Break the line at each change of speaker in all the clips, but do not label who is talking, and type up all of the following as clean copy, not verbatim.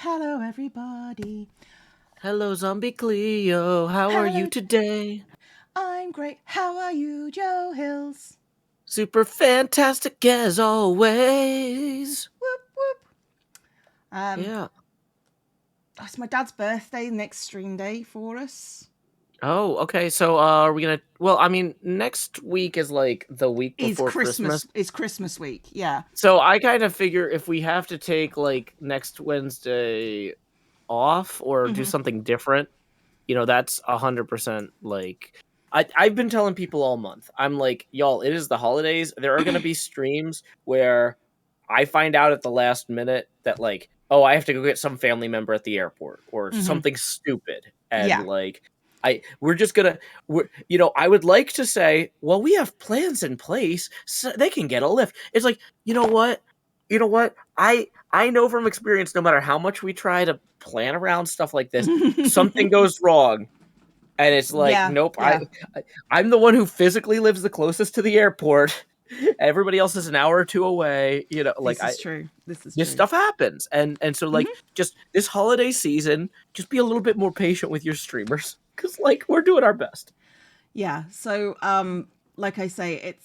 Hello, everybody.
Hello, Zombie Cleo. How are you
Hello.
today?
I'm great. How are you, Joe Hills?
Super fantastic as always.
Whoop whoop.
Yeah.
It's my dad's birthday next stream day for us.
Oh, okay. So, are we gonna? Well, I mean, next week is like the week
Is
before
Christmas?
Christmas.
Is Christmas week? Yeah.
So I kind of figure if we have to take like next Wednesday off or do
hmm
something different, that's 100% like. I've been telling people all month. I'm like, y'all, it is the holidays. There are gonna be streams where I find out at the last minute that like, oh, I have to go get some family member at the airport or
hmm
something stupid, and
Yeah.
like, we're just gonna, I would like to say, well, we have plans in place so they can get a lift. It's like, you know what, I know from experience, no matter how much we try to plan around stuff like this, something goes wrong. And it's like,
yeah.
nope,
Yeah.
I'm the one who physically lives the closest to the airport. Everybody else is an hour or two away. Like
This is true. This is
this
true.
stuff happens, and so like
hmm
just this holiday season, just be a little bit more patient with your streamers, because like we're doing our best.
Yeah. So, like I say,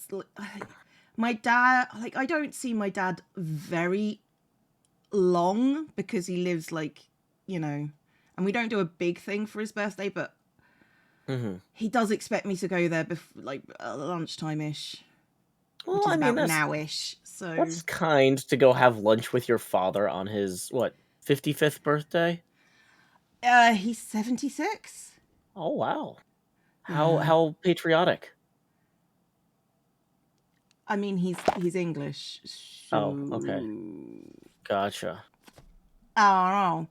my dad. Like, I don't see my dad very long because he lives and we don't do a big thing for his birthday, but
hmm
he does expect me to go there lunchtime ish, which
Well,
is
I mean
about
that's
now-ish. So
that's kind to go have lunch with your father on his what 55th birthday.
he's 76.
Oh wow, how
Yeah.
how patriotic.
I mean, he's English, so
Oh, okay, gotcha.
I don't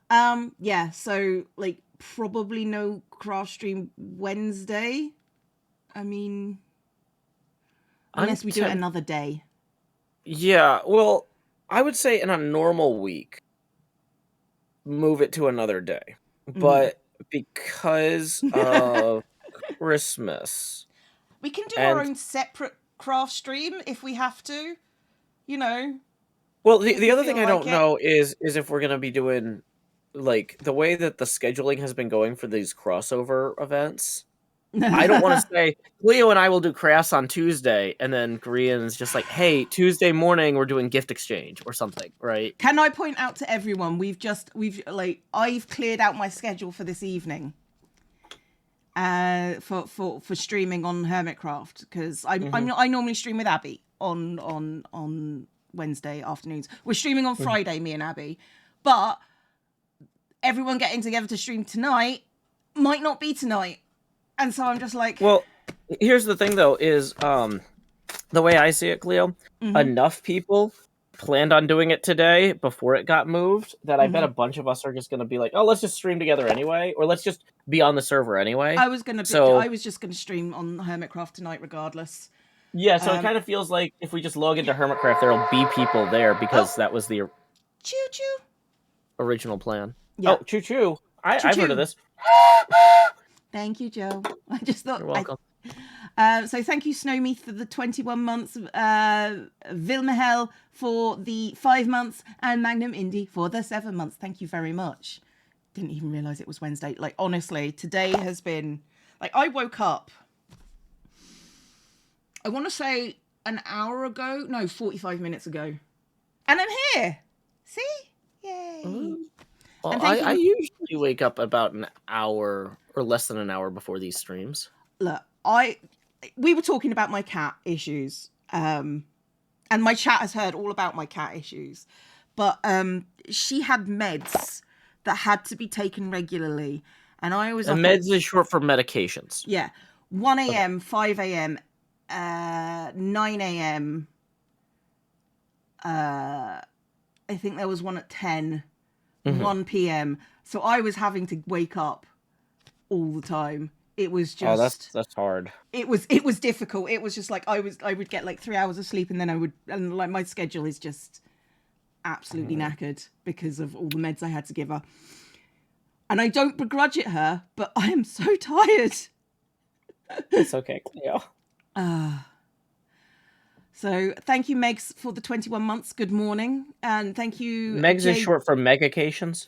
know. Yeah, so like probably no craft stream Wednesday. I mean,
I'm
unless we do it
tempted.
another day.
Yeah, well, I would say in a normal week, move it to another day.
hmm
But because of Christmas
We can do our
and
own separate craft stream if we have to, you know,
well, the,
if
the
we
other thing
feel
I
like
don't
it.
know is if we're gonna be doing like the way that the scheduling has been going for these crossover events. I don't want to say Leo and I will do crafts on Tuesday, and then Korean's just like, hey, Tuesday morning we're doing gift exchange or something, right?
Can I point out to everyone I've cleared out my schedule for this evening. For streaming on Hermitcraft because
hmm
I normally stream with Abby on Wednesday afternoons. We're streaming on
hmm
Friday, me and Abby, but everyone getting together to stream tonight might not be tonight, and so I'm just like,
Well, here's the thing though, is the way I see it, Cleo,
mm-hmm,
enough people planned on doing it today before it got moved that I bet
mm-hmm.
a bunch of us are just gonna be like, oh, let's just stream together anyway, or let's just be on the server anyway.
I
So
was just gonna stream on Hermitcraft tonight regardless.
yeah, so it
Um,
kind of feels like if we just log into Hermitcraft, there'll be people there
oh,
because that was the
choo choo.
original plan.
Yeah,
Oh, choo choo!
choo
I've heard of
choo.
this.
Thank you, Joe. I just thought
You're
I
welcome.
So thank you, Snowme, for the 21 months, Vilmahel for the 5 months, and Magnum Indie for the 7 months. Thank you very much. Didn't even realise it was Wednesday. Like, honestly, today has been... Like, I woke up, I want to say an hour ago. No, 45 minutes ago. And I'm here. See? Yay.
Mm. Well,
And
I,
thank
I
you.
usually wake up about an hour or less than an hour before these streams.
Look, we were talking about my cat issues. And my chat has heard all about my cat issues, but she had meds that had to be taken regularly, and I was
And
up at
meds is short for medications.
1
Okay.
a.m., 5 a.m., 9 a.m. I think there was one at 10,
hmm
1 p.m. So I was having to wake up all the time. It was
Oh, that's
just
that's hard.
it was difficult. It was just like I would get like 3 hours of sleep, and then like my schedule is just absolutely
Mhm.
knackered because of all the meds I had to give her. And I don't begrudge it her, but I am so tired.
It's okay, Cleo.
So thank you, Megs, for the 21 months. Good morning. And thank you,
Megs is
Jay.
short for Megacations.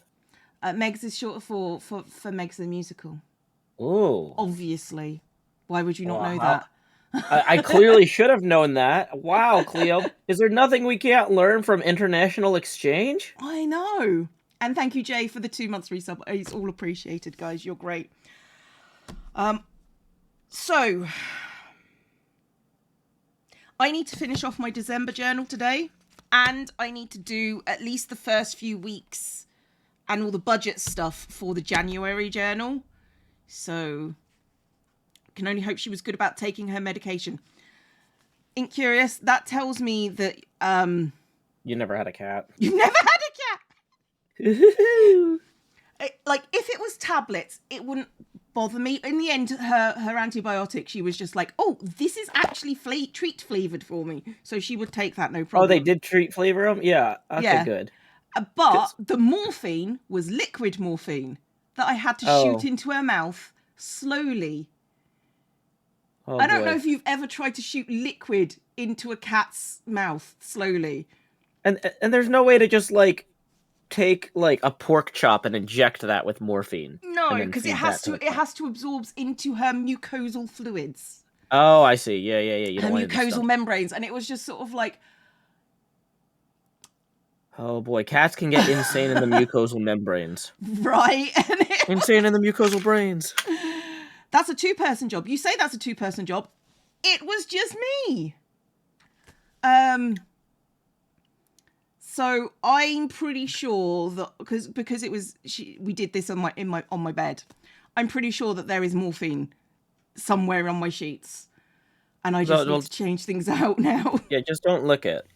Megs is short for Megs the Musical.
Ooh.
Obviously. Why would you not know
Wow.
that?
I clearly should have known that. Wow, Cleo. Is there nothing we can't learn from international exchange?
I know. And thank you, Jay, for the 2 months resub. It's all appreciated, guys. You're great. So I need to finish off my December journal today, and I need to do at least the first few weeks and all the budget stuff for the January journal. So I can only hope she was good about taking her medication. Incurious, that tells me that
You never had a cat.
you've never had a cat. Like, if it was tablets, it wouldn't bother me. In the end, her antibiotic, she was just like, oh, this is actually treat flavored for me. So she would take that, no problem.
Oh, they did treat flavor them? Yeah. Okay,
Yeah.
good.
But the morphine was liquid morphine that I had to shoot into her mouth slowly.
Oh,
I don't
boy.
know if you've ever tried to shoot liquid into a cat's mouth slowly.
And there's no way to just, like, take, like, a pork chop and inject that with morphine.
No, because it has to absorb into her mucosal fluids.
Oh, I see. Yeah. You
Her
don't want
mucosal membranes. And it was just sort of like...
Oh, boy. Cats can get insane in the mucosal membranes.
Right?
Insane in the mucosal brains.
That's a 2-person job. You say that's a 2-person job. It was just me. So I'm pretty sure that because it was we did this on my bed. I'm pretty sure that there is morphine somewhere on my sheets, and I just need to change things out now.
Yeah, just don't lick it.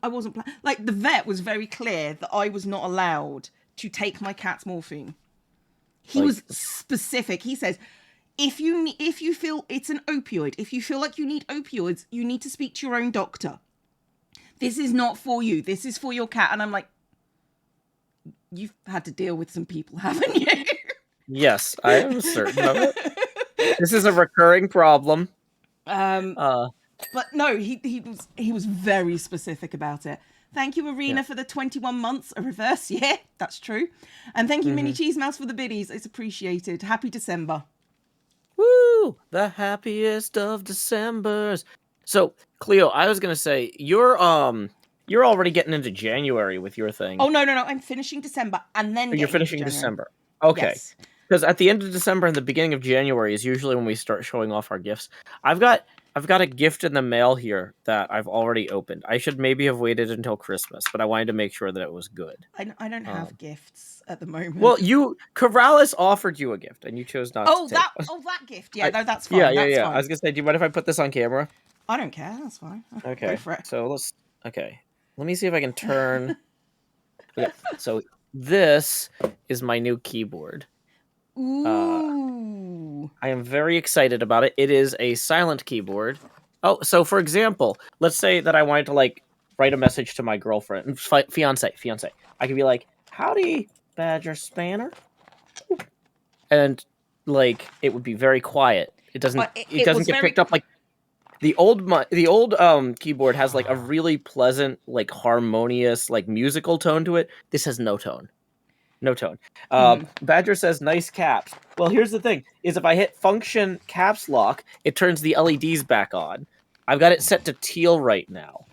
I wasn't like, the vet was very clear that I was not allowed to take my cat's morphine. He was specific. He says, if you feel it's an opioid, if you feel like you need opioids, you need to speak to your own doctor. This is not for you. This is for your cat. And I'm like, you've had to deal with some people, haven't you?
Yes, I am certain of it. This is a recurring problem.
But no, he was very specific about it. Thank you, Arena, for the 21 months. A reverse, yeah, that's true. And thank you, Mini Cheese Mouse, for the biddies. It's appreciated. Happy December.
Woo! The happiest of Decembers. So, Cleo, I was gonna say you're already getting into January with your thing.
Oh no! I'm finishing December and then
You're finishing December. Okay. Because at the end of December and the beginning of January is usually when we start showing off our gifts. I've got a gift in the mail here that I've already opened. I should maybe have waited until Christmas, but I wanted to make sure that it was good.
I don't have gifts at the moment.
Well, Corrales offered you a gift, and you chose not to take.
That gift. Yeah, no, that's fine.
Yeah.
Fine.
I was gonna say, do you mind if I put this on camera?
I don't care. That's fine.
Okay.
Go for it.
So let me see if I can turn. Okay. So this is my new keyboard.
Ooh.
I am very excited about it. It is a silent keyboard. Oh, so for example, let's say that I wanted to like write a message to my girlfriend, fiance. I could be like, "Howdy, Badger Spanner," and like it would be very quiet. It doesn't get picked up like the old keyboard has like a really pleasant, like harmonious, like musical tone to it. This has no tone. No tone. Badger says nice caps. Well, here's the thing: is if I hit function caps lock, it turns the LEDs back on. I've got it set to teal right now.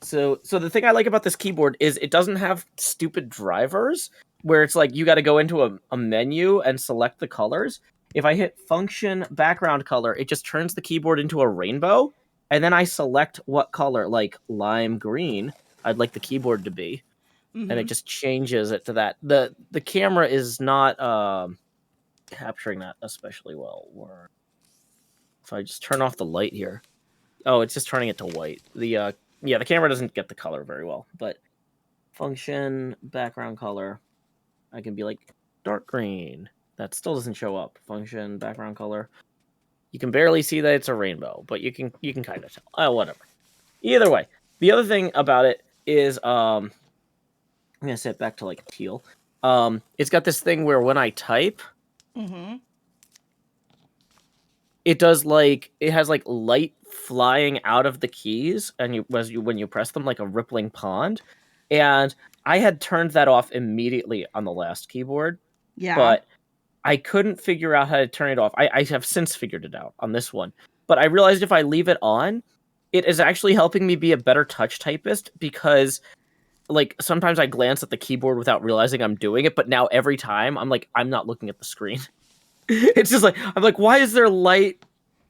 So the thing I like about this keyboard is it doesn't have stupid drivers where it's like you got to go into a menu and select the colors. If I hit function background color, it just turns the keyboard into a rainbow, and then I select what color, like lime green, I'd like the keyboard to be. And it just changes it to that. The camera is not capturing that especially well. If I just turn off the light here. Oh, it's just turning it to white. The camera doesn't get the color very well. But function background color, I can be like dark green. That still doesn't show up. Function background color. You can barely see that it's a rainbow, but you can kind of tell. Oh, whatever. Either way, the other thing about it is I'm gonna set it back to like teal. It's got this thing where when I type, it does like it has like light flying out of the keys, and when you press them, like a rippling pond. And I had turned that off immediately on the last keyboard,
Yeah.
but I couldn't figure out how to turn it off. I have since figured it out on this one, but I realized if I leave it on, it is actually helping me be a better touch typist, because like sometimes I glance at the keyboard without realizing I'm doing it, but now every time I'm like, I'm not looking at the screen. It's just like, I'm like, why is there light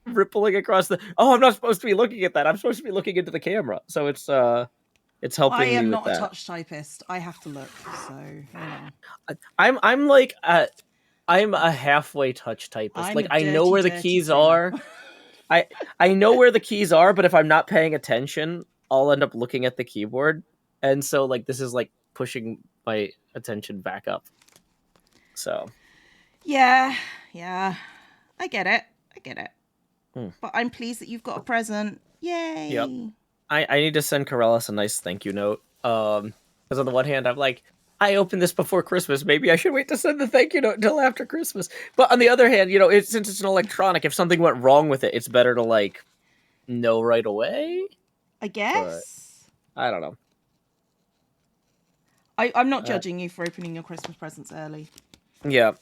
rippling across the? Oh, I'm not supposed to be looking at that. I'm supposed to be looking into the camera. So it's
I
helping me
am
with
not a
that.
touch typist. I have to look. So, you know.
I'm like I'm a halfway touch typist.
I'm
Like
a
I know
dirty,
where the
dirty
keys
sinner.
are. I know where the keys are, but if I'm not paying attention, I'll end up looking at the keyboard. And so like this is like pushing my attention back up. So
Yeah, yeah. I get it. I get it.
Hmm.
But I'm pleased that you've got a present. Yay.
Yep. I need to send Corellis a nice thank you note. Because on the one hand, I'm like, I opened this before Christmas. Maybe I should wait to send the thank you note until after Christmas. But on the other hand, you know, since it's an electronic, if something went wrong with it, it's better to like know right away.
I guess.
But I don't know.
I'm not judging you for opening your Christmas presents early.
Yeah.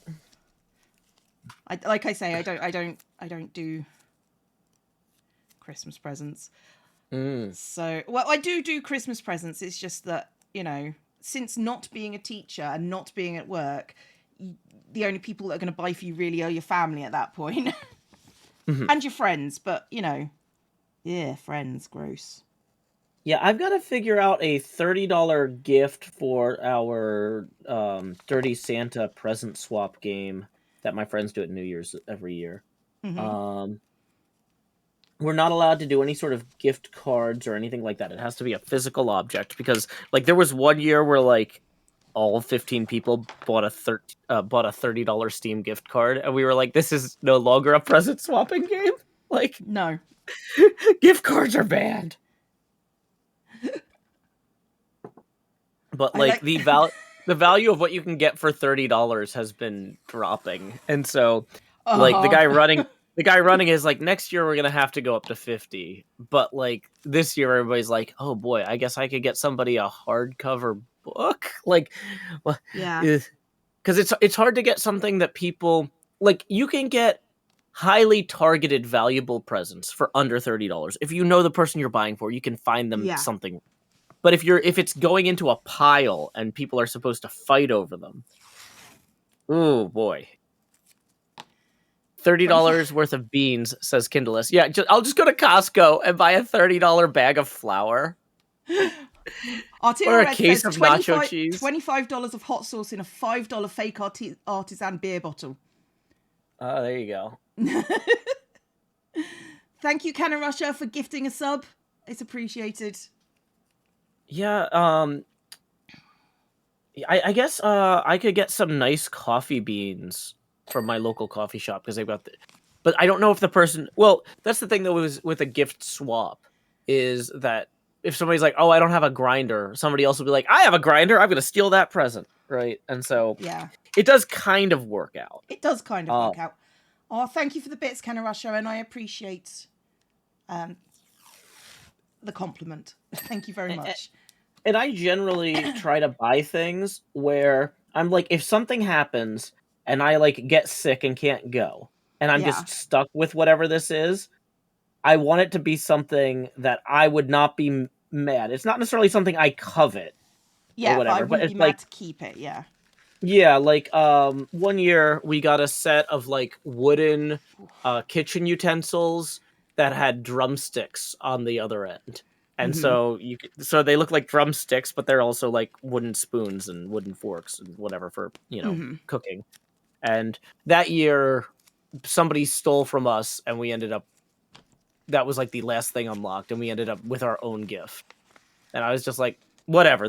Like I say, I don't do Christmas presents. So, well, I do Christmas presents. It's just that, you know, since not being a teacher and not being at work, the only people that are going to buy for you really are your family at that point. And your friends. But, you know, yeah, friends, gross.
Yeah, I've got to figure out a $30 gift for our Dirty Santa present swap game that my friends do at New Year's every year. We're not allowed to do any sort of gift cards or anything like that. It has to be a physical object, because like there was one year where like all 15 people bought a $30 Steam gift card, and we were like, this is no longer a present swapping game. Like,
no.
Gift cards are banned. But like the value of what you can get for $30 has been dropping, and so like the guy running is like, next year we're gonna have to go up to 50. But like this year, everybody's like, oh boy, I guess I could get somebody a hardcover book. Like, well,
yeah,
because it's hard to get something that people like. You can get highly targeted, valuable presents for under $30 if you know the person you're buying for. You can find them something. But if it's going into a pile and people are supposed to fight over them, oh boy. $30 worth of beans, says Kindleless. Yeah, I'll just go to Costco and buy a $30 bag of flour. Or a case of nacho cheese.
$25 of hot sauce in a $5 fake artisan beer bottle.
Oh, there you go.
Thank you, Cannon Russia, for gifting a sub. It's appreciated.
Yeah, I guess I could get some nice coffee beans from my local coffee shop, because they've got but I don't know if the person. Well, that's the thing though with a gift swap, is that if somebody's like, oh, I don't have a grinder, somebody else will be like, I have a grinder, I'm gonna steal that present, right? And so
yeah,
it does kind of work out.
It does kind of work out. Oh, thank you for the bits, Cannon Russia, and I appreciate the compliment. Thank you very much.
And I generally try to buy things where I'm like, if something happens and I like get sick and can't go, and I'm just stuck with whatever this is, I want it to be something that I would not be mad. It's not necessarily something I covet.
Yeah,
or whatever,
but I wouldn't be mad to keep it. Yeah.
Yeah, like one year we got a set of like wooden kitchen utensils that had drumsticks on the other end. And so so they look like drumsticks, but they're also like wooden spoons and wooden forks and whatever for, you know, cooking. And that year somebody stole from us, and we ended up, that was like the last thing unlocked, and we ended up with our own gift. And I was just like, whatever,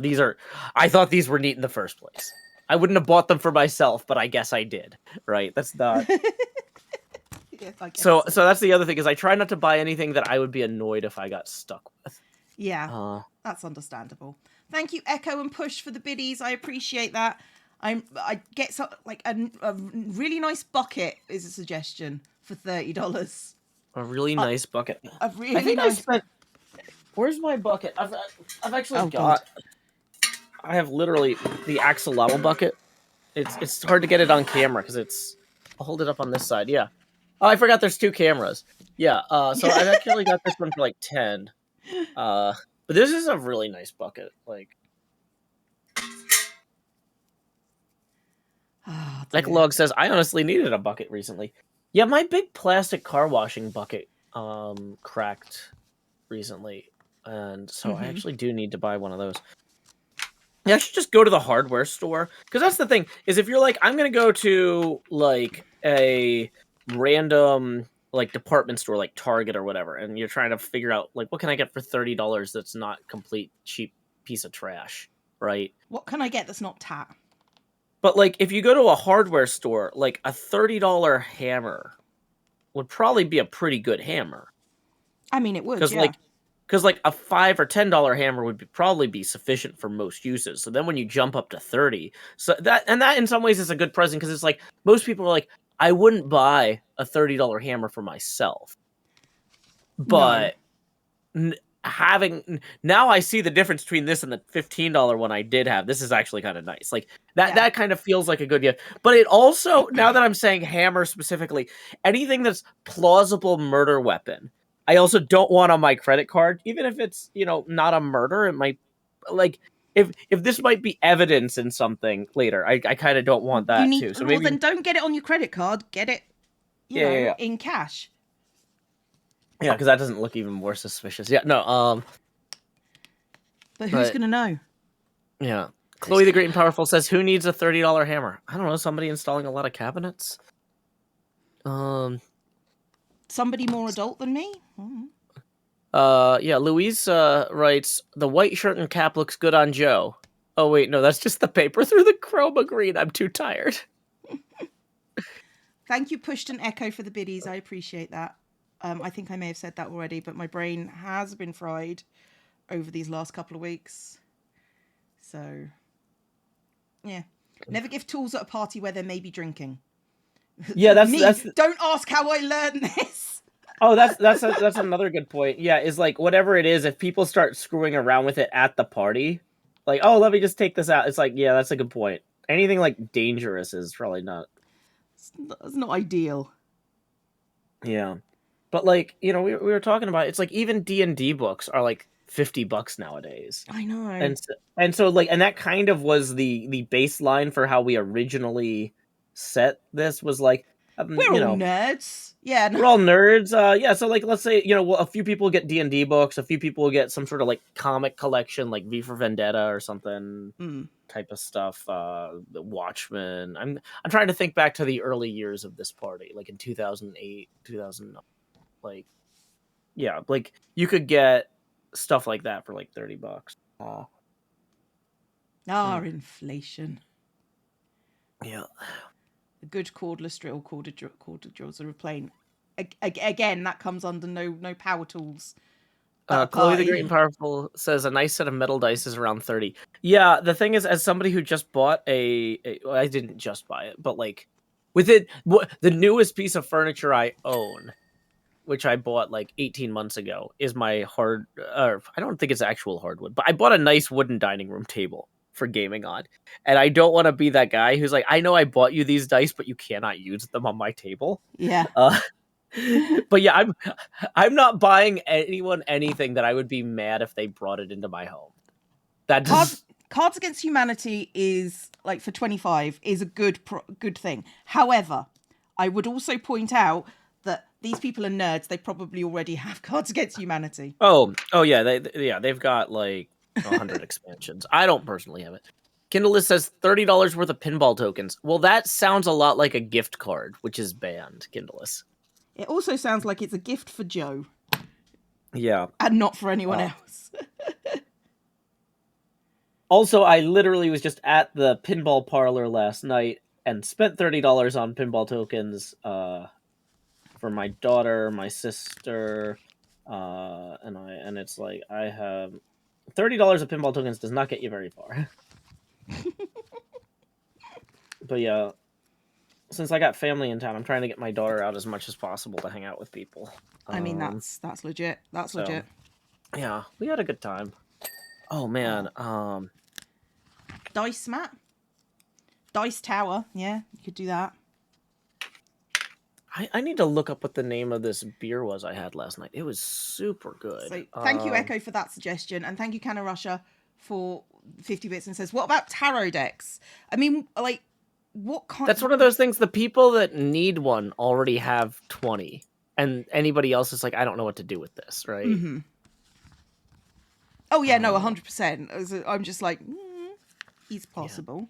I thought these were neat in the first place. I wouldn't have bought them for myself, but I guess I did. Right? That's not.
Yeah,
so that's the other thing, is I try not to buy anything that I would be annoyed if I got stuck with.
Yeah, that's understandable. Thank you, Echo and Push, for the biddies. I appreciate that. I get like a really nice bucket is a suggestion for $30.
A really nice bucket.
A
I
really
think I
nice.
spent. Where's my bucket? I've actually
Oh,
got.
God.
I have literally the axolotl bucket. It's hard to get it on camera because it's. I'll hold it up on this side. Yeah. Oh, I forgot. There's 2 cameras. Yeah. So I've actually got this one for like 10. But this is a really nice bucket. Like
Oh, dear.
Log says, I honestly needed a bucket recently. Yeah, my big plastic car washing bucket cracked recently, and so I actually do need to buy one of those. Yeah, I should just go to the hardware store, because that's the thing, is if you're like, I'm gonna go to like a random like department store like Target or whatever, and you're trying to figure out like what can I get for $30 that's not complete cheap piece of trash, right?
What can I get that's not tat?
But like if you go to a hardware store, like a $30 hammer would probably be a pretty good hammer.
I mean, it would,
Because
yeah.
like a $5 or $10 hammer would probably be sufficient for most uses. So then when you jump up to 30, so that in some ways is a good present, because it's like most people are like, I wouldn't buy a $30 hammer for myself, but having now I see the difference between this and the $15 one I did have. This is actually kind of nice. Like that kind of feels like a good gift. But it also, now that I'm saying hammer specifically, anything that's plausible murder weapon, I also don't want on my credit card, even if it's, not a murder. It might, like, if this might be evidence in something later, I kind of don't want that too. So maybe,
then don't get it on your credit card. Get it, in cash.
Yeah, because that doesn't look even more suspicious. Yeah, no,
But who's gonna know?
Yeah. Chloe the Great and Powerful says, who needs a $30 hammer? I don't know, somebody installing a lot of cabinets?
Somebody more adult than me?
Yeah, Louise writes, the white shirt and cap looks good on Joe. Oh, wait, no, that's just the paper through the chroma green. I'm too tired.
Thank you, Pushed and Echo, for the biddies. I appreciate that. I think I may have said that already, but my brain has been fried over these last couple of weeks. So, yeah. Never give tools at a party where there may be drinking.
Yeah, that's
Don't ask how I learned this.
Oh, that's another good point. Yeah, is like whatever it is, if people start screwing around with it at the party, like, oh, let me just take this out. It's like, yeah, that's a good point. Anything like dangerous is probably not.
It's not ideal.
Yeah, but like, we were talking about, it's like even D&D books are like $50 nowadays.
I know.
And so like, and that kind of was the baseline for how we originally set this, was like,
we're all nerds. Yeah,
we're all nerds. Yeah, so like, let's say, a few people get D&D books, a few people will get some sort of like comic collection, like V for Vendetta or something type of stuff. The Watchmen. I'm trying to think back to the early years of this party, like in 2008, 2009. Like, yeah, like you could get stuff like that for like $30.
Inflation.
Yeah.
A good cordless drill, corded drills are plain. Again, that comes under no power tools.
Chloe the Great and Powerful says a nice set of metal dice is around 30. Yeah, the thing is, as somebody who just bought well, I didn't just buy it, but like with it, the newest piece of furniture I own, which I bought like 18 months ago, is my I don't think it's actual hardwood, but I bought a nice wooden dining room table for gaming on. And I don't want to be that guy who's like, I know I bought you these dice, but you cannot use them on my table.
Yeah.
But yeah, I'm not buying anyone anything that I would be mad if they brought it into my home. That
Cards Against Humanity is like for 25 is a good thing. However, I would also point out that these people are nerds. They probably already have Cards Against Humanity.
Oh yeah, they've got like 100 expansions. I don't personally have it. Kindlelist says $30 worth of pinball tokens. Well, that sounds a lot like a gift card, which is banned, Kindlelist.
It also sounds like it's a gift for Joe.
Yeah.
And not for anyone else.
Also, I literally was just at the pinball parlor last night and spent $30 on pinball tokens for my daughter, my sister, and it's like, I have $30 of pinball tokens does not get you very far. But yeah, since I got family in town, I'm trying to get my daughter out as much as possible to hang out with people.
I mean, that's legit. That's
so,
legit.
Yeah, we had a good time. Oh man,
Dice mat, dice tower. Yeah, you could do that.
I need to look up what the name of this beer was I had last night. It was super good.
So thank you, Echo, for that suggestion, and thank you, Canna Russia, for 50 bits and says, "What about tarot decks? I mean, like, what kind?"
That's one of those things. The people that need one already have 20, and anybody else is like, I don't know what to do with this, right?
Mm-hmm. Oh yeah, no, 100%. I'm just like, it's possible. Yeah.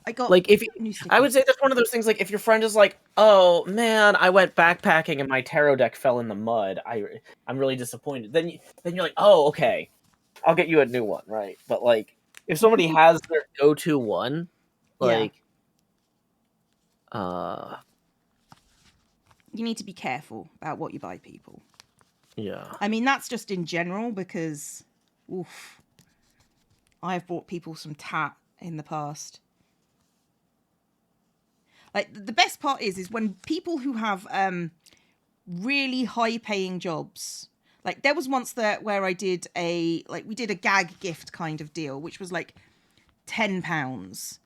I got
like if I would say that's one of those things. Like if your friend is like, "Oh man, I went backpacking and my tarot deck fell in the mud. I'm really disappointed." Then you're like, "Oh, okay, I'll get you a new one, right?" But like if somebody has their go-to one, like,
you need to be careful about what you buy people.
Yeah.
I mean, that's just in general because, oof, I've bought people some tat in the past. Like the best part is when people who have really high paying jobs, like there was once where I did we did a gag gift kind of deal, which was like £10.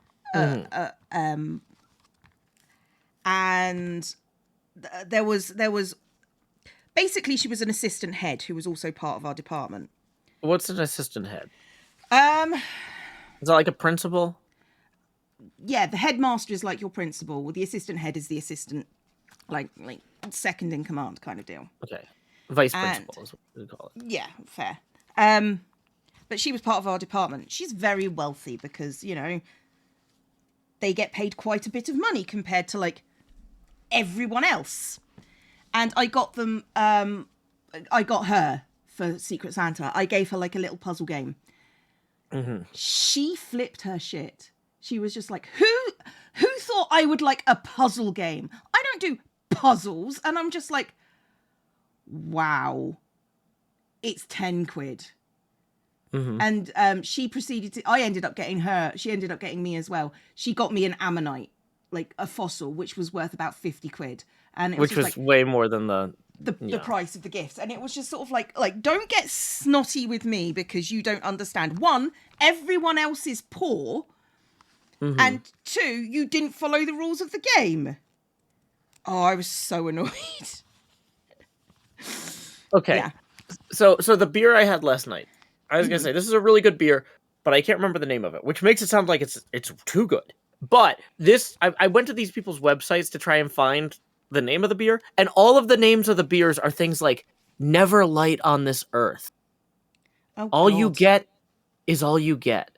And there was basically she was an assistant head who was also part of our department.
What's an assistant head? Is that like a principal?
Yeah, the headmaster is like your principal. The assistant head is the assistant, like second in command kind of deal.
Okay, vice principal is what we call it.
Yeah, fair. But she was part of our department. She's very wealthy because they get paid quite a bit of money compared to like everyone else. And I got them. I got her for Secret Santa. I gave her like a little puzzle game.
Mm-hmm.
She flipped her shit. She was just like, who thought I would like a puzzle game? I don't do puzzles. And I'm just like, wow, it's 10 quid.
Mm-hmm.
And she proceeded to, she ended up getting me as well. She got me an ammonite, like a fossil, which was worth about 50 quid. And it
which was like, way more than the
price of the gifts. And it was just sort of like, don't get snotty with me because you don't understand. One, everyone else is poor. Mm-hmm. And two, you didn't follow the rules of the game. Oh, I was so annoyed.
Okay. Yeah. So the beer I had last night, I was going to say, this is a really good beer, but I can't remember the name of it, which makes it sound like it's too good. But I went to these people's websites to try and find the name of the beer, and all of the names of the beers are things like Never Light on This Earth.
Oh,
all
God.
You get is all you get.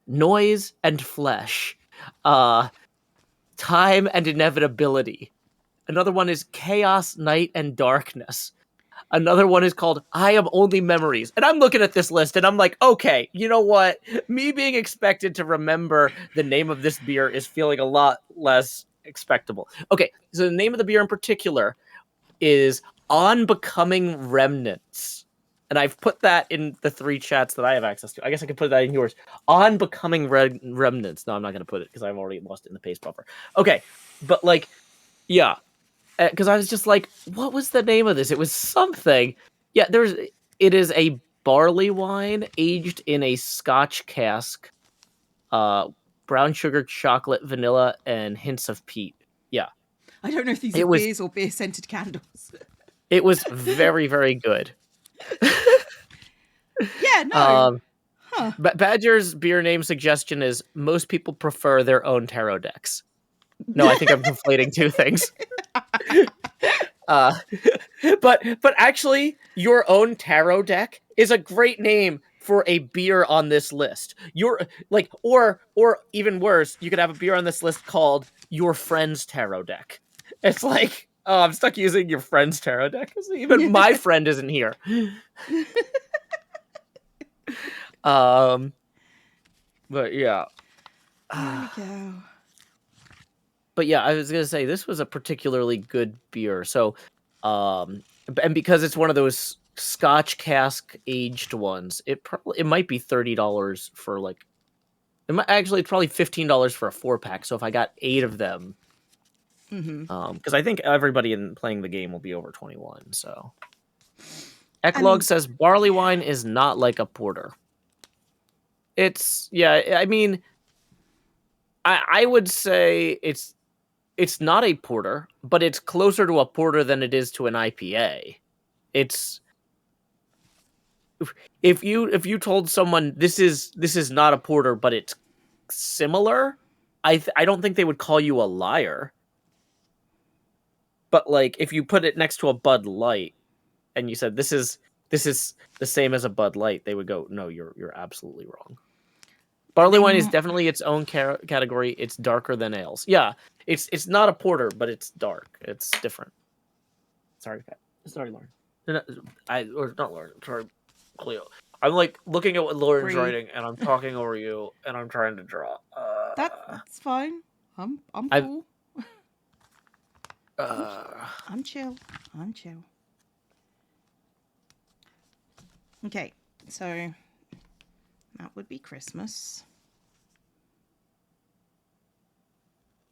Noise and Flesh. Time and Inevitability. Another one is Chaos, Night, and Darkness. Another one is called I Am Only Memories. And I'm looking at this list and I'm like, okay, you know what? Me being expected to remember the name of this beer is feeling a lot less expectable. Okay, so the name of the beer in particular is On Becoming Remnants. And I've put that in the 3 chats that I have access to. I guess I could put that in yours. On Becoming Remnants. No, I'm not going to put it because I've already lost it in the paste buffer. Okay, but like, yeah. Because I was just like, what was the name of this? It was something. Yeah, it is a barley wine aged in a Scotch cask. Brown sugar, chocolate, vanilla, and hints of peat. Yeah.
I don't know if these are beers or beer-scented candles.
It was very, very good.
Yeah, no.
Badger's beer name suggestion is most people prefer their own tarot decks. No, I think I'm conflating 2 things. But actually, your own tarot deck is a great name for a beer on this list. Or even worse, you could have a beer on this list called Your Friend's Tarot Deck. It's like, oh, I'm stuck using your friend's tarot deck. Even my friend isn't here. But yeah.
There we go.
But yeah, I was gonna say this was a particularly good beer. So, and because it's one of those Scotch cask aged ones, it might be $30 for like Actually, it's probably $15 for a 4-pack. So if I got 8 of them, because I think everybody in playing the game will be over 21. So Eklog says barley wine is not like a porter. I mean, I would say it's not a porter, but it's closer to a porter than it is to an IPA. It's if you told someone this is not a porter, but it's similar, I don't think they would call you a liar. But like if you put it next to a Bud Light and you said this is the same as a Bud Light, they would go, no, you're absolutely wrong. Barley wine is definitely its own category. It's darker than ales. Yeah, it's not a porter, but it's dark. It's different. Sorry, Lauren. Not Lauren. Sorry, Cleo. I'm like looking at what Lauren's writing, and I'm talking over you, and I'm trying to draw.
That's fine. I'm cool. I'm chill. Okay, so that would be Christmas.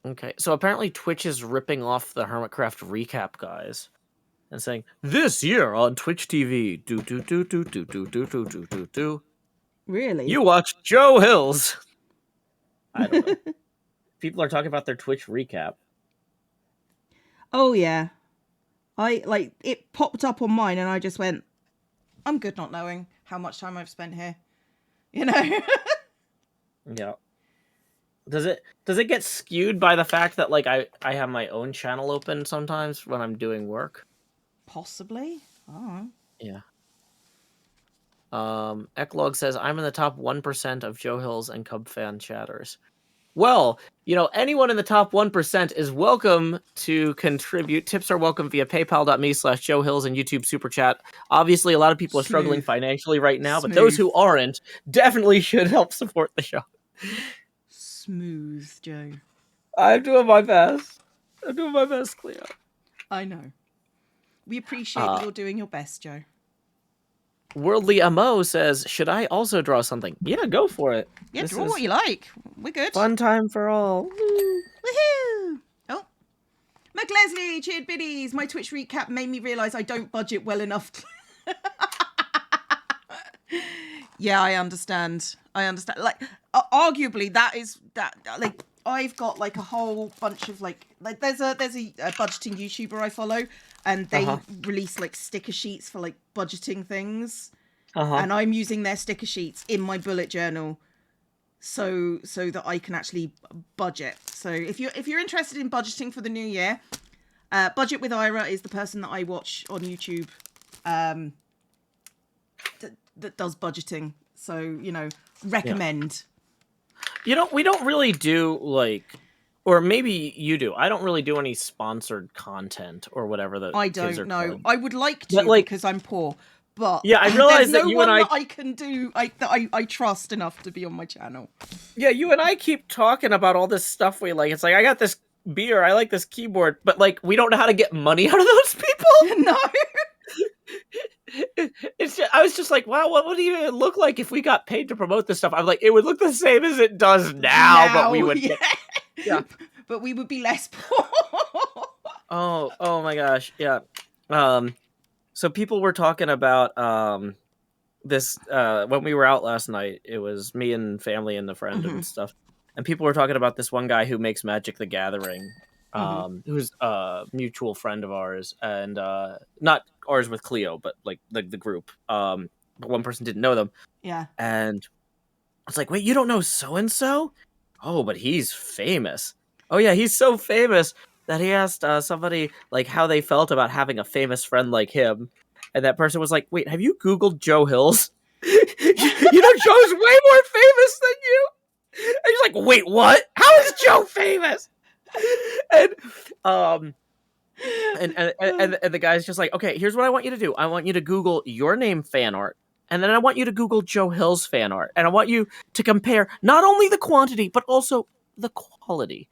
Okay, so apparently Twitch is ripping off the Hermitcraft recap guys and saying, this year on Twitch TV, do.
Really?
You watch Joe Hills. I don't know. People are talking about their Twitch recap.
Oh, yeah. It popped up on mine and I just went, I'm good not knowing how much time I've spent here. You know?
Yeah. Does it get skewed by the fact that like I have my own channel open sometimes when I'm doing work?
Possibly. Oh.
Yeah. Eklog says I'm in the top 1% of Joe Hills and Cub fan chatters. Well, anyone in the top 1% is welcome to contribute. Tips are welcome via paypal.me/Joe Hills and YouTube Super Chat. Obviously, a lot of people are struggling financially right now, but those who aren't definitely should help support the show.
Smooth, Joe.
I'm doing my best. Cleo.
I know. We appreciate that you're doing your best, Joe.
Worldly Mo says, should I also draw something? Yeah, go for it.
Yeah, draw what you like. We're good.
Fun time for all.
Woohoo! Oh. McLesley, cheered biddies. My Twitch recap made me realise I don't budget well enough. Yeah, I understand. Like, arguably, like, I've got like a whole bunch of like there's a budgeting YouTuber I follow, and they release like sticker sheets for like budgeting things, and I'm using their sticker sheets in my bullet journal, so that I can actually budget. So if you're interested in budgeting for the new year, Budget with Ira is the person that I watch on YouTube, that does budgeting. So recommend.
Yeah. We don't really do like, or maybe you do. I don't really do any sponsored content or whatever that
I don't know. I would like to, because I'm poor. But
yeah, I realize that you and
I can do that I trust enough to be on my channel.
Yeah, you and I keep talking about all this stuff we like. It's like, I got this beer, I like this keyboard, but like we don't know how to get money out of those people.
No.
I was just like, wow, what would it even look like if we got paid to promote this stuff? I'm like, it would look the same as it does now, but we would
yeah. But we would be less poor.
Oh my gosh, yeah. So people were talking about this when we were out last night. It was me and family and a friend and stuff, and people were talking about this one guy who makes Magic the Gathering, who's a mutual friend of ours, and not ours with Cleo, but like the group. But one person didn't know them.
Yeah.
And I was like, wait, you don't know so and so? Oh, but he's famous. Oh yeah, he's so famous that he asked somebody like how they felt about having a famous friend like him, and that person was like, wait, have you Googled Joe Hills? Joe's way more famous than you. And he's like, wait, what? How is Joe famous? And the guy's just like, okay, here's what I want you to do. I want you to Google your name fan art, and then I want you to Google Joe Hills fan art, and I want you to compare not only the quantity but also the quality.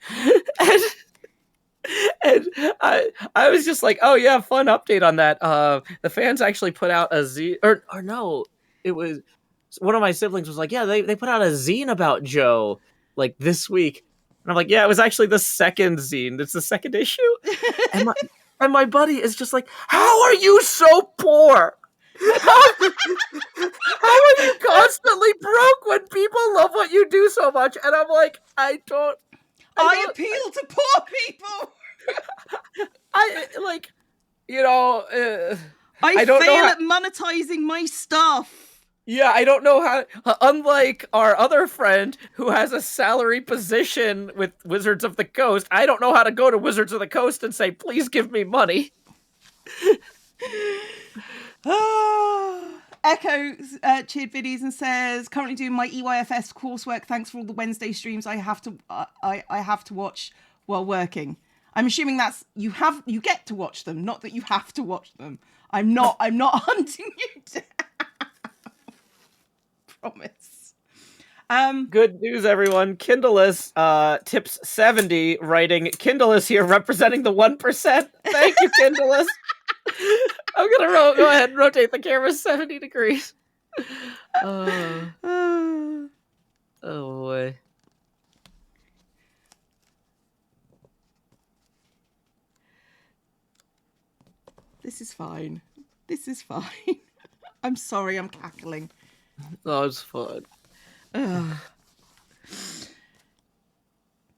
And I was just like, oh yeah, fun update on that. The fans actually put out a Z, or no, it was one of my siblings was like, yeah, they put out a zine about Joe like this week. And I'm like, yeah, it was actually the second zine. It's the second issue. And my buddy is just like, how are you so poor? How are you constantly broke when people love what you do so much? And I'm like, I
appeal to poor people.
I like, you know,
I don't fail at monetizing my stuff.
Yeah, I don't know how. Unlike our other friend who has a salary position with Wizards of the Coast, I don't know how to go to Wizards of the Coast and say, please give me money.
Echo cheered videos and says, currently doing my EYFS coursework. Thanks for all the Wednesday streams I have to watch while working. I'm assuming that's you get to watch them, not that you have to watch them. I'm not hunting you down. Promise.
Good news, everyone. Kindleus tips 70, writing, Kindleus here representing the 1%. Thank you, Kindleus. I'm gonna go ahead and rotate the camera 70 degrees. Oh boy.
This is fine. I'm sorry, I'm cackling.
Oh, it's fun.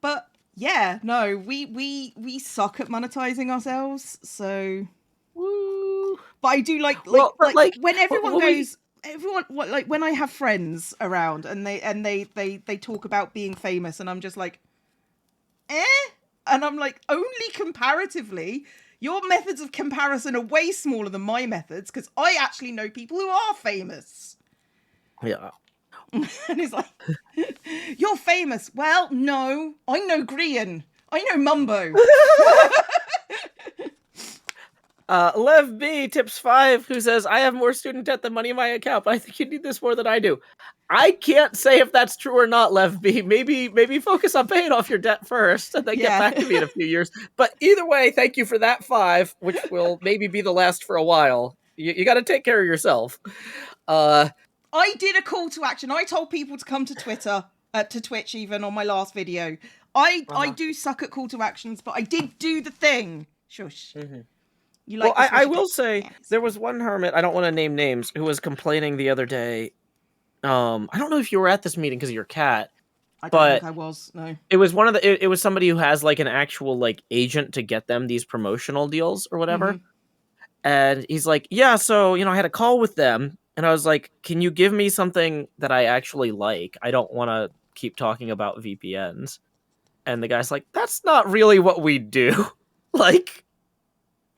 But yeah, no, we suck at monetizing ourselves, so
woo.
But I do like when everyone goes when I have friends around and they talk about being famous and I'm just like, and I'm like, only comparatively. Your methods of comparison are way smaller than my methods because I actually know people who are famous.
Yeah.
And it's like, you're famous. Well, no, I know Grian. I know Mumbo.
Lev B tips 5, who says, I have more student debt than money in my account, but I think you need this more than I do. I can't say if that's true or not, Lev B. Maybe focus on paying off your debt first and then get back to me in a few years. But either way, thank you for that 5, which will maybe be the last for a while. You got to take care of yourself.
I did a call to action. I told people to come to Twitter, to Twitch even, on my last video. I do suck at call to actions, but I did do the thing. Shush.
Mm-hmm.
Well,
I will say, there was one hermit, I don't want to name names, who was complaining the other day. I don't know if you were at this meeting because of your cat.
I don't think I was, no.
It was it was somebody who has like an actual like agent to get them these promotional deals or whatever. Mm-hmm. And he's like, yeah, so, I had a call with them. And I was like, can you give me something that I actually like? I don't want to keep talking about VPNs. And the guy's like, that's not really what we do. Like,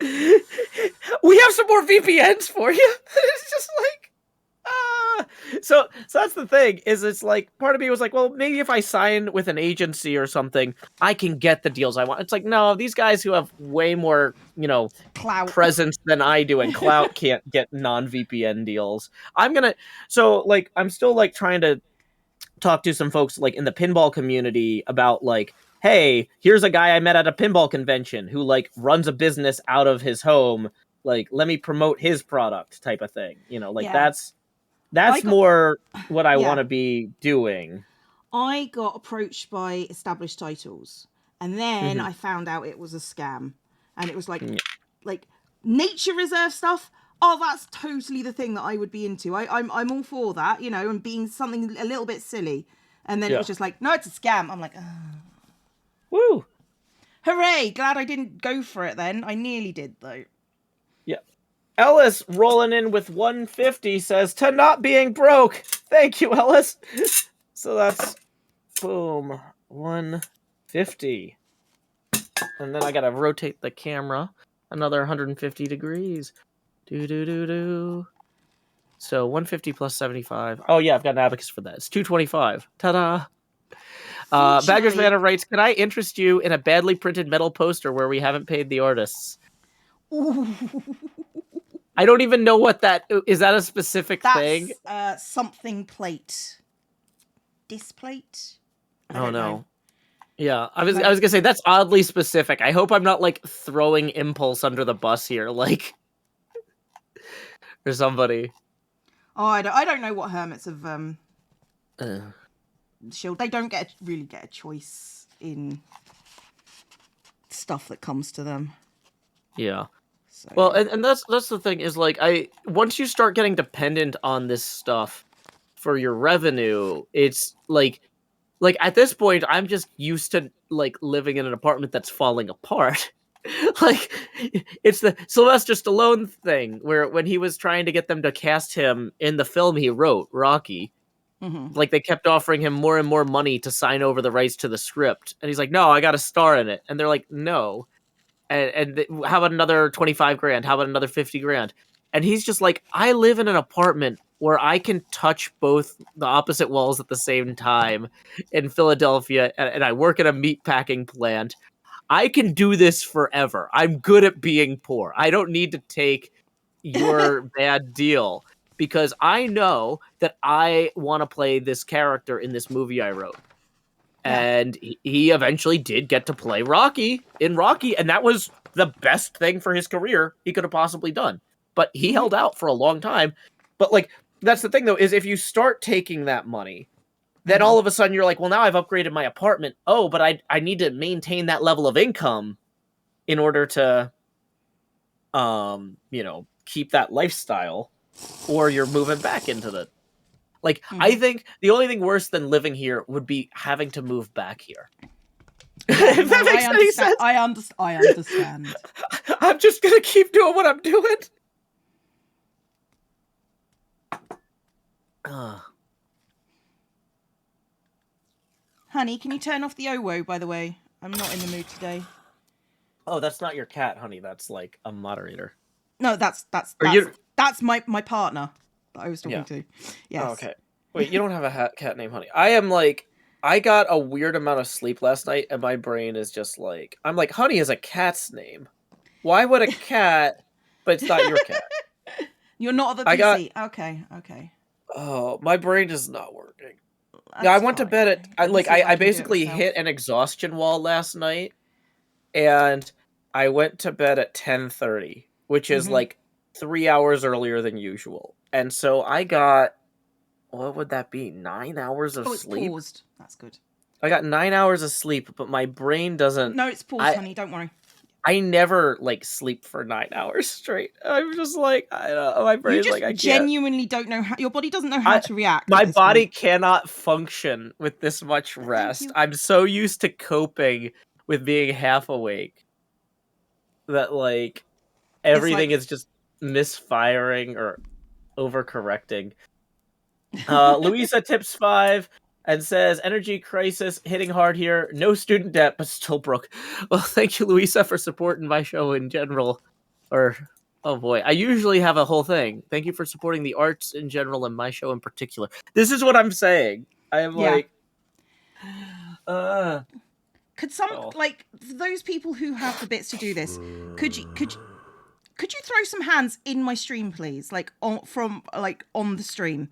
we have some more VPNs for you. It's just like, So that's the thing, is it's like, part of me was like, well, maybe if I sign with an agency or something, I can get the deals I want. It's like, no, these guys who have way more,
clout
presence than I do and clout can't get non-VPN deals. I'm still like trying to talk to some folks like in the pinball community about like, hey, here's a guy I met at a pinball convention who like runs a business out of his home. Like, let me promote his product type of thing. That's more what I want to be doing.
I got approached by Established Titles, and then I found out it was a scam, and it was like nature reserve stuff. Oh, that's totally the thing that I would be into. I'm all for that, and being something a little bit silly. And then it was just like, no, it's a scam. I'm like,
woo,
hooray! Glad I didn't go for it then. I nearly did though.
Yeah. Ellis rolling in with 150 says, to not being broke. Thank you, Ellis. So that's, boom, 150. And then I gotta rotate the camera another 150 degrees. Do. So 150 plus 75. Oh yeah, I've got an abacus for that. It's 225. Ta-da. Badgers Vanna writes, can I interest you in a badly printed metal poster where we haven't paid the artists?
Ooh.
I don't even know what that is. That a specific thing?
Something plate. Displate?
Oh no. Yeah, I was gonna say that's oddly specific. I hope I'm not like throwing Impulse under the bus here, like, or somebody.
Oh, I don't know what hermits of
Uh,
Shield. They don't really get a choice in stuff that comes to them.
yeah.
So
Well, and that's the thing is like once you start getting dependent on this stuff for your revenue, it's like at this point I'm just used to like living in an apartment that's falling apart. Like it's the Sylvester Stallone thing where when he was trying to get them to cast him in the film he wrote, Rocky, like they kept offering him more and more money to sign over the rights to the script, and he's like, "No, I got a star in it," and they're like, "No." How about another 25 grand? How about another 50 grand? And he's just like, I live in an apartment where I can touch both the opposite walls at the same time in Philadelphia, and I work at a meat packing plant. I can do this forever. I'm good at being poor. I don't need to take your bad deal because I know that I want to play this character in this movie I wrote.
Yeah.
And he eventually did get to play Rocky in Rocky, and that was the best thing for his career he could have possibly done. But he held out for a long time. But like that's the thing though, is if you start taking that money, then all of a sudden you're like, well, now I've upgraded my apartment. Oh, but I need to maintain that level of income in order to keep that lifestyle, or you're moving back into the like I think the only thing worse than living here would be having to move back here. If that makes any sense.
I understand.
I'm just gonna keep doing what I'm doing.
Honey, can you turn off the OWO, by the way? I'm not in the mood today.
Oh, that's not your cat, honey. That's like a moderator.
No, that's my partner that I was talking to. Yes.
Oh, okay. Wait, you don't have a cat named Honey. I got a weird amount of sleep last night, and my brain is just like, I'm like, Honey is a cat's name. Why would a cat, but it's not your cat?
You're not at the PC. Okay.
Oh, my brain is not working.
That's
I went to bed at I
can do it
basically
myself.
hit an exhaustion wall last night, and I went to bed at 10:30, which is like 3 hours earlier than usual. And so I got, what would that be? 9 hours of sleep?
It's paused. That's good.
I got 9 hours of sleep, but my brain doesn't.
No, it's paused, honey. Don't worry.
I never like sleep for 9 hours straight. I'm just like, I don't know. My brain's like, I can't.
Genuinely don't know how. Your body doesn't know how to react.
My body cannot function with this much rest. I'm so used to coping with being half awake that like everything is just misfiring or overcorrecting. Louisa tips 5 and says, energy crisis hitting hard here. No student debt, but still broke. Well, thank you, Louisa, for supporting my show in general. Or, oh boy, I usually have a whole thing. Thank you for supporting the arts in general and my show in particular. This is what I'm saying. I am like,
could some like for those people who have the bits to do this, could you throw some hands in my stream, please? Like on the stream.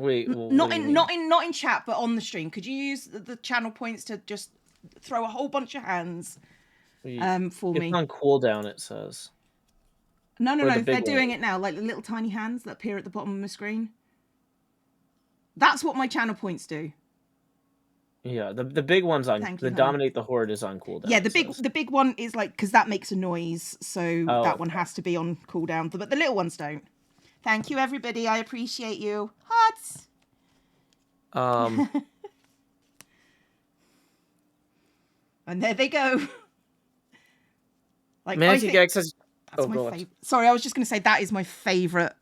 Wait,
not in chat, but on the stream. Could you use the channel points to just throw a whole bunch of hands for me?
It's on cooldown, it says.
No. They're doing it now, like the little tiny hands that appear at the bottom of my screen. That's what my channel points do.
Yeah, the big one's on dominate the horde is on cooldown.
Yeah, the big one is like because that makes a noise, so that one has to be on cooldown. But the little ones don't. Thank you, everybody. I appreciate you. Hearts. And there they go.
Like Manatee Gag says,
that's my favorite. Sorry, I was just going to say that is my favorite,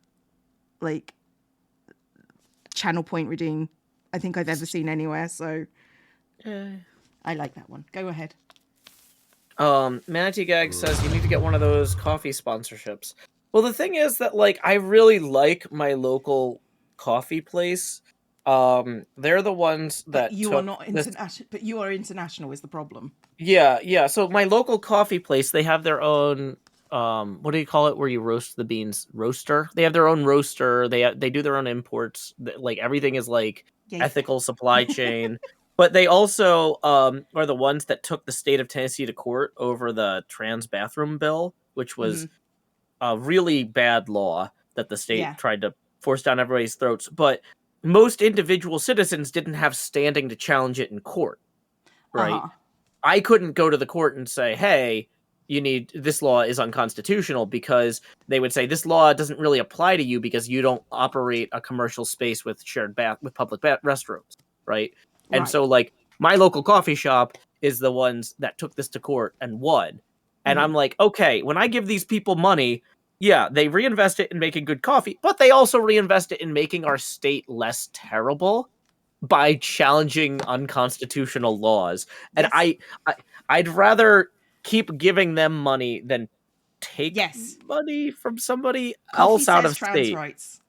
like, channel point redeem I think I've ever seen anywhere. So I like that one. Go ahead.
Manatee Gag says you need to get one of those coffee sponsorships. Well, the thing is that, like, I really like my local coffee place. They're the ones that
you are not international, but you are international is the problem.
Yeah. So my local coffee place, they have their own, what do you call it, where you roast the beans? Roaster. They have their own roaster. They do their own imports. Like everything is like ethical supply chain. But they also are the ones that took the state of Tennessee to court over the trans bathroom bill, which was a really bad law that the state tried to forced down everybody's throats, but most individual citizens didn't have standing to challenge it in court, right?
Uh-huh.
I couldn't go to the court and say, hey, this law is unconstitutional, because they would say this law doesn't really apply to you because you don't operate a commercial space with with public restrooms, right? And
Right.
so like my local coffee shop is the ones that took this to court and won. And I'm like, okay, when I give these people money, yeah, they reinvest it in making good coffee, but they also reinvest it in making our state less terrible by challenging unconstitutional laws. And
Yes.
I'd rather keep giving them money than take
Yes.
money from somebody
Coffee
else out
says
of
trans
state.
rights.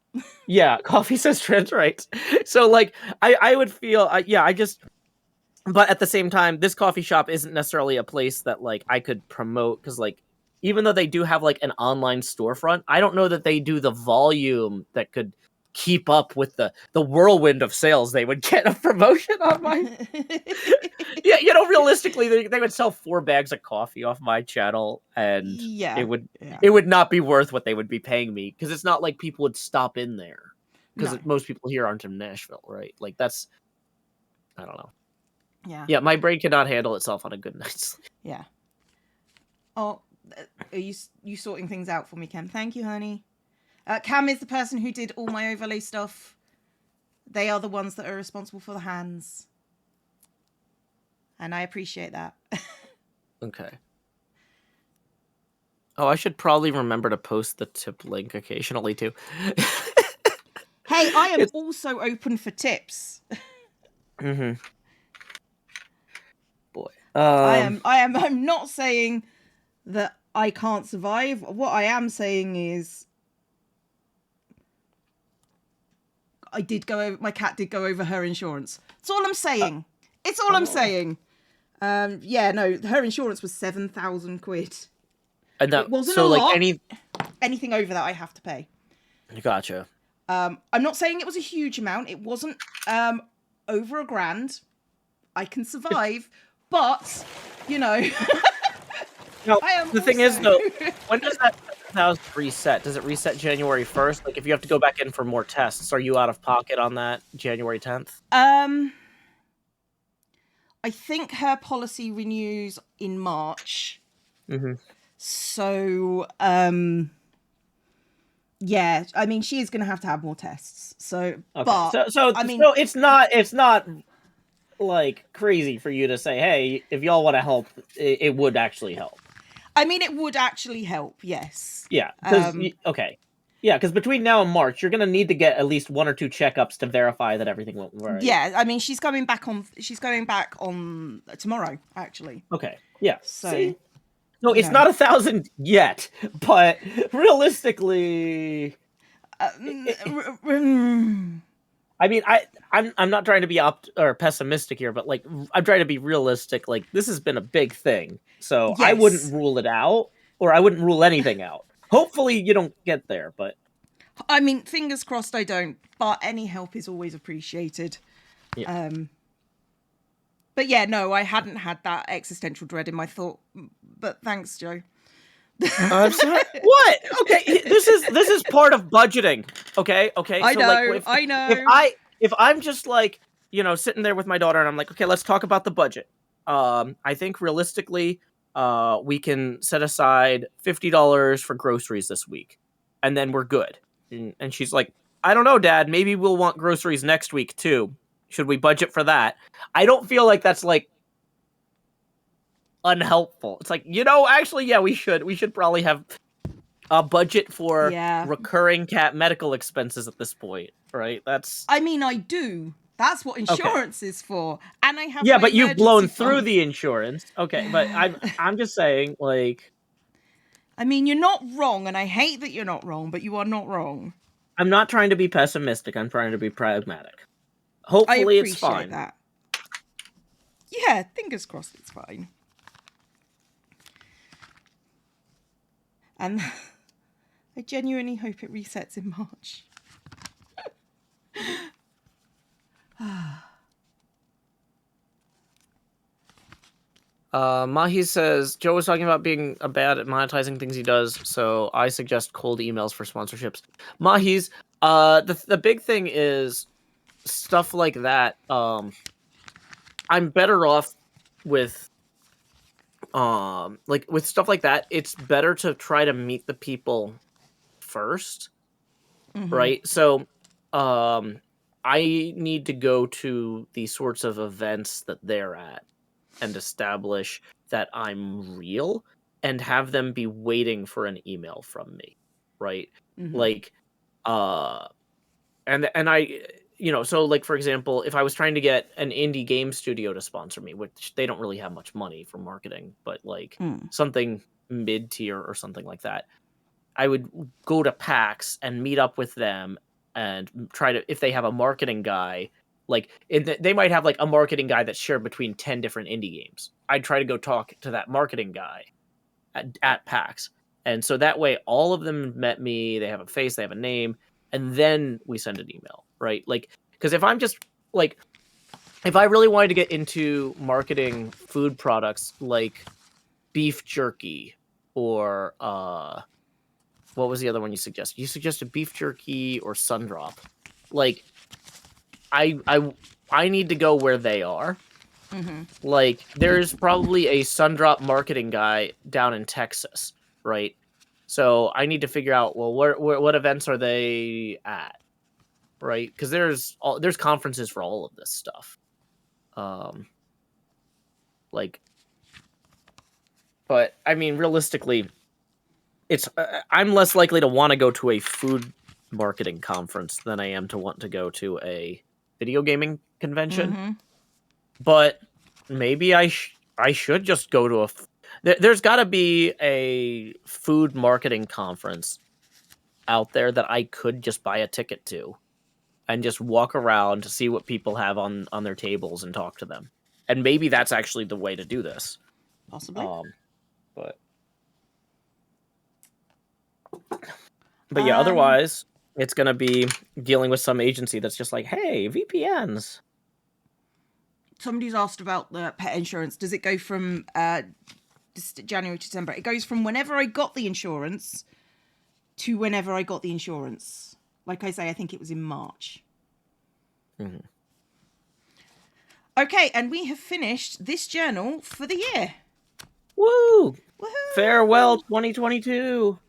Yeah, coffee says trans rights. So like I would feel but at the same time, this coffee shop isn't necessarily a place that like I could promote, because like even though they do have like an online storefront, I don't know that they do the volume that could keep up with the whirlwind of sales they would get a promotion on my yeah, realistically they would sell 4 bags of coffee off my channel, and
Yeah.
it would
Yeah.
it would not be worth what they would be paying me, because it's not like people would stop in there, because
No.
most people here aren't in Nashville, right? Like that's, I don't know.
Yeah.
Yeah, my brain cannot handle itself on a good night's sleep.
Yeah. Oh, are you sorting things out for me, Cam? Thank you, honey. Cam is the person who did all my overlay stuff. They are the ones that are responsible for the hands. And I appreciate that.
Okay. Oh, I should probably remember to post the tip link occasionally too.
Hey, I am also open for tips.
Mm-hmm. Boy.
I'm not saying that I can't survive. What I am saying is my cat did go over her insurance. That's all I'm saying. It's all I'm saying. Yeah, no, her insurance was 7,000 quid.
And that,
It wasn't
so
a
like
lot. Anything over that I have to pay.
Gotcha.
I'm not saying it was a huge amount. It wasn't over $1,000. I can survive, but you know.
No,
I am
the thing is though, when does that 7,000 reset? Does it reset January 1st? Like if you have to go back in for more tests, are you out of pocket on that January 10th?
I think her policy renews in March.
Mm-hmm.
So, yeah, I mean, she is going to have more tests. So,
Okay.
but
so
I mean,
so it's not like crazy for you to say, hey, if y'all want to help, it would actually help.
I mean, it would actually help. Yes.
Yeah. Okay. Yeah, because between now and March, you're gonna need to get at least 1 or 2 checkups to verify that everything went right.
Yeah, I mean, she's going back on tomorrow, actually.
Okay. Yeah.
So,
see? No, it's not 1,000 yet, but realistically,
I
mean, I'm not trying to be pessimistic here, but like I'm trying to be realistic. Like this has been a big thing, so
yes.
I wouldn't rule it out, or I wouldn't rule anything out. Hopefully, you don't get there, but
I mean, fingers crossed I don't. But any help is always appreciated.
Yeah.
But yeah, no, I hadn't had that existential dread in my thought. But thanks, Joe.
I'm sorry. What? Okay, this is part of budgeting. Okay.
I
so
know.
like,
I know.
If I'm just like sitting there with my daughter and I'm like, okay, let's talk about the budget. I think realistically, we can set aside $50 for groceries this week, and then we're good. And she's like, I don't know, Dad. Maybe we'll want groceries next week too. Should we budget for that? I don't feel like that's like unhelpful. It's like, actually, yeah, we should probably have a budget for recurring cat medical expenses at this point, right?
I mean, I do. That's what insurance is for. And I have
but you've blown through
fund.
the insurance. Okay, but I'm just saying, like,
I mean, you're not wrong, and I hate that you're not wrong, but you are not wrong.
I'm not trying to be pessimistic. I'm trying to be pragmatic. Hopefully it's fine.
That. Yeah, fingers crossed it's fine. And I genuinely hope it resets in March.
Mahi says, Joe was talking about being bad at monetizing things he does, so I suggest cold emails for sponsorships. Mahi's, The big thing is stuff like that. I'm better off with like with stuff like that. It's better to try to meet the people first, right? So, I need to go to the sorts of events that they're at and establish that I'm real and have them be waiting for an email from me, right? Like, uh, and I, so like for example, if I was trying to get an indie game studio to sponsor me, which they don't really have much money for marketing, but like something mid tier or something like that, I would go to PAX and meet up with them and try to, if they have a marketing guy, like they might have like a marketing guy that's shared between 10 different indie games. I'd try to go talk to that marketing guy at PAX. And so that way all of them met me, they have a face, they have a name, and then we send an email, right? Like, because if I'm just like, if I really wanted to get into marketing food products like beef jerky or what was the other one you suggested? You suggested beef jerky or Sundrop. Like, I need to go where they are. Like, there's probably a Sundrop marketing guy down in Texas, right? So I need to figure out, well, what events are they at, right? Because there's conferences for all of this stuff. Like, but I mean, realistically, it's I'm less likely to want to go to a food marketing conference than I am to want to go to a video gaming convention. But maybe I should just go to there's got to be a food marketing conference out there that I could just buy a ticket to and just walk around to see what people have on their tables and talk to them. And maybe that's actually the way to do this.
Possibly.
But yeah, otherwise, it's going to be dealing with some agency that's just like, hey, VPNs.
Somebody's asked about the pet insurance. Does it go from January to December? It goes from whenever I got the insurance to whenever I got the insurance. Like I say, I think it was in March. Okay, and we have finished this journal for the year.
Woo!
Woohoo!
Farewell 2022.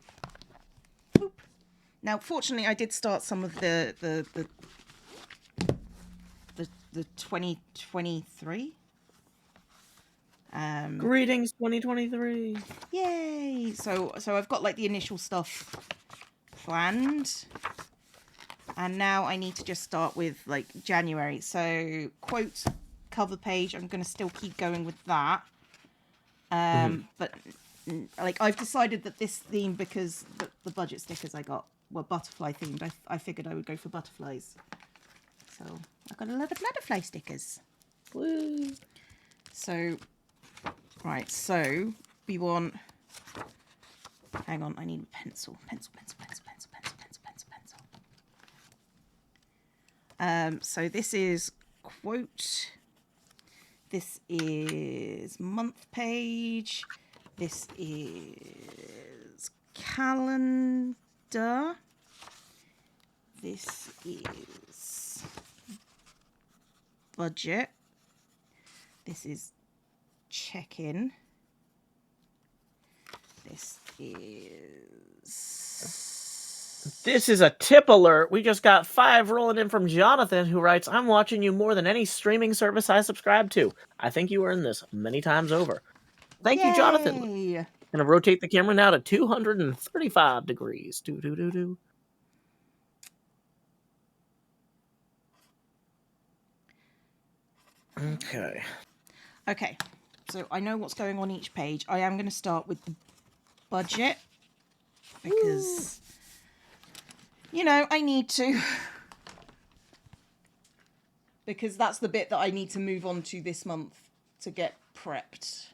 Now, fortunately, I did start some of the 2023.
Greetings 2023.
Yay! So I've got like the initial stuff planned, and now I need to just start with like January. So quote, cover page. I'm going to still keep going with that. But like I've decided that this theme, because the budget stickers I got were butterfly themed, I figured I would go for butterflies. So I've got a lot of butterfly stickers.
Woo!
So, right, so we want, hang on, I need a pencil. So this is quote, this is month page, this is calendar, this is budget, this is check-in, this
is a tip alert. We just got 5 rolling in from Jonathan, who writes, I'm watching you more than any streaming service I subscribe to. I think you earned this many times over. Thank you, Jonathan. I'm going to rotate the camera now to 235 degrees.
Okay, so I know what's going on each page. I am going to start with the budget because, you know, I need to. Because that's the bit that I need to move on to this month to get prepped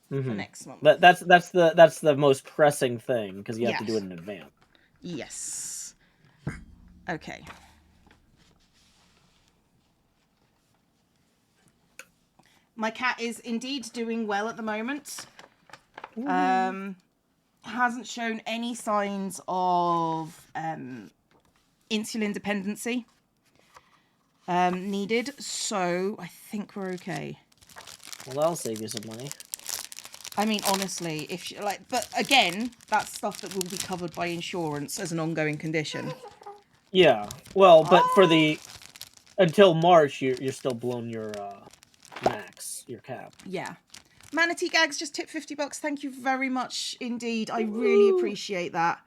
for next month.
That's the most pressing thing because you have to do it in advance.
Yes. Okay. My cat is indeed doing well at the moment. Hasn't shown any signs of insular dependency needed. So I think we're okay.
Well, that'll save you some money.
I mean, honestly, if she, like, but again, that's stuff that will be covered by insurance as an ongoing condition.
Yeah. Well, but for the until March, you're still blown your max, your cap.
Yeah. Manatee Gags just tipped $50. Thank you very much indeed. I really appreciate that.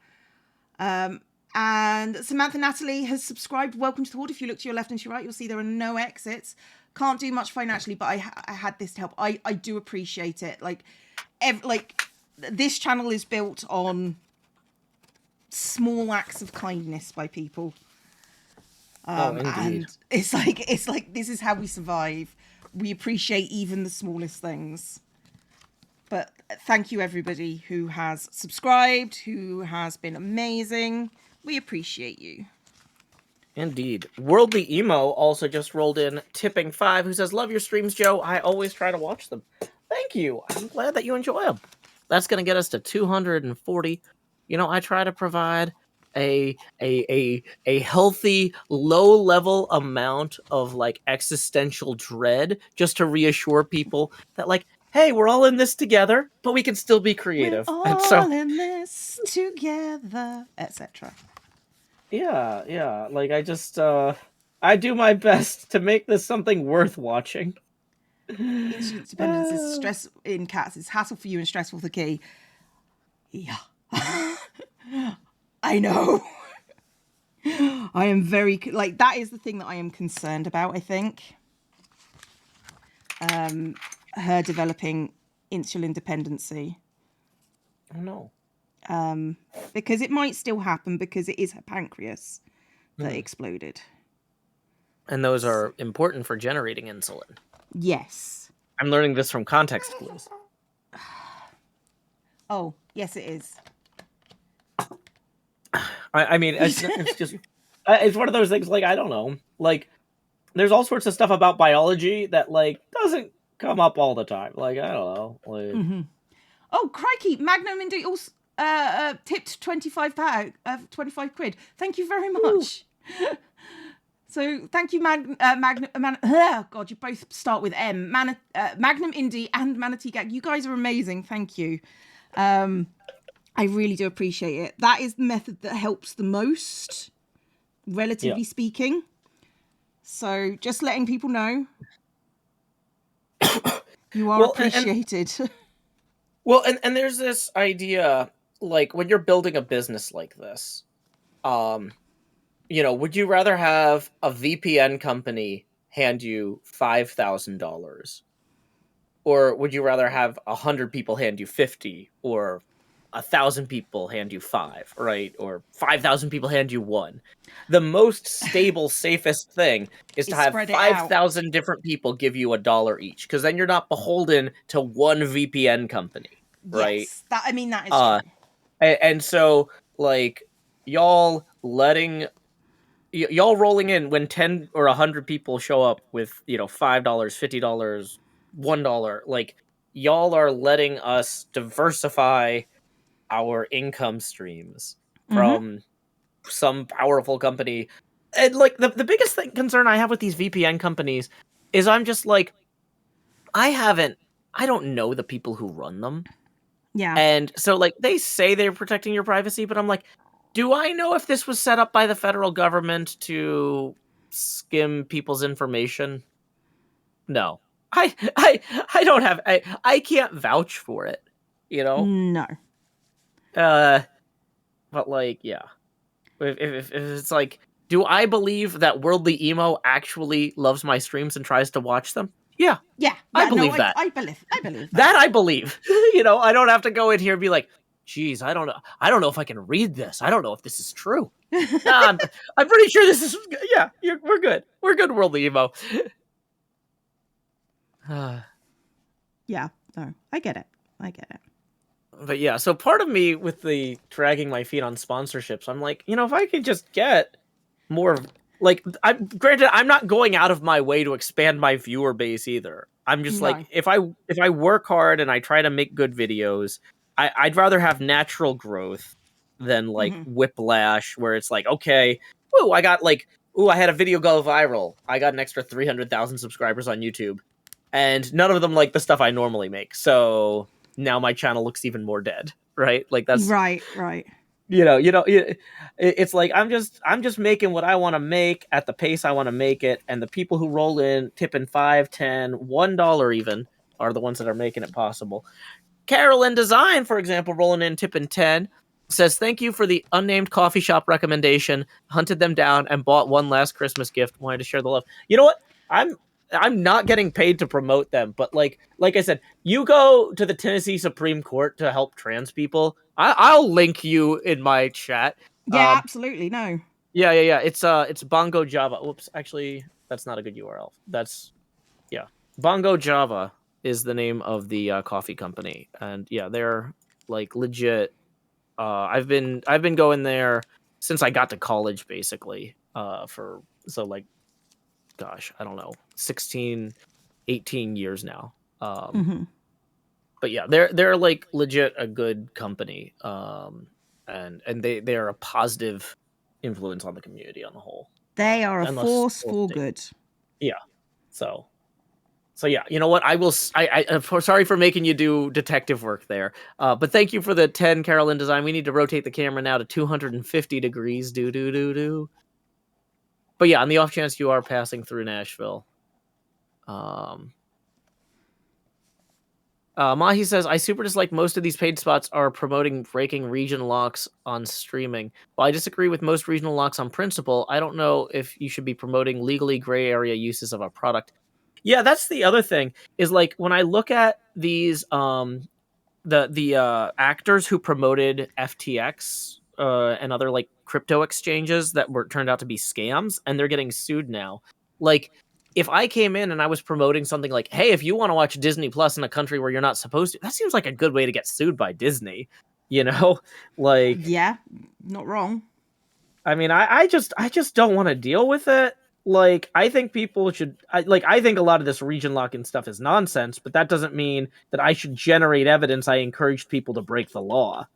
And Samantha Natalie has subscribed. Welcome to the Horde. If you look to your left and to your right, you'll see there are no exits. Can't do much financially, but I had this to help. I do appreciate it. Like this channel is built on small acts of kindness by people.
Indeed.
And it's like this is how we survive. We appreciate even the smallest things. But thank you everybody who has subscribed, who has been amazing. We appreciate you.
Indeed. Worldly Emo also just rolled in, tipping 5, who says, "Love your streams, Joe. I always try to watch them." Thank you. I'm glad that you enjoy them. That's going to get us to 240. You know, I try to provide a healthy, low-level amount of, like, existential dread just to reassure people that, like, hey, we're all in this together, but we can still be creative.
We're all in this together, etc.
Yeah. Like, I just, I do my best to make this something worth watching.
Insular dependence is stress in cats. It's hassle for you and stressful for the key. Yeah. I know. I am very, like, that is the thing that I am concerned about, I think. Her developing insulin dependency.
Oh, no.
Because it might still happen because it is her pancreas that exploded.
And those are important for generating insulin.
Yes.
I'm learning this from context clues.
Oh, yes, it is.
I mean, it's just, it's one of those things, like, I don't know. Like, there's all sorts of stuff about biology that, like, doesn't come up all the time. Like, I don't know. Like...
Oh, crikey. Magnum Indy also tipped 25 quid. Thank you very much. So thank you, God, you both start with M. Magnum Indie and Manatee Gag. You guys are amazing. Thank you. I really do appreciate it. That is the method that helps the most, relatively speaking. So just letting people know you are appreciated.
Well, and there's this idea, like, when you're building a business like this, you know, would you rather have a VPN company hand you $5,000, or would you rather have 100 people hand you 50, or 1,000 people hand you 5, right? Or 5,000 people hand you 1. The most stable, safest thing is to have 5,000 different people give you $1 each, because then you're not beholden to one VPN company, right?
Yes, that is true.
And so, like, y'all rolling in when 10 or 100 people show up with, you know, $5, $50, $1, like, y'all are letting us diversify our income streams from some powerful company. And, like, the biggest concern I have with these VPN companies is I'm just like, I don't know the people who run them.
Yeah.
And so, like, they say they're protecting your privacy, but I'm like, do I know if this was set up by the federal government to skim people's information? No. I don't have, I can't vouch for it, you know?
No.
But, like, yeah. If it's like, do I believe that Worldly Emo actually loves my streams and tries to watch them? Yeah.
Yeah.
I believe that.
I believe
that. I believe. You know, I don't have to go in here and be like, geez, I don't know if I can read this. I don't know if this is true. Nah, I'm pretty sure this is, yeah, we're good. We're good, Worldly Emo.
Yeah, no, I get it.
But yeah, so part of me with the dragging my feet on sponsorships, I'm like, you know, if I could just get more, like, granted, I'm not going out of my way to expand my viewer base either. I'm just like, if I work hard and I try to make good videos, I'd rather have natural growth than, like, whiplash, where it's like, okay, woo, I got like, ooh, I had a video go viral. I got an extra 300,000 subscribers on YouTube, and none of them like the stuff I normally make. So now my channel looks even more dead, right? Like that's
Right.
it's like I'm just making what I want to make at the pace I want to make it, and the people who roll in tipping 5, 10, $1 even are the ones that are making it possible. Carolyn Design, for example, rolling in tipping 10, says thank you for the unnamed coffee shop recommendation. Hunted them down and bought one last Christmas gift. Wanted to share the love. You know what? I'm not getting paid to promote them, but like I said, you go to the Tennessee Supreme Court to help trans people. I'll link you in my chat.
Yeah, absolutely. No.
Yeah. It's Bongo Java. Whoops, actually, that's not a good URL. That's Bongo Java is the name of the coffee company, and yeah, they're like legit. I've been going there since I got to college, basically. Gosh, I don't know, 16, 18 years now. But yeah, they're like legit a good company. And they are a positive influence on the community on the whole.
They are a force for good.
Yeah. So yeah, you know what? I'm sorry for making you do detective work there. But thank you for the 10, Carolyn Design. We need to rotate the camera now to 250 degrees. Do. But yeah, on the off chance you are passing through Nashville. Mahi says, I super dislike most of these paid spots are promoting breaking region locks on streaming. While I disagree with most regional locks on principle, I don't know if you should be promoting legally gray area uses of a product. Yeah, that's the other thing, is like when I look at these the actors who promoted FTX and other like crypto exchanges that turned out to be scams, and they're getting sued now. Like, if I came in and I was promoting something like, hey, if you want to watch Disney Plus in a country where you're not supposed to, that seems like a good way to get sued by Disney, you know? Like,
yeah, not wrong.
I mean, I just don't want to deal with it. Like, I think people should, I think a lot of this region locking stuff is nonsense, but that doesn't mean that I should generate evidence I encouraged people to break the law.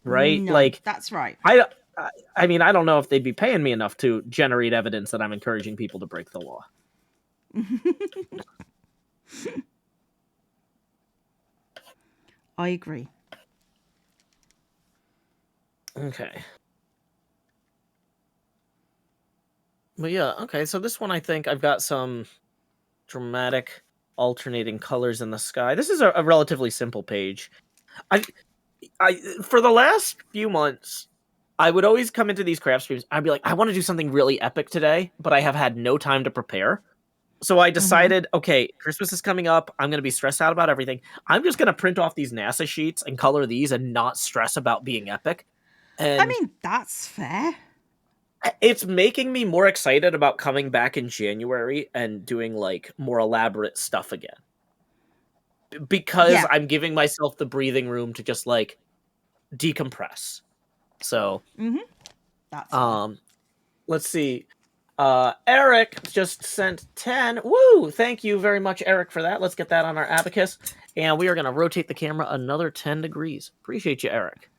Right?
No,
like,
that's right.
I mean, I don't know if they'd be paying me enough to generate evidence that I'm encouraging people to break the law.
I agree.
Okay. But yeah, okay, so this one I think I've got some dramatic alternating colors in the sky. This is a relatively simple page. I for the last few months, I would always come into these craft streams. I'd be like, I want to do something really epic today, but I have had no time to prepare. So I decided, okay, Christmas is coming up. I'm going to be stressed out about everything. I'm just going to print off these NASA sheets and color these and not stress about being epic. And
I mean, that's fair.
It's making me more excited about coming back in January and doing like more elaborate stuff again. Because I'm giving myself the breathing room to just like decompress. So,
that's
let's see. Eric just sent 10. Woo! Thank you very much, Eric, for that. Let's get that on our abacus. And we are going to rotate the camera another 10 degrees. Appreciate you, Eric.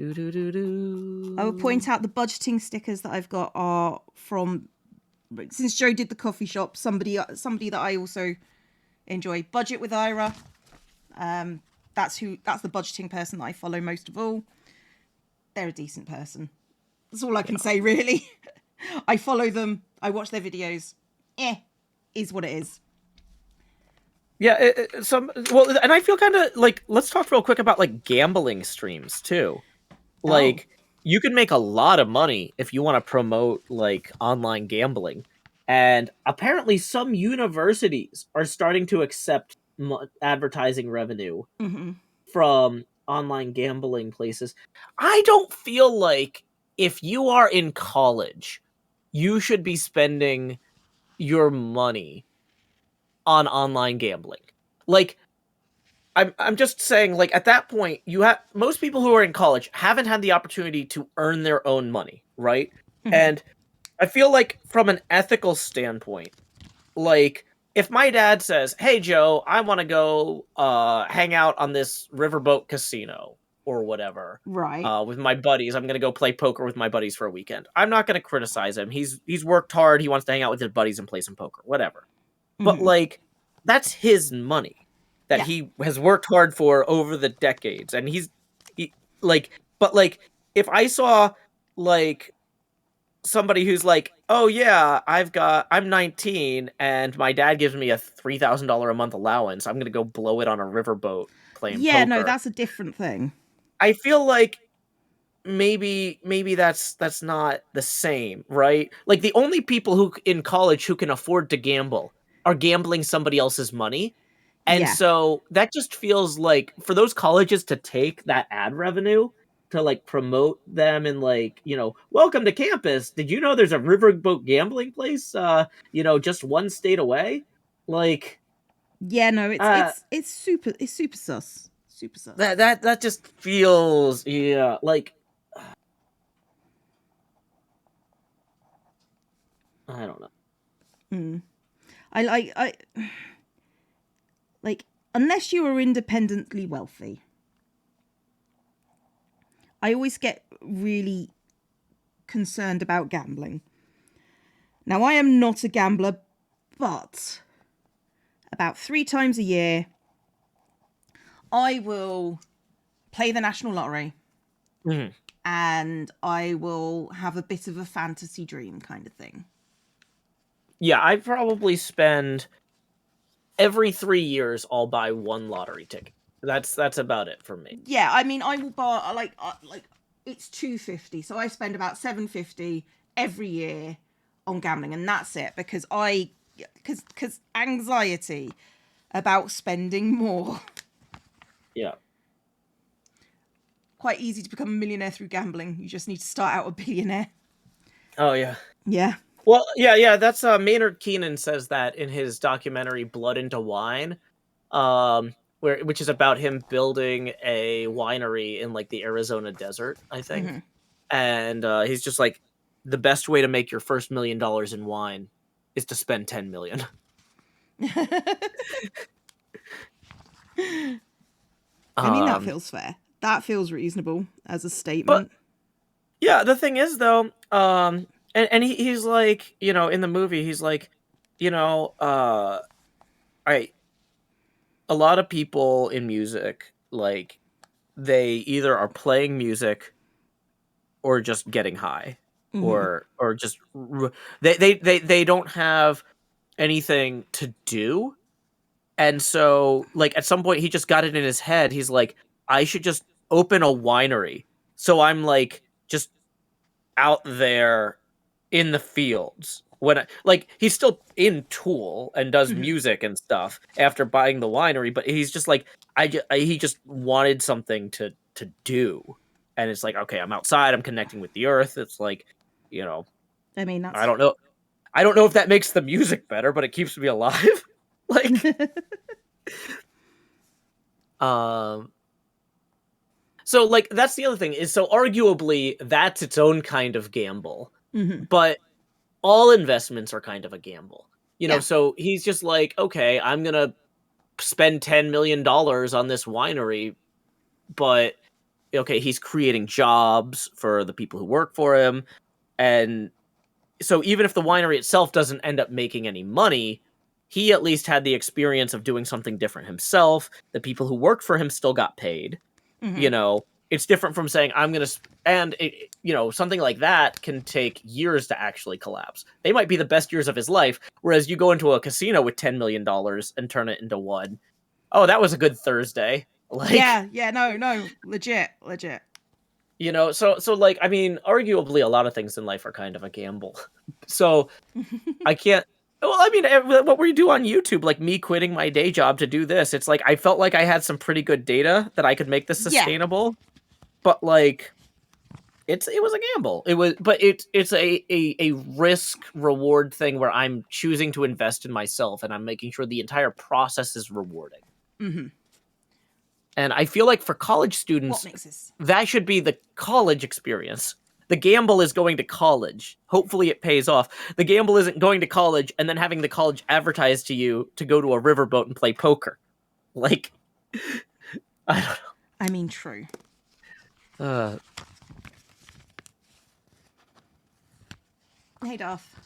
I will point out the budgeting stickers that I've got are from, since Joe did the coffee shop, somebody that I also enjoy. Budget with Ira. That's the budgeting person that I follow most of all. They're a decent person. That's all I can say, really. I follow them. I watch their videos. Is what it is.
Yeah, and I feel kind of like, let's talk real quick about like gambling streams too. Like, you can make a lot of money if you want to promote like online gambling. And apparently some universities are starting to accept advertising revenue from online gambling places. I don't feel like if you are in college, you should be spending your money on online gambling. Like, I'm just saying, like, at that point, most people who are in college haven't had the opportunity to earn their own money, right? And I feel like from an ethical standpoint, like, if my dad says, hey, Joe, I want to go hang out on this riverboat casino, or whatever.
Right.
With my buddies, I'm gonna go play poker with my buddies for a weekend. I'm not gonna criticize him. He's worked hard. He wants to hang out with his buddies and play some poker, whatever. But
Mhm.
like, that's his money that
Yeah.
he has worked hard for over the decades, and he like, but like, if I saw like somebody who's like, oh yeah, I'm 19 and my dad gives me a $3,000 a month allowance, I'm gonna go blow it on a riverboat playing
Yeah, no,
poker.
that's a different thing.
I feel like maybe that's not the same, right? Like the only people who in college who can afford to gamble are gambling somebody else's money. And
Yeah.
so that just feels like for those colleges to take that ad revenue to like promote them and like, welcome to campus. Did you know there's a riverboat gambling place just one state away? Like
Yeah, no, it's
uh
it's super sus. Super sus.
that just feels like I don't know.
Mm. I like unless you are independently wealthy. I always get really concerned about gambling. Now, I am not a gambler, but about 3 times a year, I will play the National Lottery
Mhm.
and I will have a bit of a fantasy dream kind of thing.
Yeah, I probably spend every 3 years I'll buy one lottery ticket. That's about it for me.
Yeah, I mean, I will buy like it's $250, so I spend about $750 every year on gambling, and that's it because because anxiety about spending more.
Yeah.
Quite easy to become a millionaire through gambling. You just need to start out a billionaire.
Oh yeah.
Yeah.
Well, yeah, that's Maynard Keenan says that in his documentary Blood into Wine, which is about him building a winery in like the Arizona desert, I think.
Mm-hmm.
And he's just like, the best way to make your first $1 million in wine is to spend 10 million.
I mean, that feels fair. That feels reasonable as a statement.
But yeah, the thing is though, and he's like, in the movie, he's like, I a lot of people in music, like, they either are playing music or just getting high,
Mm-hmm.
or just they don't have anything to do. And so, like, at some point, he just got it in his head. He's like, I should just open a winery. So I'm like, just out there in the fields he's still in Tool and does
Mm-hmm.
music and stuff after buying the winery, but he's just like, he just wanted something to do. And it's like, okay, I'm outside, I'm connecting with the earth. It's like,
I mean, that's
I don't know if that makes the music better, but it keeps me alive. Like, so like, that's the other thing is, so arguably that's its own kind of gamble.
Mm-hmm.
But all investments are kind of a gamble,
Yeah.
so he's just like, okay, I'm gonna spend $10 million on this winery, but okay, he's creating jobs for the people who work for him. And so even if the winery itself doesn't end up making any money, he at least had the experience of doing something different himself. The people who worked for him still got paid.
Mm-hmm.
It's different from saying I'm going to, and something like that can take years to actually collapse. They might be the best years of his life. Whereas you go into a casino with $10 million and turn it into one. Oh, that was a good Thursday. Like,
yeah, no, legit.
So like, I mean, arguably a lot of things in life are kind of a gamble. So I can't, well, I mean, what we do on YouTube, like me quitting my day job to do this, it's like, I felt like I had some pretty good data that I could make this sustainable. Yeah. But like, it was a gamble. It's a risk reward thing where I'm choosing to invest in myself and I'm making sure the entire process is rewarding.
Mm-hmm.
And I feel like for college students, that should be the college experience. The gamble is going to college. Hopefully it pays off. The gamble isn't going to college and then having the college advertise to you to go to a riverboat and play poker. Like, I don't know.
I mean, true.
Uh,
Hey, Darth.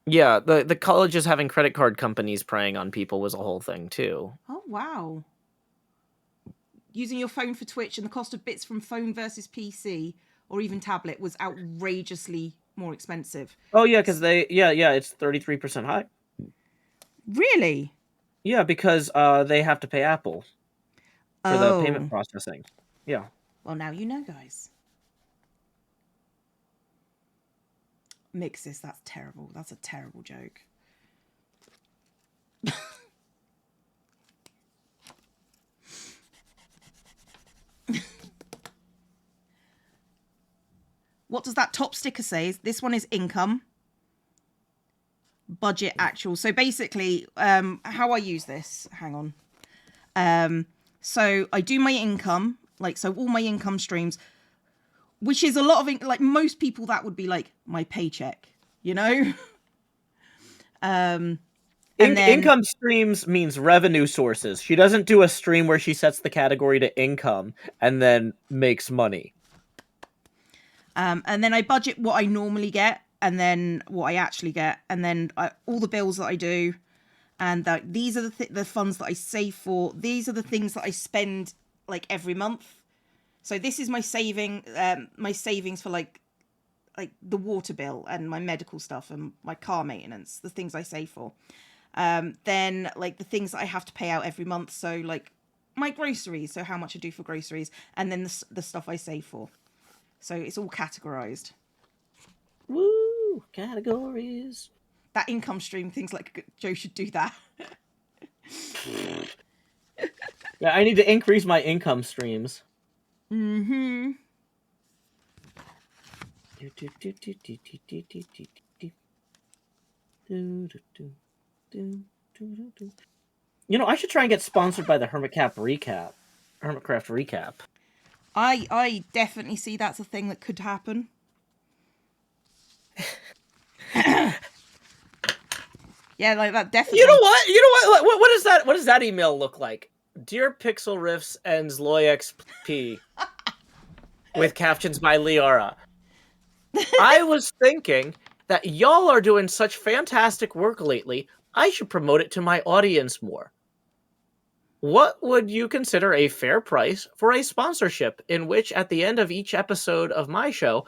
yeah, the colleges having credit card companies preying on people was a whole thing too.
Oh, wow. Using your phone for Twitch and the cost of bits from phone versus PC or even tablet was outrageously more expensive.
Oh yeah, because it's 33% high.
Really?
Yeah, because they have to pay Apple for the payment processing. Yeah.
Well, now you know, guys. Mixes, that's terrible. That's a terrible joke. What does that top sticker say? This one is income, budget, actual. So basically, how I use this, hang on. So I do my income, so all my income streams, which is a lot of, like most people, that would be like my paycheck, you know?
Income streams means revenue sources. She doesn't do a stream where she sets the category to income and then makes money.
And then I budget what I normally get and then what I actually get. And then all the bills that I do. And these are the funds that I save for. These are the things that I spend like every month. So this is my savings for like the water bill and my medical stuff and my car maintenance, the things I save for. Then like the things that I have to pay out every month. So like my groceries, so how much I do for groceries, and then the stuff I save for. So it's all categorized.
Woo! Categories.
That income stream, things like Joe should do that.
Yeah, I need to increase my income streams.
Mm-hmm.
You know, I should try and get sponsored by the Hermitcraft Recap.
I definitely see that's a thing that could happen. Yeah, like that definitely.
You know what? What does that? What does that email look like? Dear Pixel Riffs and Zloy XP, with captions by Liara. I was thinking that y'all are doing such fantastic work lately. I should promote it to my audience more. What would you consider a fair price for a sponsorship in which, at the end of each episode of my show,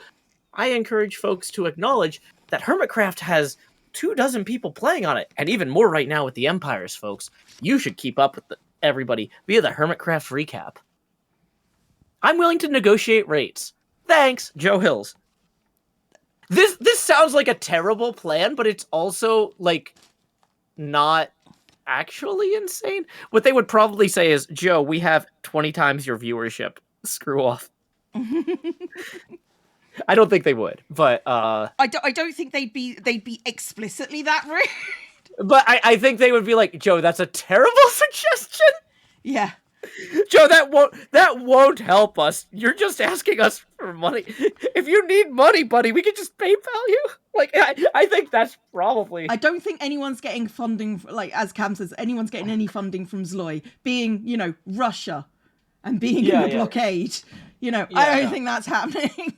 I encourage folks to acknowledge that Hermitcraft has 24 people playing on it, and even more right now with the Empires, folks. You should keep up with everybody via the Hermitcraft Recap. I'm willing to negotiate rates. Thanks, Joe Hills. This sounds like a terrible plan, but it's also like not actually insane. What they would probably say is, Joe, we have 20 times your viewership. Screw off. I don't think they would, but
I don't think they'd be explicitly that rude.
But I think they would be like, Joe, that's a terrible suggestion.
Yeah.
Joe, that won't help us. You're just asking us for money. If you need money, buddy, we can just PayPal you. Like, I think that's probably.
I don't think anyone's getting funding, like as Cam says, anyone's getting any funding from Zloy, being, you know, Russia and being in the blockade. You know, I don't think that's happening.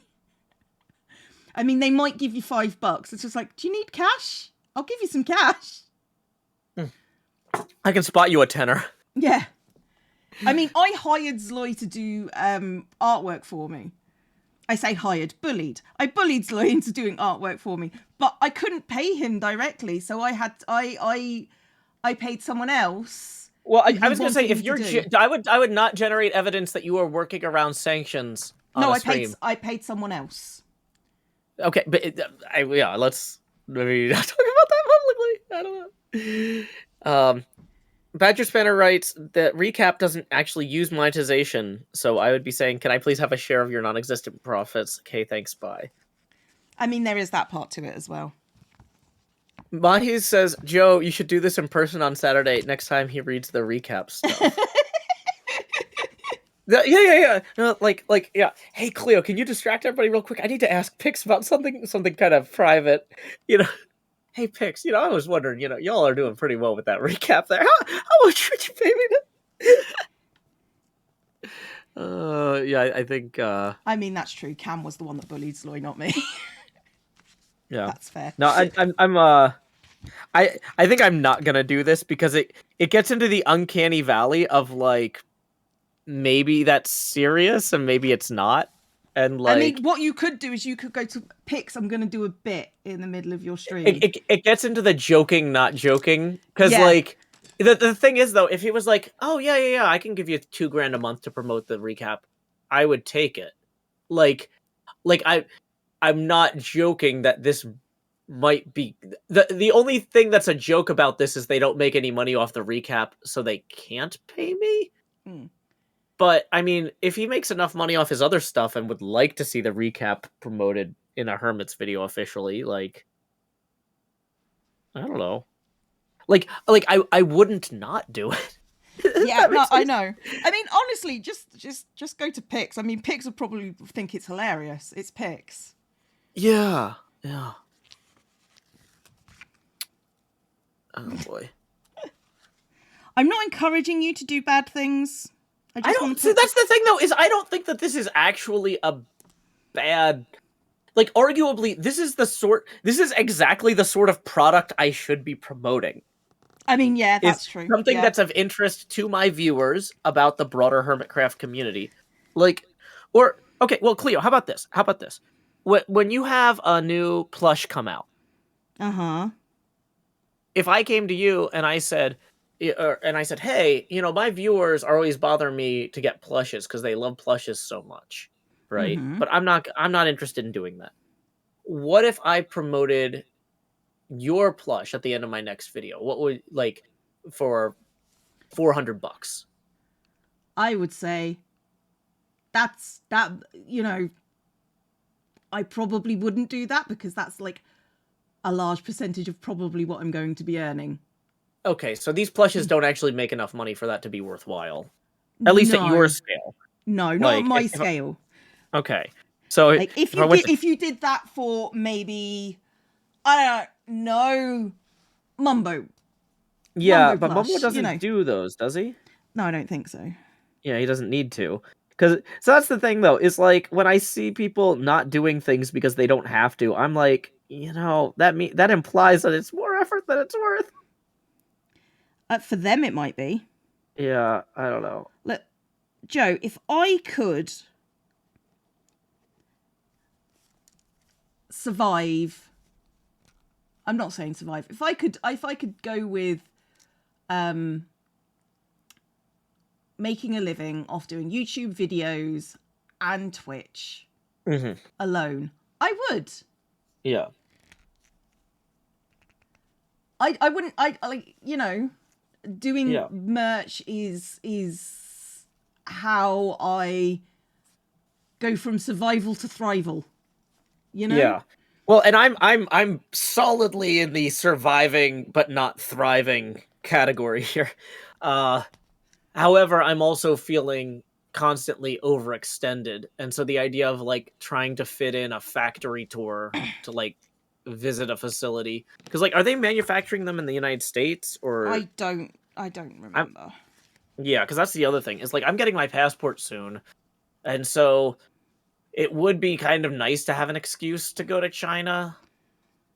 I mean, they might give you $5. It's just like, do you need cash? I'll give you some cash.
I can spot you a tenner.
Yeah. I mean, I hired Zloy to do artwork for me. I say hired, bullied. I bullied Zloy into doing artwork for me, but I couldn't pay him directly, so I paid someone else.
Well, I was going to say, if you're, I would not generate evidence that you are working around sanctions.
No, I paid someone else.
Okay, but let's maybe not talk about that publicly. I don't know. Badger Spanner writes that Recap doesn't actually use monetization, so I would be saying, can I please have a share of your non-existent profits? Okay, thanks, bye.
I mean, there is that part to it as well.
Mahi says, Joe, you should do this in person on Saturday next time he reads the recap stuff. Yeah. Yeah. Hey, Cleo, can you distract everybody real quick? I need to ask Pix about something kind of private. You know, hey, Pix, I was wondering, y'all are doing pretty well with that recap there. How much would you pay me to... Yeah, I think
I mean, that's true. Cam was the one that bullied Sloy, not me.
yeah.
That's fair.
No, I'm I think I'm not gonna do this because it gets into the uncanny valley of like maybe that's serious and maybe it's not, and
I mean,
like
what you could do is you could go to Pix. I'm going to do a bit in the middle of your stream.
it gets into the joking not joking because
Yeah.
like the thing is though, if he was like, oh yeah, I can give you $2,000 a month to promote the recap, I would take it. Like I'm not joking that this might be the only thing that's a joke about this is they don't make any money off the recap, so they can't pay me.
Hmm.
But I mean, if he makes enough money off his other stuff and would like to see the recap promoted in a Hermit's video officially, like I don't know. Like I wouldn't not do it.
Yeah, no, I know. I mean, honestly, just go to Pix. I mean, Pix will probably think it's hilarious. It's Pix.
Yeah. Yeah. Oh boy.
I'm not encouraging you to do bad things. I
I
just
don't
want to
see that's the thing though, is I don't think that this is actually a bad, like arguably this is exactly the sort of product I should be promoting.
I mean, yeah,
Is
that's true.
something
Yeah.
that's of interest to my viewers about the broader Hermitcraft community. Like, or okay, well, Cleo, how about this? How about this? When you have a new plush come out,
Uh-huh.
if I came to you and I said, hey, my viewers are always bothering me to get plushes because they love plushes so much, right?
Mm-hmm.
But I'm not interested in doing that. What if I promoted your plush at the end of my next video? What would like for $400?
I would say that's that, I probably wouldn't do that because that's like a large percentage of probably what I'm going to be earning.
Okay, so these plushes don't actually make enough money for that to be worthwhile. At least at your scale.
No, not
Like
on my
if
scale.
okay. So
Like if
I went to
if you did that for maybe, I don't know, Mumbo.
yeah,
Mumbo
but Momo
plush,
doesn't do those, does he?
No, I don't think so.
Yeah, he doesn't need to. So that's the thing though, is like when I see people not doing things because they don't have to, I'm like, that implies that it's more effort than it's worth.
For them, it might be.
Yeah, I don't know.
Look, Joe, if I could survive, I'm not saying survive. If I could go with making a living off doing YouTube videos and Twitch alone, I would.
Yeah.
I wouldn't. I like, doing
Yeah.
merch is how I go from survival to thrival.
Yeah. Well, and I'm solidly in the surviving but not thriving category here. However, I'm also feeling constantly overextended, and so the idea of like trying to fit in a factory tour to like visit a facility, because like, are they manufacturing them in the United States or?
I don't remember.
Yeah, because that's the other thing is like I'm getting my passport soon, and so it would be kind of nice to have an excuse to go to China.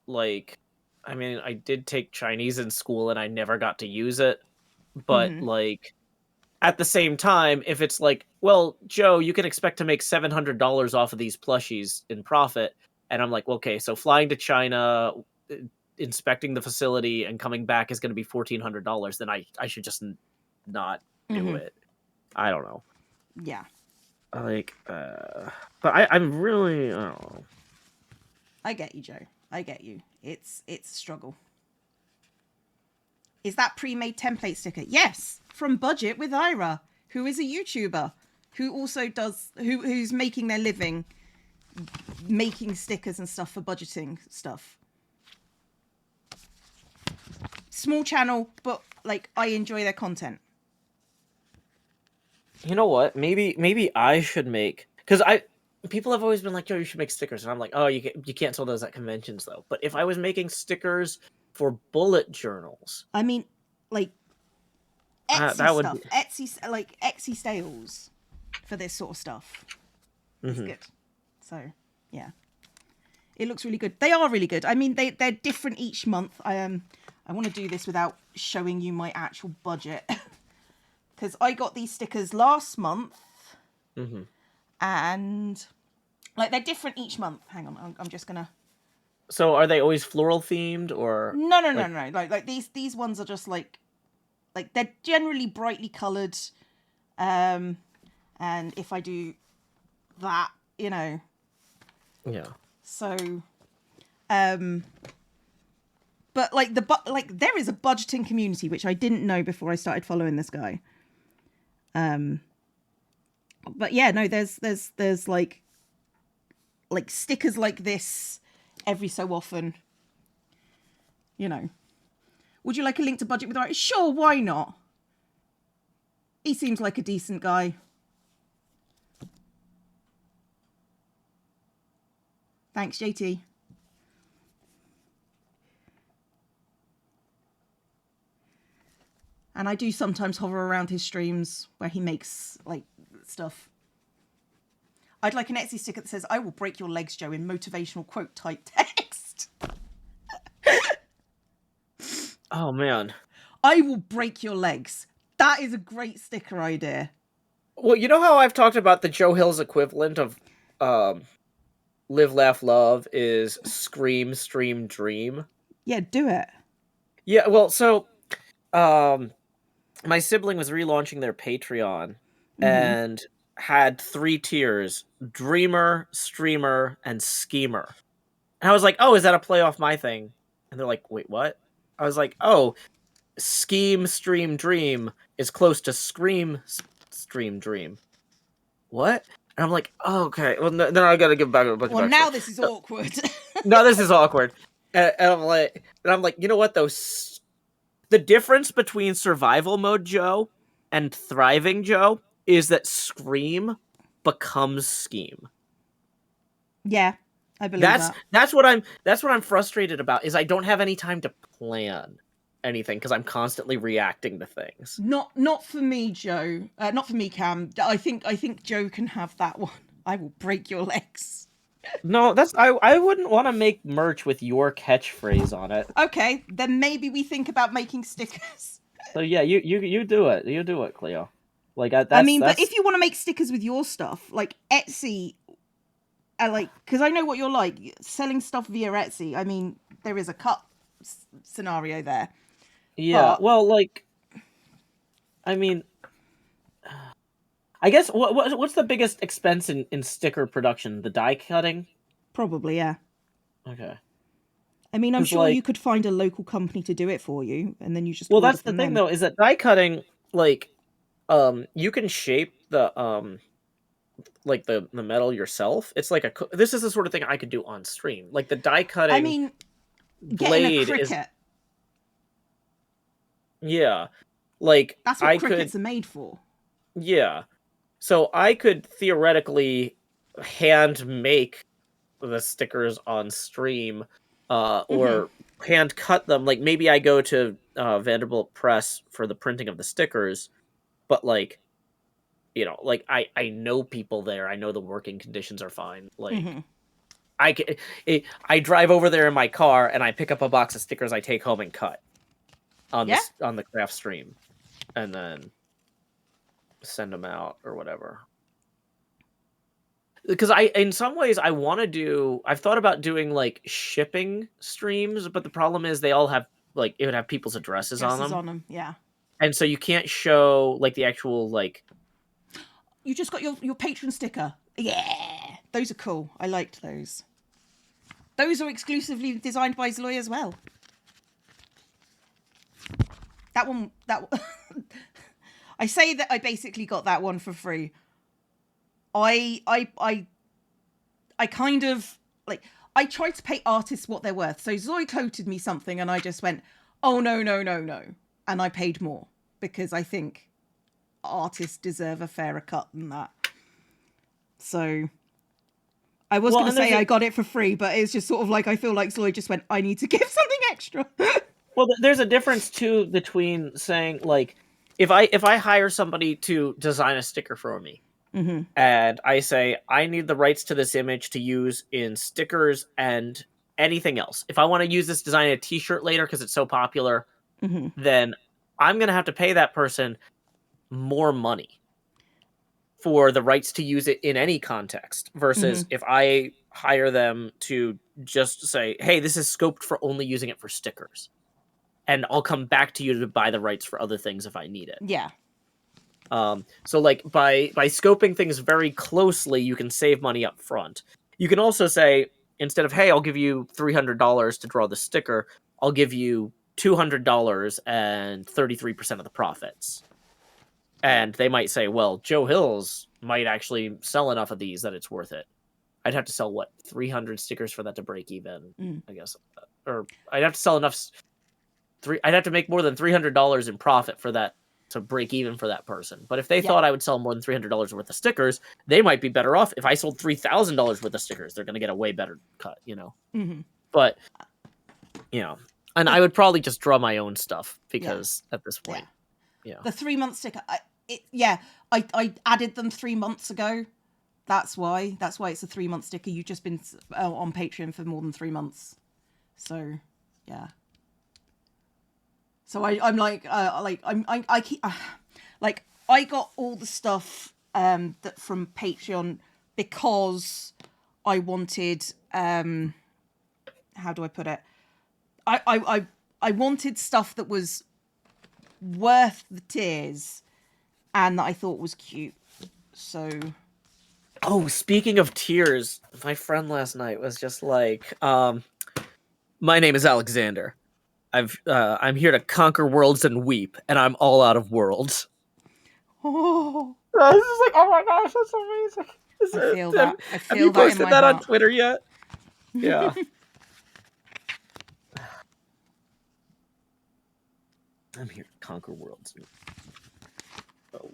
Like, I mean, I did take Chinese in school and I never got to use it, but like at the same time, if it's like, well, Joe, you can expect to make $700 off of these plushies in profit, and I'm like, okay, so flying to China, inspecting the facility, and coming back is going to be $1,400, then I should just not do it. I don't know.
Yeah.
Like, but I'm really, I don't know.
I get you, Joe. I get you. It's a struggle. Is that pre-made template sticker? Yes, from Budget with Ira, who is a YouTuber, who also who's making their living making stickers and stuff for budgeting stuff. Small channel, but like I enjoy their content.
You know what? Maybe I should make, because people have always been like, Joe, you should make stickers, and I'm like, oh, you can't sell those at conventions though. But if I was making stickers for bullet journals,
I mean, like Etsy
that would
stuff, Etsy, like Etsy sales. for this sort of stuff. It's
Mhm.
good. So, yeah. It looks really good. They are really good. I mean, they're different each month. I want to do this without showing you my actual budget. Because I got these stickers last month.
Mhm.
And, like, they're different each month. Hang on, I'm just going to...
So are they always floral themed or?
No.
like-
Like these ones are just like they're generally brightly coloured. And if I do that, you know...
Yeah.
So, but like there is a budgeting community, which I didn't know before I started following this guy. But yeah, no, there's like stickers like this every so often. You know, would you like a link to Budget with Art? Sure, why not? He seems like a decent guy. Thanks, JT. And I do sometimes hover around his streams where he makes, like, stuff. I'd like an Etsy sticker that says, "I will break your legs, Joe," in motivational quote type text.
Oh man.
I will break your legs. That is a great sticker idea.
Well, you know how I've talked about the Joe Hill's equivalent of Live, Laugh, Love is Scream, Stream, Dream?
Yeah, do it.
Yeah, well, so my sibling was relaunching their Patreon and had 3 tiers: Dreamer, Streamer, and Schemer. And I was like, "Oh, is that a play off my thing?" And they're like, "Wait, what?" I was like, "Oh, Scheme, Stream, Dream is close to Scream, Stream, Dream." What? And I'm like, "Oh, okay. Well, then I gotta give back a bunch of
Well,
extra."
now this is awkward.
No, this is awkward. And I'm like, you know what though? The difference between survival mode Joe and thriving Joe is that Scream becomes Scheme.
Yeah, I believe that.
That's what I'm frustrated about, is I don't have any time to plan anything because I'm constantly reacting to things.
Not for me, Joe. Not for me, Cam. I think Joe can have that one. I will break your legs.
No, I wouldn't want to make merch with your catchphrase on it.
Okay, then maybe we think about making stickers.
So yeah, you do it. You do it, Cleo. Like
But if you want to make stickers with your stuff, like Etsy, because I know what you're like, selling stuff via Etsy. I mean, there is a cut scenario there.
Yeah,
but...
well, like, I mean, I guess what's the biggest expense in sticker production? The die cutting?
Probably, yeah.
Okay.
I mean, I'm sure you could find a local company to do it for you, and then you just...
Well, that's the thing, though, is that die cutting, like, you can shape the, like, the metal yourself. It's like this is the sort of thing I could do on stream. Like, the die cutting...
I mean,
blade
getting a Cricut.
Yeah. Like,
that's what Cricuts are made for.
Yeah. So I could theoretically hand make the stickers on stream, or hand cut them. Like, maybe I go to Vanderbilt Press for the printing of the stickers, but like, you know, like I know people there. I know the working conditions are fine. Like, I drive over there in my car and I pick up a box of stickers I take home and cut on the craft stream, and then send them out or whatever. Because in some ways I've thought about doing like shipping streams, but the problem is they all have, like, it would have people's addresses on them.
Yeah.
And so you can't show like the actual, like,
you just got your patron sticker. Yeah, those are cool. I liked those. Those are exclusively designed by Zloy as well. That one. I say that I basically got that one for free. I kind of, like, I tried to pay artists what they're worth. So Zoe quoted me something and I just went, "Oh, no. And I paid more because I think artists deserve a fairer cut than that." So I was going to say I got it for free, but it's just sort of like, I feel like Zoe just went, "I need to give something extra."
Well, there's a difference too between saying, like, if I hire somebody to design a sticker for me, and I say, I need the rights to this image to use in stickers and anything else. If I want to use this design in a t-shirt later because it's so popular, then I'm going to have to pay that person more money for the rights to use it in any context versus if I hire them to just say, hey, this is scoped for only using it for stickers. And I'll come back to you to buy the rights for other things if I need it.
Yeah.
So like by scoping things very closely, you can save money up front. You can also say, instead of, hey, I'll give you $300 to draw the sticker, I'll give you $200 and 33% of the profits. And they might say, well, Joe Hills might actually sell enough of these that it's worth it. I'd have to sell, what, 300 stickers for that to break even, I guess. Or I'd have to sell enough... I'd have to make more than $300 in profit for that to break even for that person. But if they thought I would sell more than $300 worth of stickers, they might be better off. If I sold $3,000 worth of stickers, they're going to get a way better cut, you know? But, you know, and I would probably just draw my own stuff because at this point,
the 3-month sticker, I added them 3 months ago. That's why it's a 3-month sticker. You've just been on Patreon for more than 3 months. So, yeah. So I'm like, I keep, like, I got all the stuff that from Patreon because I wanted, how do I put it? I wanted stuff that was worth the tears and that I thought was cute. So.
Oh, speaking of tears, my friend last night was just like, my name is Alexander. I'm here to conquer worlds and weep, and I'm all out of worlds.
Oh,
this is like, oh my gosh, that's amazing.
I feel that. I feel
have you
that
posted
in my
that
heart.
on Twitter yet? Yeah. I'm here to conquer worlds. Oh.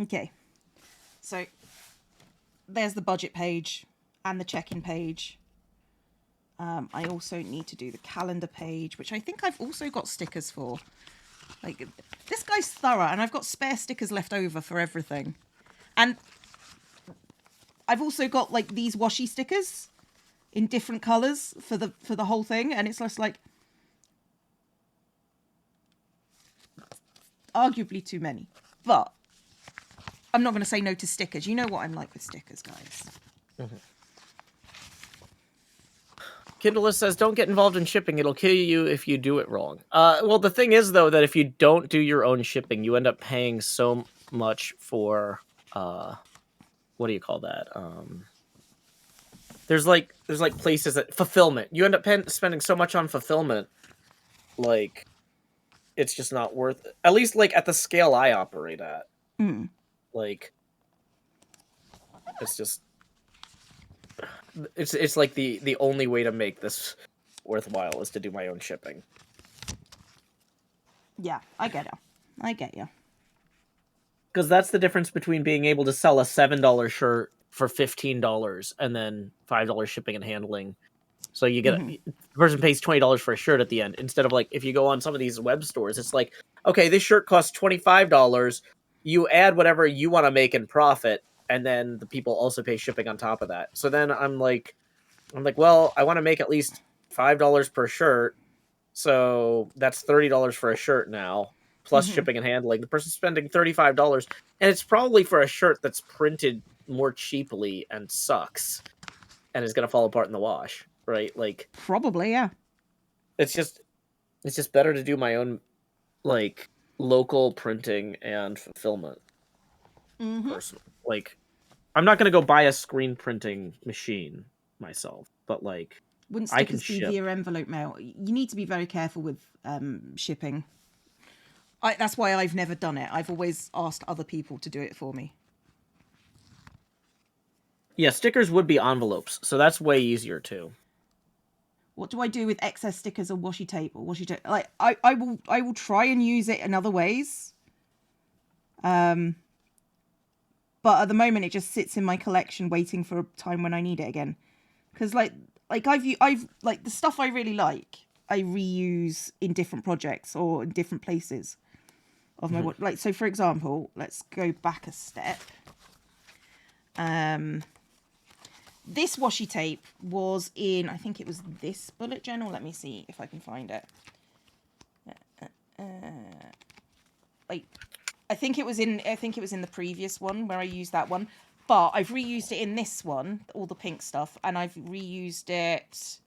Okay. So there's the budget page and the check-in page. I also need to do the calendar page, which I think I've also got stickers for. Like, this guy's thorough, and I've got spare stickers left over for everything. And I've also got like these washi stickers in different colors for the whole thing, and it's just like arguably too many. But I'm not going to say no to stickers. You know what I'm like with stickers, guys.
Kindlelist says, don't get involved in shipping. It'll kill you if you do it wrong. Well, the thing is, though, that if you don't do your own shipping, you end up paying so much for, what do you call that? There's like places that, fulfillment. You end up spending so much on fulfillment, like, it's just not worth it. At least, like, at the scale I operate at. Like, it's just... It's like the only way to make this worthwhile is to do my own shipping.
Yeah, I get you.
Because that's the difference between being able to sell a $7 shirt for $15 and then $5 shipping and handling. So you get the person pays $20 for a shirt at the end, instead of, like, if you go on some of these web stores, it's like, okay, this shirt costs $25. You add whatever you want to make in profit, and then the people also pay shipping on top of that. So then I'm like, well, I want to make at least $5 per shirt, so that's $30 for a shirt now, plus shipping and handling. The person's spending $35, and it's probably for a shirt that's printed more cheaply and sucks, and is gonna fall apart in the wash, right? Like,
Probably, yeah.
it's just better to do my own, like, local printing and fulfillment. Personally, like, I'm not gonna go buy a screen printing machine myself, but, like,
Wouldn't
I can
stickers be
ship.
via envelope mail? You need to be very careful with shipping. That's why I've never done it. I've always asked other people to do it for me.
Yeah, stickers would be envelopes, so that's way easier too.
What do I do with excess stickers or washi tape Like, I will try and use it in other ways. But at the moment, it just sits in my collection waiting for a time when I need it again. Because like I've like, the stuff I really like, I reuse in different projects or in different places. of my like. So, for example, let's go back a step. This washi tape was in, I think it was this bullet journal. Let me see if I can find it. Like, I think it was in the previous one where I used that one, but I've reused it in this one, all the pink stuff, and I've reused it.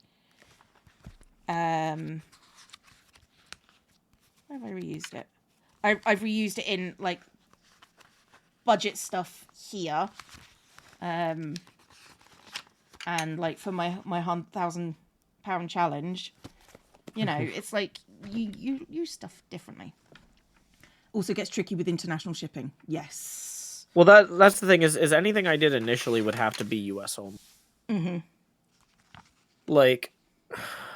Where have I reused it? I've reused it in like budget stuff here. And like for my £1,000 challenge, you know, it's like you use stuff differently. Also gets tricky with international shipping. Yes.
Well, that's the thing is anything I did initially would have to be US only.
Mm-hmm.
Like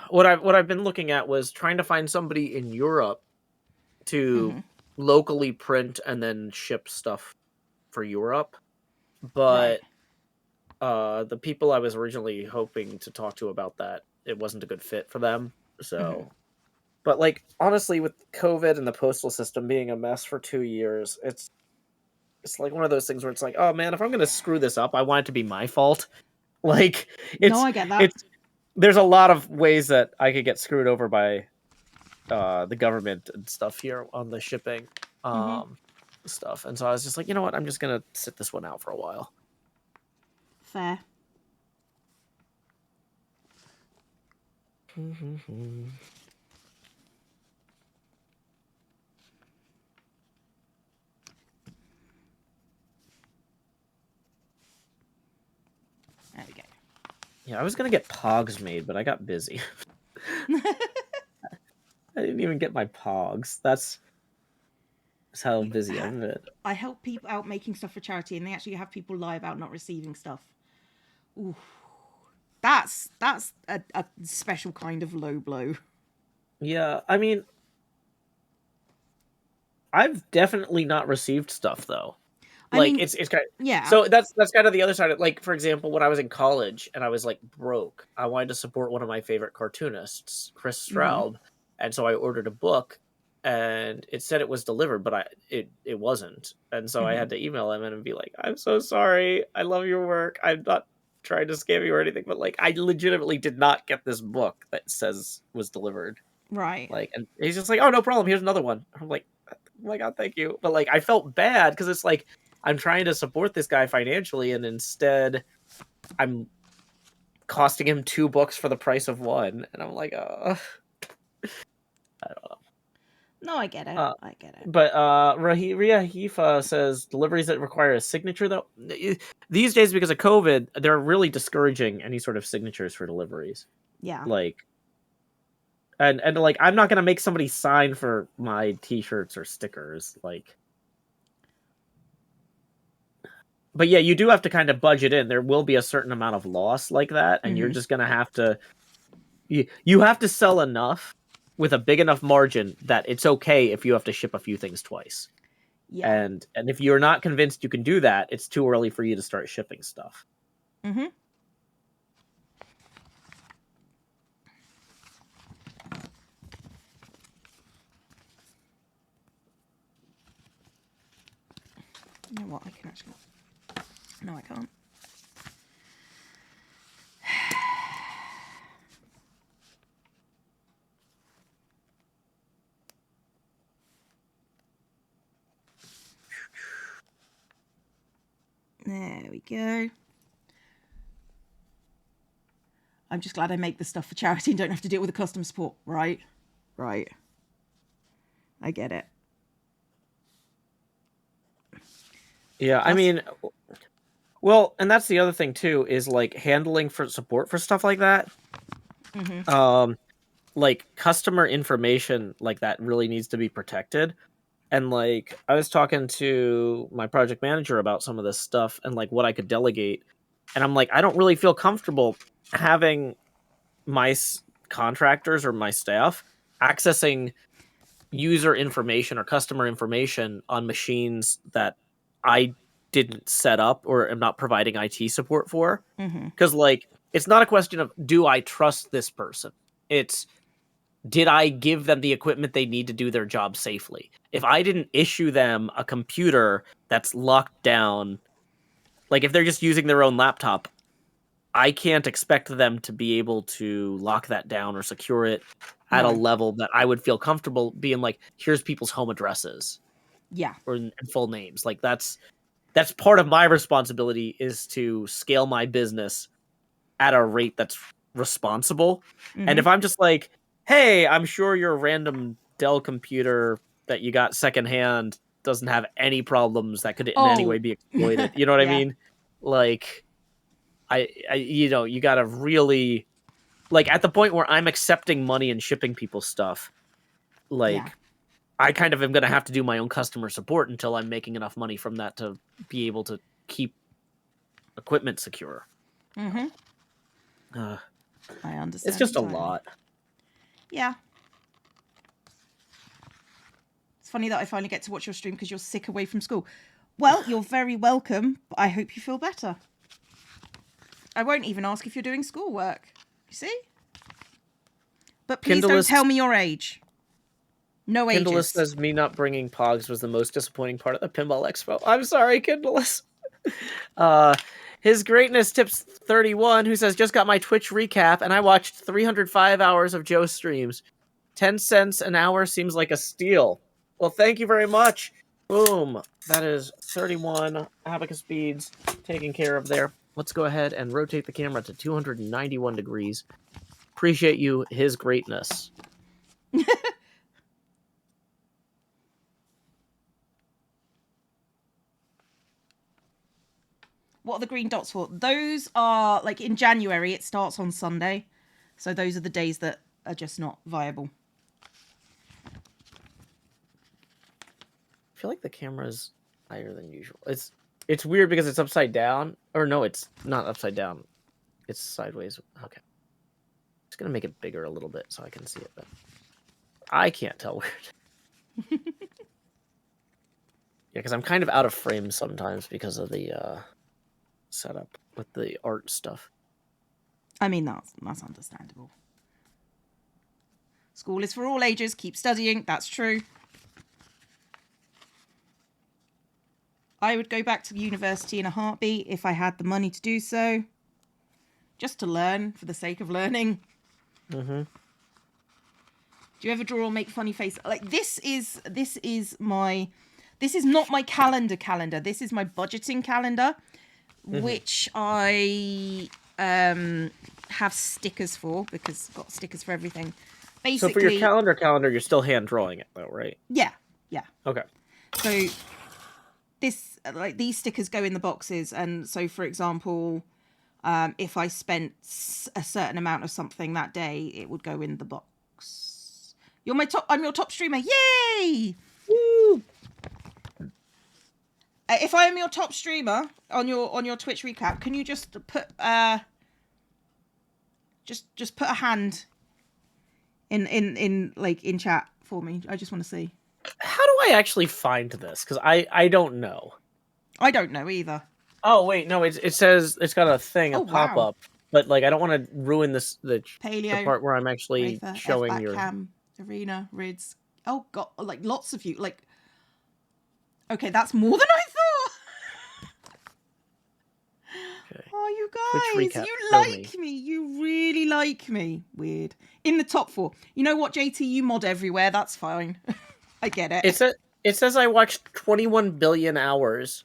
what I've been looking at was trying to find somebody in Europe to locally print and then ship stuff for Europe. But the people I was originally hoping to talk to about that, it wasn't a good fit for them. So, but like honestly, with COVID and the postal system being a mess for 2 years, it's like one of those things where it's like, oh man, if I'm gonna screw this up, I want it to be my fault. Like,
No, I get that.
There's a lot of ways that I could get screwed over by the government and stuff here on the shipping stuff, and so I was just like, you know what, I'm just gonna sit this one out for a while.
Fair. There we go.
Yeah, I was gonna get Pogs made, but I got busy. I didn't even get my Pogs. That's how busy I've been.
I help people out making stuff for charity, and they actually have people lie about not receiving stuff. Ooh, that's a special kind of low blow.
Yeah, I mean, I've definitely not received stuff though. Like, I mean, it's kind of,
yeah.
So that's kind of the other side of, like, for example, when I was in college and I was like broke, I wanted to support one of my favorite cartoonists, Chris Straub, and so I ordered a book, and it said it was delivered, but it wasn't, and so I had to email him and be like, I'm so sorry, I love your work, I'm not trying to scam you or anything, but like I legitimately did not get this book that says was delivered.
Right.
Like, and he's just like, oh, no problem, here's another one. I'm like, oh my god, thank you. But like I felt bad because it's like I'm trying to support this guy financially, and instead I'm costing him 2 books for the price of one, and I'm like, I don't know.
No, I get it. I get it.
But Ria Hifa says deliveries that require a signature, though, these days because of COVID, they're really discouraging any sort of signatures for deliveries.
Yeah.
Like, and like, I'm not gonna make somebody sign for my T-shirts or stickers, like. But yeah, you do have to kind of budget in. There will be a certain amount of loss like that, and you're just gonna have to. You have to sell enough with a big enough margin that it's okay if you have to ship a few things twice. Yeah. And if you're not convinced you can do that, it's too early for you to start shipping stuff.
Mm-hmm. You know what? I can actually. No, I can't. There we go. I'm just glad I make the stuff for charity and don't have to deal with the customer support. Right. Right. I get it.
Yeah, I mean, well, and that's the other thing too, is like handling for support for stuff like that. Like customer information like that really needs to be protected. And like I was talking to my project manager about some of this stuff and like what I could delegate, and I'm like, I don't really feel comfortable having my contractors or my staff accessing user information or customer information on machines that I didn't set up or am not providing IT support for. Because like it's not a question of do I trust this person, it's did I give them the equipment they need to do their job safely? If I didn't issue them a computer that's locked down, like if they're just using their own laptop, I can't expect them to be able to lock that down or secure it at a
No.
level that I would feel comfortable being like, here's people's home addresses
Yeah.
or and full names. Like that's part of my responsibility, is to scale my business at a rate that's responsible. And if I'm just like, hey, I'm sure your random Dell computer that you got secondhand doesn't have any problems that could in any way be exploited. You know what I
Yeah.
mean? Like, I you gotta really, like, at the point where I'm accepting money and shipping people stuff, like,
Yeah.
I kind of am gonna have to do my own customer support until I'm making enough money from that to be able to keep equipment secure.
I understand.
It's just a
entirely.
lot.
Yeah. It's funny that I finally get to watch your stream because you're sick away from school. Well, you're very welcome, but I hope you feel better. I won't even ask if you're doing schoolwork. You see? But please don't tell me your age. No ages.
Kindleless says me not bringing Pogs was the most disappointing part of the Pinball Expo. I'm sorry, Kindleless. His Greatness Tips 31, who says, just got my Twitch recap, and I watched 305 hours of Joe's streams. 10 cents an hour seems like a steal. Well, thank you very much. Boom. That is 31 Abacus beads taken care of there. Let's go ahead and rotate the camera to 291 degrees. Appreciate you, His Greatness.
What are the green dots for? Those are, like, in January, it starts on Sunday. So those are the days that are just not viable.
I feel like the camera's higher than usual. It's weird because it's upside down. Or no, it's not upside down. It's sideways. Okay. Just gonna make it bigger a little bit so I can see it, but I can't tell weird. Yeah, because I'm kind of out of frame sometimes because of the setup with the art stuff.
I mean, that's understandable. School is for all ages. Keep studying. That's true. I would go back to university in a heartbeat if I had the money to do so. Just to learn for the sake of learning.
Mm-hmm.
Do you ever draw or make funny faces? Like, this is not my calendar. This is my budgeting calendar, which I have stickers for, because I've got stickers for everything. Basically,
So for your calendar, you're still hand drawing it though, right?
Yeah.
Okay.
So this, like, these stickers go in the boxes, and so, for example, if I spent a certain amount of something that day, it would go in the box. I'm your top streamer. Yay!
Woo!
If I am your top streamer on your Twitch recap, can you just put just put a hand in chat for me? I just want to see.
How do I actually find this? Because I don't know.
I don't know either.
Oh wait, no, it says it's got a thing, a pop
wow.
up, but like I don't want to ruin the
Paleo,
part where I'm actually
Rafer,
showing
F-back
your
cam, Arena, Rids. Oh god, like lots of you. Like, okay, that's more than I thought.
Okay.
Oh, you
Twitch
guys,
recap,
you
show
like me. You really like me. Weird. In the top 4. You know what, JT? You mod everywhere. That's fine. I get it.
It says I watched 21 billion hours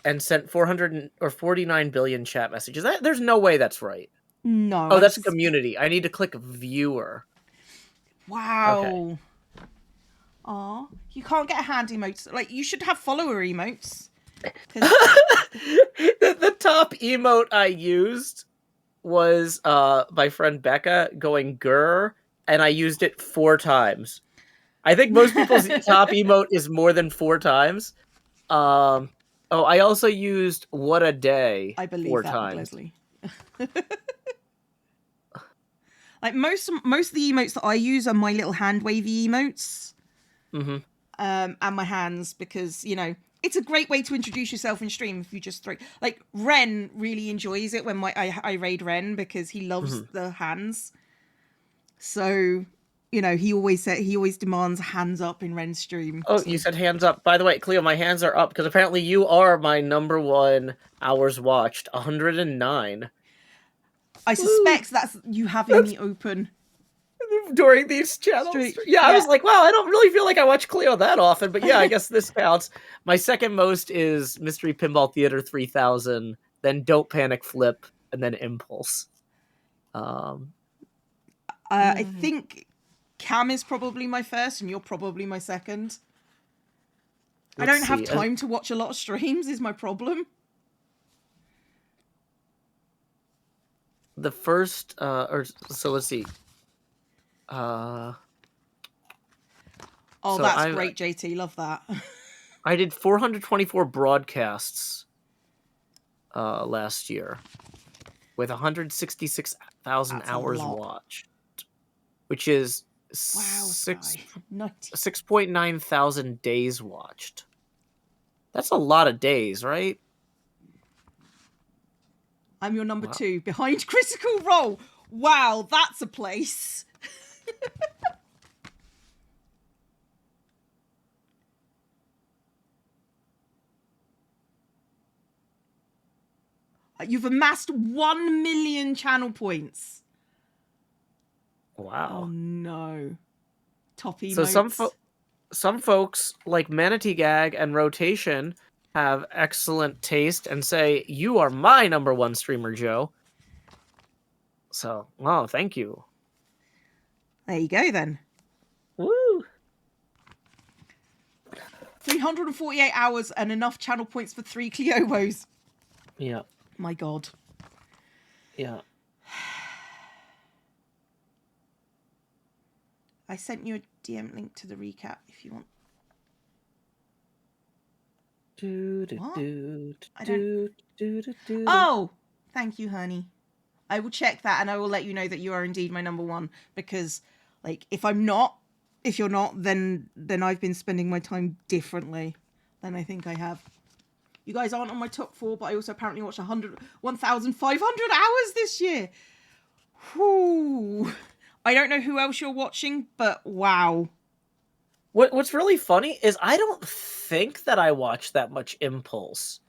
and sent 49 billion chat messages. There's no way that's right.
No.
Oh, that's community. I need to click viewer.
Wow.
Okay.
Aw, you can't get a hand emote. Like, you should have follower emotes.
The top emote I used was my friend Becca going grr, and I used it 4 times. I think most people's top emote is more than 4 times. I also used what a day
I believe
4
that,
times.
Leslie. Like, most of the emotes that I use are my little hand wavy emotes.
Mm-hmm.
And my hands, because, you know, it's a great way to introduce yourself in stream if you just throw... Like, Ren really enjoys it when I raid Ren, because he loves the hands. So, you know, he always demands hands up in Ren's stream.
Oh,
so.
you said hands up. By the way, Cleo, my hands are up because apparently you are my number one hours watched, 109.
I suspect that's you having me open
During these channels.
Street.
Yeah, I was like, wow, I don't really feel like I watch Cleo that often, but yeah, I guess this counts. My second most is Mystery Pinball Theater 3000, then Don't Panic Flip, and then Impulse.
I think Cam is probably my first, and you're probably my second. I don't have time to watch a lot of streams, is my problem.
The first, so let's see. Oh, so
that's great, JT. Love that.
I did 424 broadcasts last year with 166,000 hours watched, which is 6.9 thousand days watched. That's a lot of days, right?
I'm your number 2 behind Critical Role. Wow, that's a place. You've amassed 1 million channel points.
Wow.
Oh no. Top emotes.
So some folks like Manatee Gag and Rotation have excellent taste and say, you are my number one streamer, Joe. So, wow, thank you.
There you go then.
Woo!
348 hours and enough channel points for 3 Cleobos.
Yeah.
My God.
Yeah.
I sent you a DM link to the recap if you want. Oh, thank you, honey. I will check that and I will let you know that you are indeed my number 1 because, like, if you're not, then I've been spending my time differently than I think I have. You guys aren't on my top 4, but I also apparently watched 1,500 hours this year. Whew. I don't know who else you're watching, but wow.
What's really funny is I don't think that I watch that much Impulse.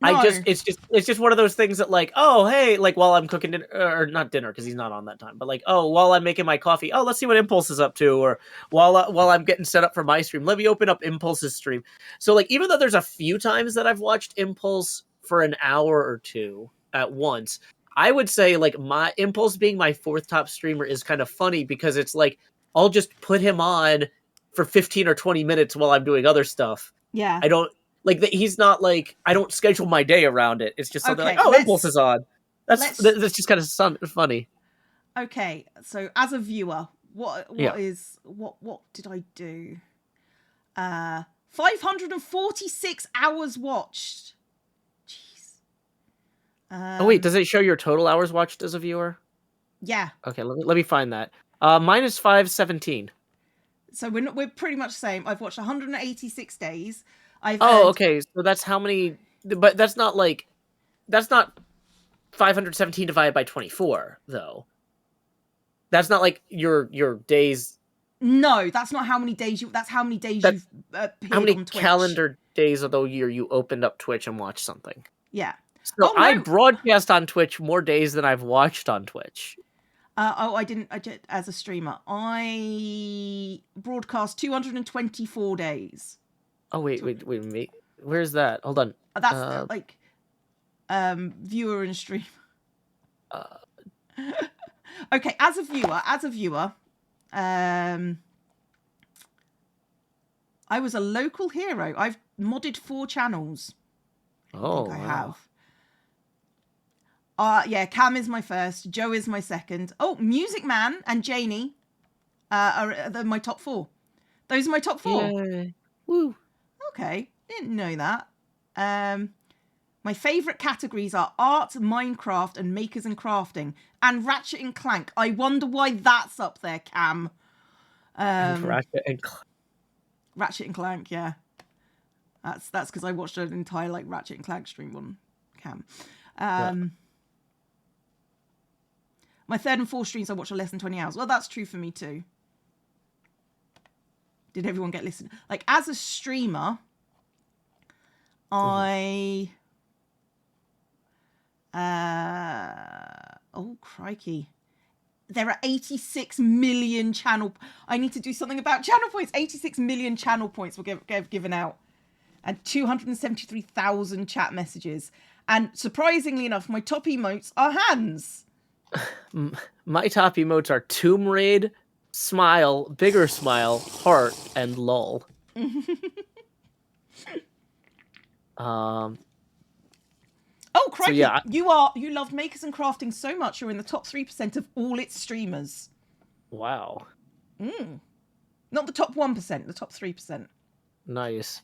No.
It's just one of those things that, like, oh, hey, like, while I'm cooking dinner, or not dinner because he's not on that time, but like, oh, while I'm making my coffee, oh, let's see what Impulse is up to, or while I'm getting set up for my stream, let me open up Impulse's stream. So, like, even though there's a few times that I've watched Impulse for an hour or two at once, I would say, like, my Impulse being my 4th top streamer is kind of funny because it's like I'll just put him on for 15 or 20 minutes while I'm doing other stuff.
Yeah.
I don't like that. He's not like, I don't schedule my day around it. It's just something like, oh, Impulse is on. That's just kind of funny.
Okay, so as a viewer, what did I do? 546 hours watched. Jeez.
Oh wait, does it show your total hours watched as a viewer?
Yeah.
Okay, let me find that. Mine is 517.
So we're pretty much the same. I've watched 186 days.
Okay. So that's how many? But that's not 517 divided by 24, though. That's not like your days.
No, that's not how many days you. That's how many days you've appeared
how many
on Twitch.
Calendar days of the year you opened up Twitch and watched something.
Yeah.
So I broadcast on Twitch more days than I've watched on Twitch.
I didn't. As a streamer, I broadcast 224 days.
Oh wait. Where's that? Hold on.
That's viewer and stream. Okay, as a viewer, I was a local hero. I've modded 4 channels. I have. Yeah, Cam is my first. Joe is my second. Oh, Music Man and Janie are my top 4. Those are my top 4.
Yay. Woo.
Okay, didn't know that. My favourite categories are art, Minecraft, and makers and crafting, and Ratchet and Clank. I wonder why that's up there, Cam.
Ratchet and
Clank, yeah. That's because I watched an entire Ratchet and Clank stream on Cam. My 3rd and 4th streams I watch are less than 20 hours. Well, that's true for me too. Did everyone get listened? Like, as a streamer, I... oh, crikey. There are 86 million channel... I need to do something about channel points. 86 million channel points were given out. And 273,000 chat messages. And surprisingly enough, my top emotes are hands.
My top emotes are Tomb Raid, Smile, Bigger Smile, Heart, and Lol.
Oh, crikey.
So yeah,
You love Makers and Crafting so much, you're in the top 3% of all its streamers.
wow.
Not the top 1%, the top 3%.
Nice.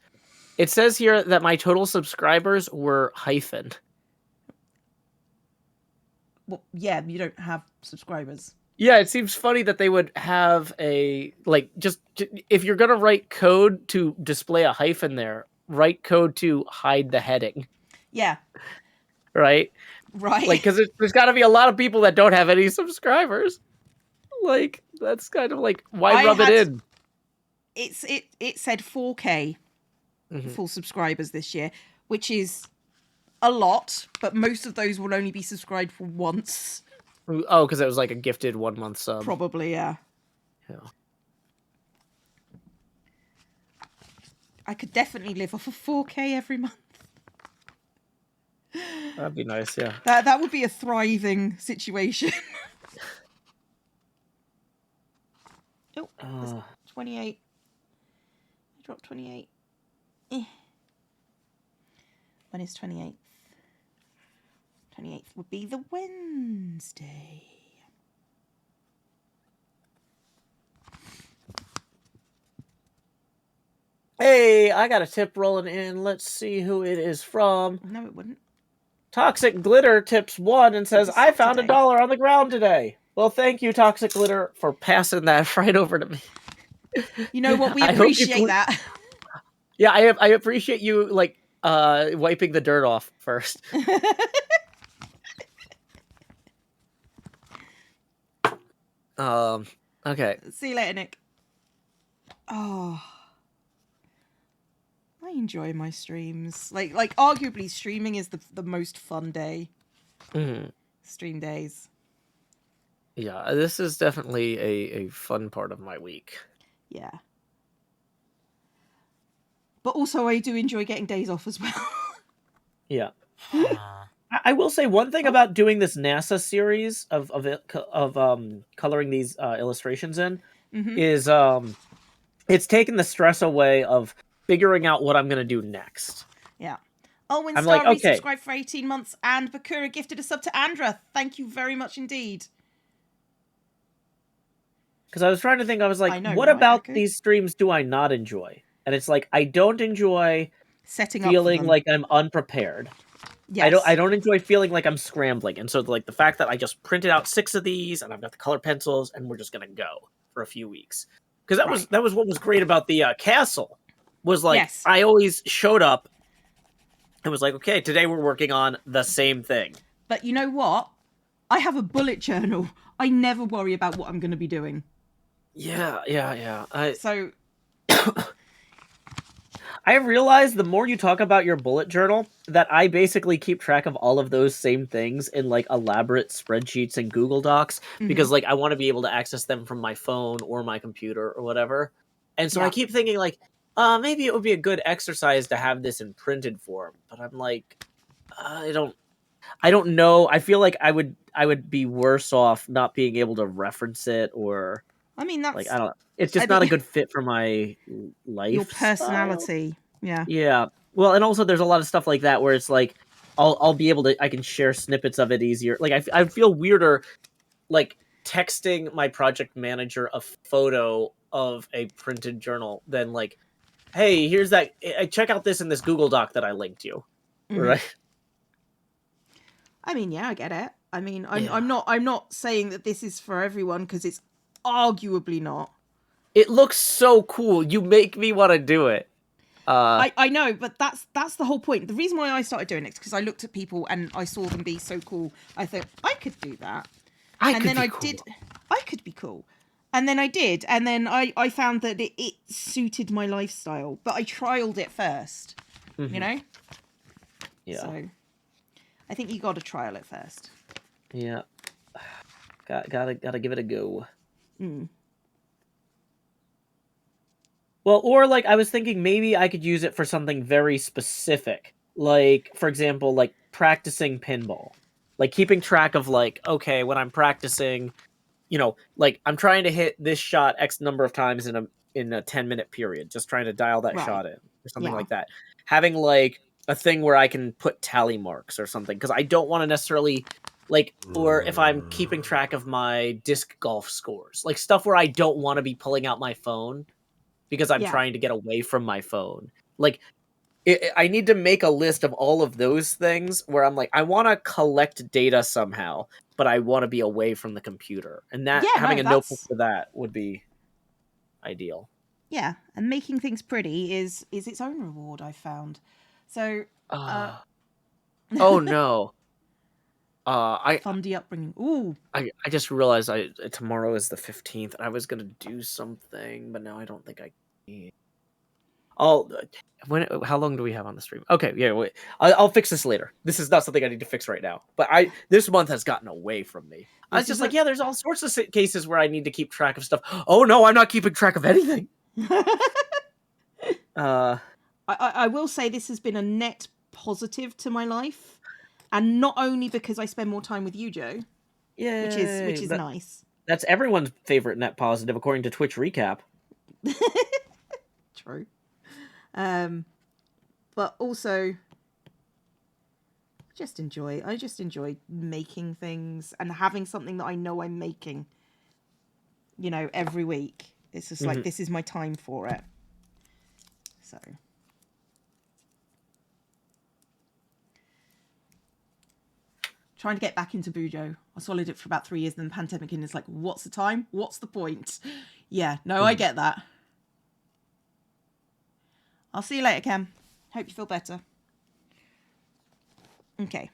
It says here that my total subscribers were hyphen.
Well, yeah, you don't have subscribers.
Yeah, it seems funny that they would have a, like, just, if you're going to write code to display a hyphen there, write code to hide the heading.
Yeah.
Right?
Right.
Like, because there's got to be a lot of people that don't have any subscribers. Like, that's kind of like, why rub it in?
It said 4K full subscribers this year, which is a lot, but most of those will only be subscribed for once.
Oh, because it was like a gifted 1 month sub.
Probably, yeah.
Yeah.
I could definitely live off of 4K every month.
That'd be nice, yeah.
That would be a thriving situation. Oh, 28. I dropped 28. When is 28th? 28th would be the Wednesday.
Hey, I got a tip rolling in. Let's see who it is from.
No, it wouldn't.
Toxic Glitter tips 1 and says, I found $1 on the ground today. Well, thank you, Toxic Glitter, for passing that right over to me.
You know what? We appreciate that.
Yeah, I appreciate you, like, wiping the dirt off first. Okay.
See you later, Nick. Oh, I enjoy my streams. Like arguably, streaming is the most fun day. Stream days.
Yeah, this is definitely a fun part of my week.
Yeah. But also, I do enjoy getting days off as well.
Yeah. I will say one thing about doing this NASA series of coloring these illustrations in is it's taken the stress away of figuring out what I'm going to do next.
Yeah. Owen
I'm
Star
like, okay.
resubscribed for 18 months and Bakura gifted a sub to Andra. Thank you very much indeed.
Because I was trying to think, I was like, what
right,
about
okay.
these streams do I not enjoy? And it's like, I don't enjoy
setting
feeling
up
like I'm unprepared.
Yes.
I don't enjoy feeling like I'm scrambling. And so like the fact that I just printed out 6 of these and I've got the color pencils and we're just gonna go for a few weeks. Because that was what was great about the castle. Was like
Yes.
I always showed up and was like, okay, today we're working on the same thing.
But you know what? I have a bullet journal. I never worry about what I'm gonna be doing.
Yeah.
So
I realized the more you talk about your bullet journal that I basically keep track of all of those same things in like elaborate spreadsheets and Google Docs because like I want to be able to access them from my phone or my computer or whatever. And so I keep thinking like, maybe it would be a good exercise to have this in printed form. But I'm like, I don't know. I feel like I would be worse off not being able to reference it or.
I mean, that's
like I don't. It's just not a good fit for my life.
Your personality, yeah.
Yeah. Well, and also there's a lot of stuff like that where it's like I'll be able to I can share snippets of it easier. Like I feel weirder, like texting my project manager a photo of a printed journal than like, hey, here's that. Check out this in this Google Doc that I linked you. Right.
I mean, yeah, I get it. I mean, I'm not saying that this is for everyone because it's arguably not.
It looks so cool. You make me want to do it.
I know, but that's the whole point. The reason why I started doing it is because I looked at people and I saw them be so cool. I thought I could do that, I could be cool. And then I did. And then I found that it suited my lifestyle. But I trialed it first, you know?
Yeah.
So I think you got to trial it first.
Yeah. Gotta give it a go. Well, or like I was thinking maybe I could use it for something very specific. Like, for example, like practicing pinball. Like keeping track of like, okay, when I'm practicing, like I'm trying to hit this shot X number of times in a 10-minute period, just trying to dial that
Right.
shot in or something
Yeah.
like that. Having like a thing where I can put tally marks or something, because I don't want to necessarily like, or if I'm keeping track of my disc golf scores, like stuff where I don't want to be pulling out my phone because I'm
Yeah.
trying to get away from my phone. Like, I need to make a list of all of those things where I'm like, I want to collect data somehow, but I want to be away from the computer. And that
Yeah,
having
no,
a notebook for that would be ideal.
Yeah, and making things pretty is its own reward, I've found. So,
oh no. I
fundy upbringing. Ooh.
I just realized tomorrow is the 15th and I was gonna do something, but now I don't think I can. How long do we have on the stream? Okay, yeah, wait. I'll fix this later. This is not something I need to fix right now. But this month has gotten away from me. I was just like, yeah, there's all sorts of cases where I need to keep track of stuff. Oh no, I'm not keeping track of anything.
I will say this has been a net positive to my life, and not only because I spend more time with you, Joe.
Yeah,
which is nice.
That's everyone's favorite net positive, according to Twitch Recap.
True. But also, I just enjoy making things and having something that I know I'm making, every week. It's just like, this is my time for it. So. Trying to get back into Bujo. I swallowed it for about 3 years, and then the pandemic, and it's like, what's the time? What's the point? Yeah, no, I get that. I'll see you later, Cam. Hope you feel better. Okay.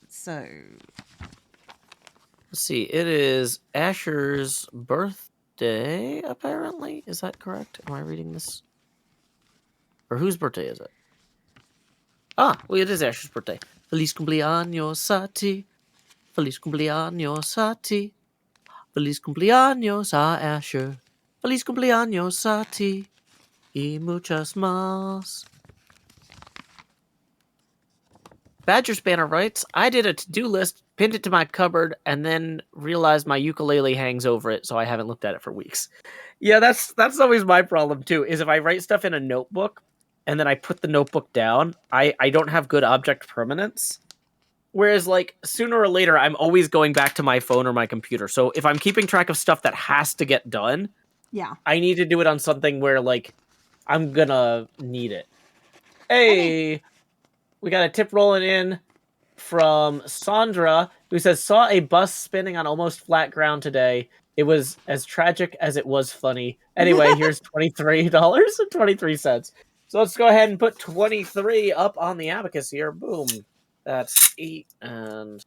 So.
Let's see. It is Asher's birthday, apparently. Is that correct? Am I reading this? Or whose birthday is it? Well, it is Asher's birthday. Feliz cumpleaños a ti. Feliz cumpleaños a ti. Feliz cumpleaños a Asher. Feliz cumpleaños a ti. Y muchas más. Badger Spanner writes, I did a to-do list, pinned it to my cupboard, and then realized my ukulele hangs over it, so I haven't looked at it for weeks. Yeah, that's always my problem, too, is if I write stuff in a notebook, and then I put the notebook down, I don't have good object permanence. Whereas, like, sooner or later, I'm always going back to my phone or my computer. So if I'm keeping track of stuff that has to get done,
yeah,
I need to do it on something where, like, I'm gonna need it. Hey! We got a tip rolling in from Sandra, who says, saw a bus spinning on almost flat ground today. It was as tragic as it was funny. Anyway, here's $23.23. So let's go ahead and put 23 up on the abacus here. Boom. That's 8 and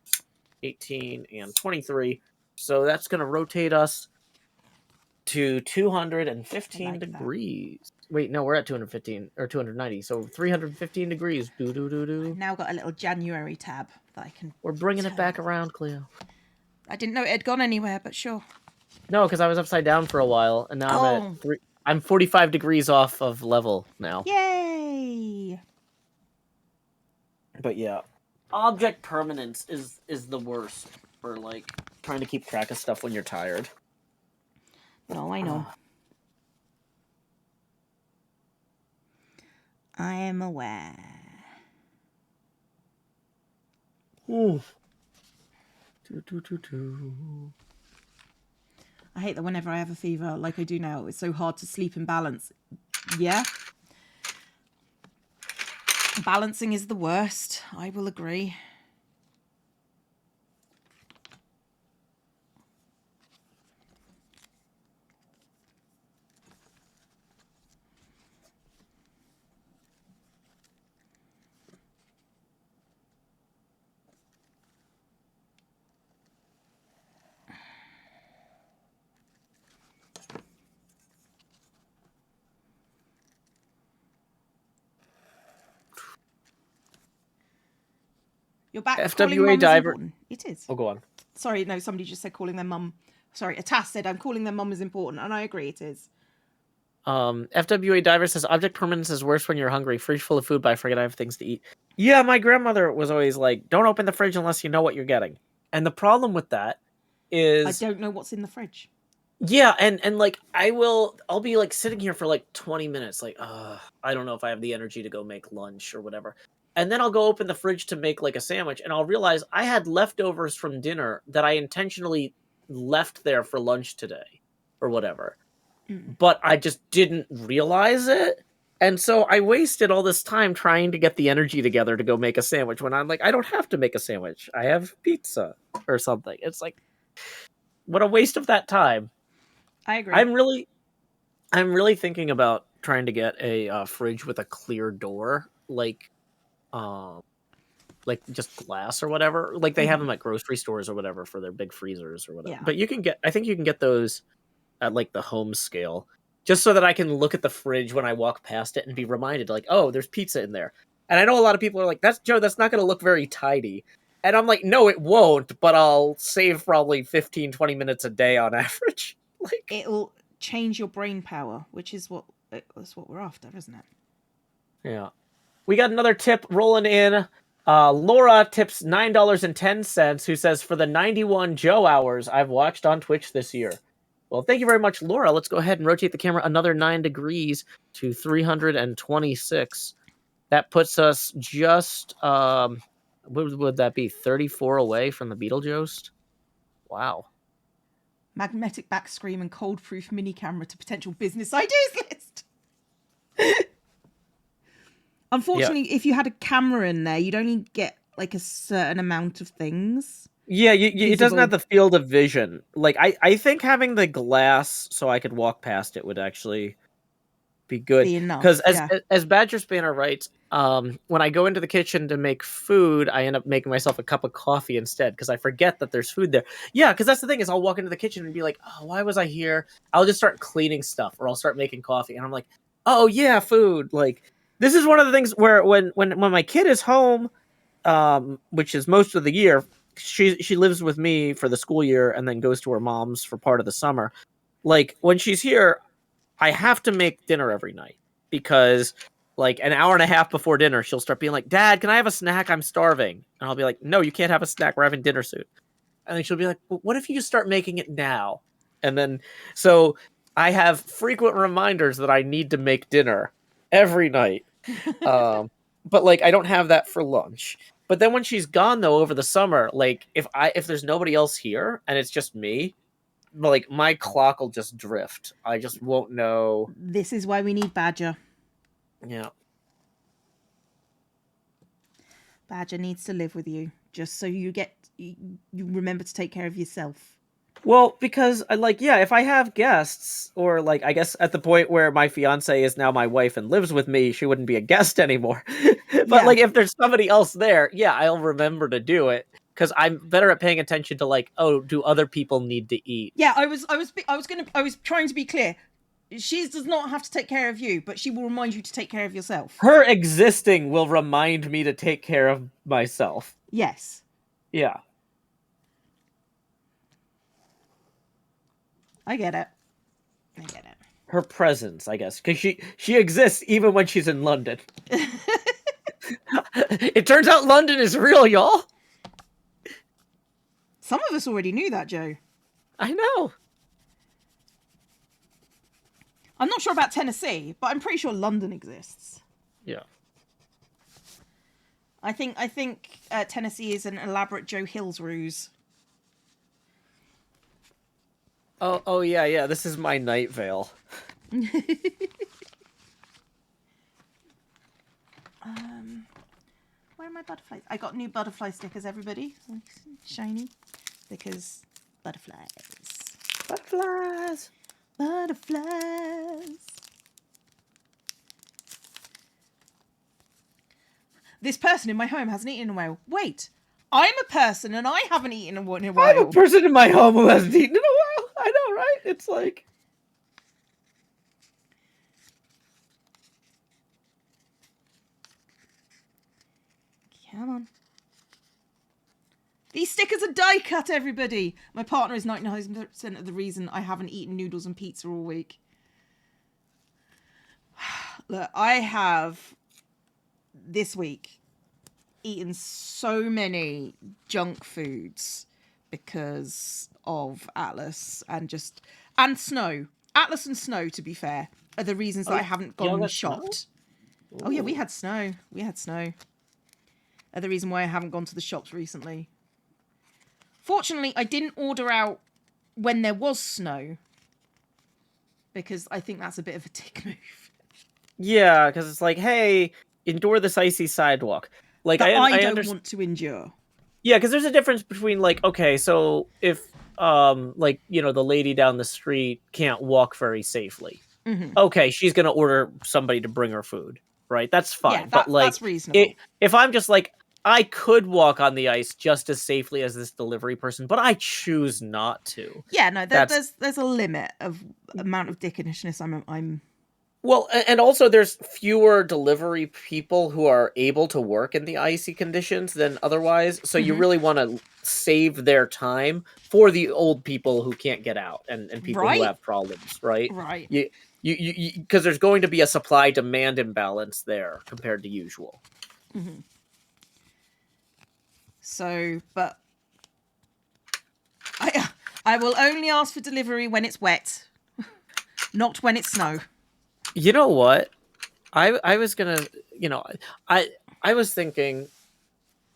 18 and 23. So that's going to rotate us to 215 degrees. Wait, no, we're at 215 or 290. So 315 degrees.
I've now got a little January tab that I can.
We're bringing it back around, Cleo.
I didn't know it had gone anywhere, but sure.
No, because I was upside down for a while, and now I'm 45 degrees off of level now.
Yay!
But yeah, object permanence is the worst for like trying to keep track of stuff when you're tired.
No, I know. I am aware.
Oof.
I hate that whenever I have a fever, like I do now, it's so hard to sleep and balance. Yeah. Balancing is the worst. I will agree. You're back. Calling
FWA
mum is
diver.
important. It is.
Oh, go on.
Sorry, no, somebody just said calling their mum. Sorry, Atas said I'm calling their mum is important, and I agree it is.
FWA diver says object permanence is worse when you're hungry. Fridge full of food, but I forget I have things to eat. Yeah, my grandmother was always like, "Don't open the fridge unless you know what you're getting." And the problem with that is,
I don't know what's in the fridge.
yeah, and like I'll be like sitting here for like 20 minutes, like, I don't know if I have the energy to go make lunch or whatever. And then I'll go open the fridge to make like a sandwich, and I'll realize I had leftovers from dinner that I intentionally left there for lunch today, or whatever. But I just didn't realize it. And so I wasted all this time trying to get the energy together to go make a sandwich when I'm like, I don't have to make a sandwich. I have pizza or something. It's like, what a waste of that time.
I agree.
I'm really thinking about trying to get a fridge with a clear door, like just glass or whatever. Like they have them at grocery stores or whatever for their big freezers or whatever.
Yeah.
But I think you can get those at like the home scale, just so that I can look at the fridge when I walk past it and be reminded, like, oh, there's pizza in there. And I know a lot of people are like, that's not going to look very tidy. And I'm like, no, it won't, but I'll save probably 15, 20 minutes a day on average. Like,
it'll change your brain power, which is that's what we're after, isn't it?
yeah. We got another tip rolling in. Laura tips $9.10, who says, for the 91 Joe hours I've watched on Twitch this year. Well, thank you very much, Laura. Let's go ahead and rotate the camera another 9 degrees to 326. That puts us just, what would that be, 34 away from the Beetlejuice? Wow.
Magnetic back screen and cold proof mini camera to potential business ideas list. Unfortunately, if you had a camera in there, you'd only get like a certain amount of things.
Yeah, it doesn't have the field of vision. Like, I think having the glass so I could walk past it would actually be good. Because as Badger Spanner writes, when I go into the kitchen to make food, I end up making myself a cup of coffee instead because I forget that there's food there. Yeah, because that's the thing is I'll walk into the kitchen and be like, oh, why was I here? I'll just start cleaning stuff or I'll start making coffee. And I'm like, oh, yeah, food. Like, this is one of the things where when my kid is home, which is most of the year, she lives with me for the school year and then goes to her mom's for part of the summer. Like, when she's here, I have to make dinner every night because like an hour and a half before dinner, she'll start being like, Dad, can I have a snack? I'm starving. And I'll be like, no, you can't have a snack. We're having dinner soon. And then she'll be like, well, what if you just start making it now? And then, so I have frequent reminders that I need to make dinner every night. But like, I don't have that for lunch. But then when she's gone though, over the summer, like if there's nobody else here and it's just me, like my clock will just drift. I just won't know.
This is why we need Badger.
Yeah.
Badger needs to live with you just so you remember to take care of yourself.
Well, because if I have guests, or like I guess at the point where my fiance is now my wife and lives with me, she wouldn't be a guest anymore. But like if there's somebody else there, yeah, I'll remember to do it. Because I'm better at paying attention to like, oh, do other people need to eat?
Yeah, I was trying to be clear. She does not have to take care of you, but she will remind you to take care of yourself.
Her existing will remind me to take care of myself.
Yes.
Yeah.
I get it.
Her presence, I guess, because she exists even when she's in London. It turns out London is real, y'all.
Some of us already knew that, Joe.
I know.
I'm not sure about Tennessee, but I'm pretty sure London exists.
Yeah.
I think Tennessee is an elaborate Joe Hill's ruse.
Oh yeah. This is my night veil.
Where are my butterflies? I got new butterfly stickers, everybody. Shiny. Because butterflies.
Butterflies.
This person in my home hasn't eaten in a while. Wait, I'm a person and I haven't eaten in a while.
I'm a person in my home who hasn't eaten in a while. I know, right? It's like...
Come on. These stickers are die cut, everybody. My partner is 99% of the reason I haven't eaten noodles and pizza all week. Look, I have this week eaten so many junk foods because of Atlas and Snow. Atlas and Snow, to be fair, are the reasons that I haven't gone and shopped. Oh yeah, we had snow. Are the reason why I haven't gone to the shops recently. Fortunately, I didn't order out when there was snow because I think that's a bit of a dick move.
Yeah, because it's like, hey, endure this icy sidewalk. Like
That I don't
understand.
want to endure.
Yeah, because there's a difference between like, okay, so if like, you know, the lady down the street can't walk very safely.
Mm-hmm.
Okay, she's gonna order somebody to bring her food, right? That's fine.
Yeah,
but like,
that's reasonable.
If I'm just like, I could walk on the ice just as safely as this delivery person, but I choose not to.
Yeah, no, there's a limit of amount of dickishness I'm.
Well, and also there's fewer delivery people who are able to work in the icy conditions than otherwise. So you really want to save their time for the old people who can't get out and people who have problems, right?
Right.
You because there's going to be a supply demand imbalance there compared to usual.
Mm-hmm. So, but I will only ask for delivery when it's wet, not when it's snow.
You know what? I was gonna, you know, I was thinking,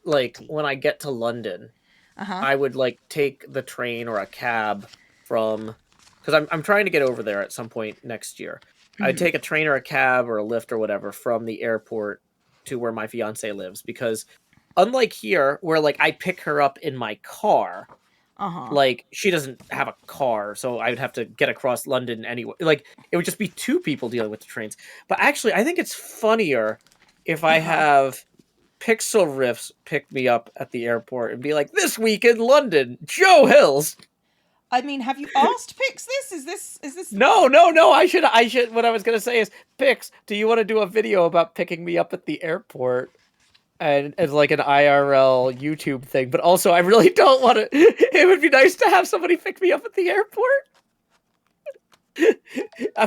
like, when I get to London, I would like take the train or a cab from, because I'm trying to get over there at some point next year. I'd take a train or a cab or a Lyft or whatever from the airport to where my fiance lives, because unlike here, where like I pick her up in my car. Like, she doesn't have a car, so I would have to get across London anyway. Like, it would just be two people dealing with the trains. But actually, I think it's funnier if I have Pixel Riffs pick me up at the airport and be like, this week in London, Joe Hills.
I mean, have you asked Pix this? Is this?
No. I should. What I was gonna say is, Pix, do you want to do a video about picking me up at the airport? And as like an IRL YouTube thing, but also I really don't want to. It would be nice to have somebody pick me up at the airport.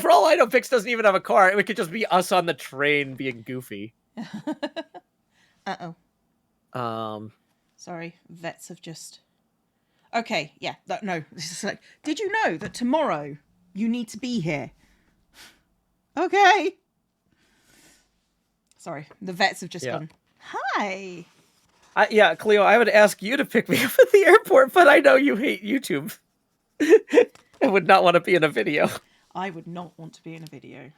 For all I know, Pix doesn't even have a car. It could just be us on the train being goofy.
Sorry, vets have just. Okay, yeah, no. This is like, did you know that tomorrow you need to be here? Okay. Sorry, the vets have just gone. Hi.
Yeah, Cleo, I would ask you to pick me up at the airport, but I know you hate YouTube. I would not want to be in a video.
I would not want to be in a video.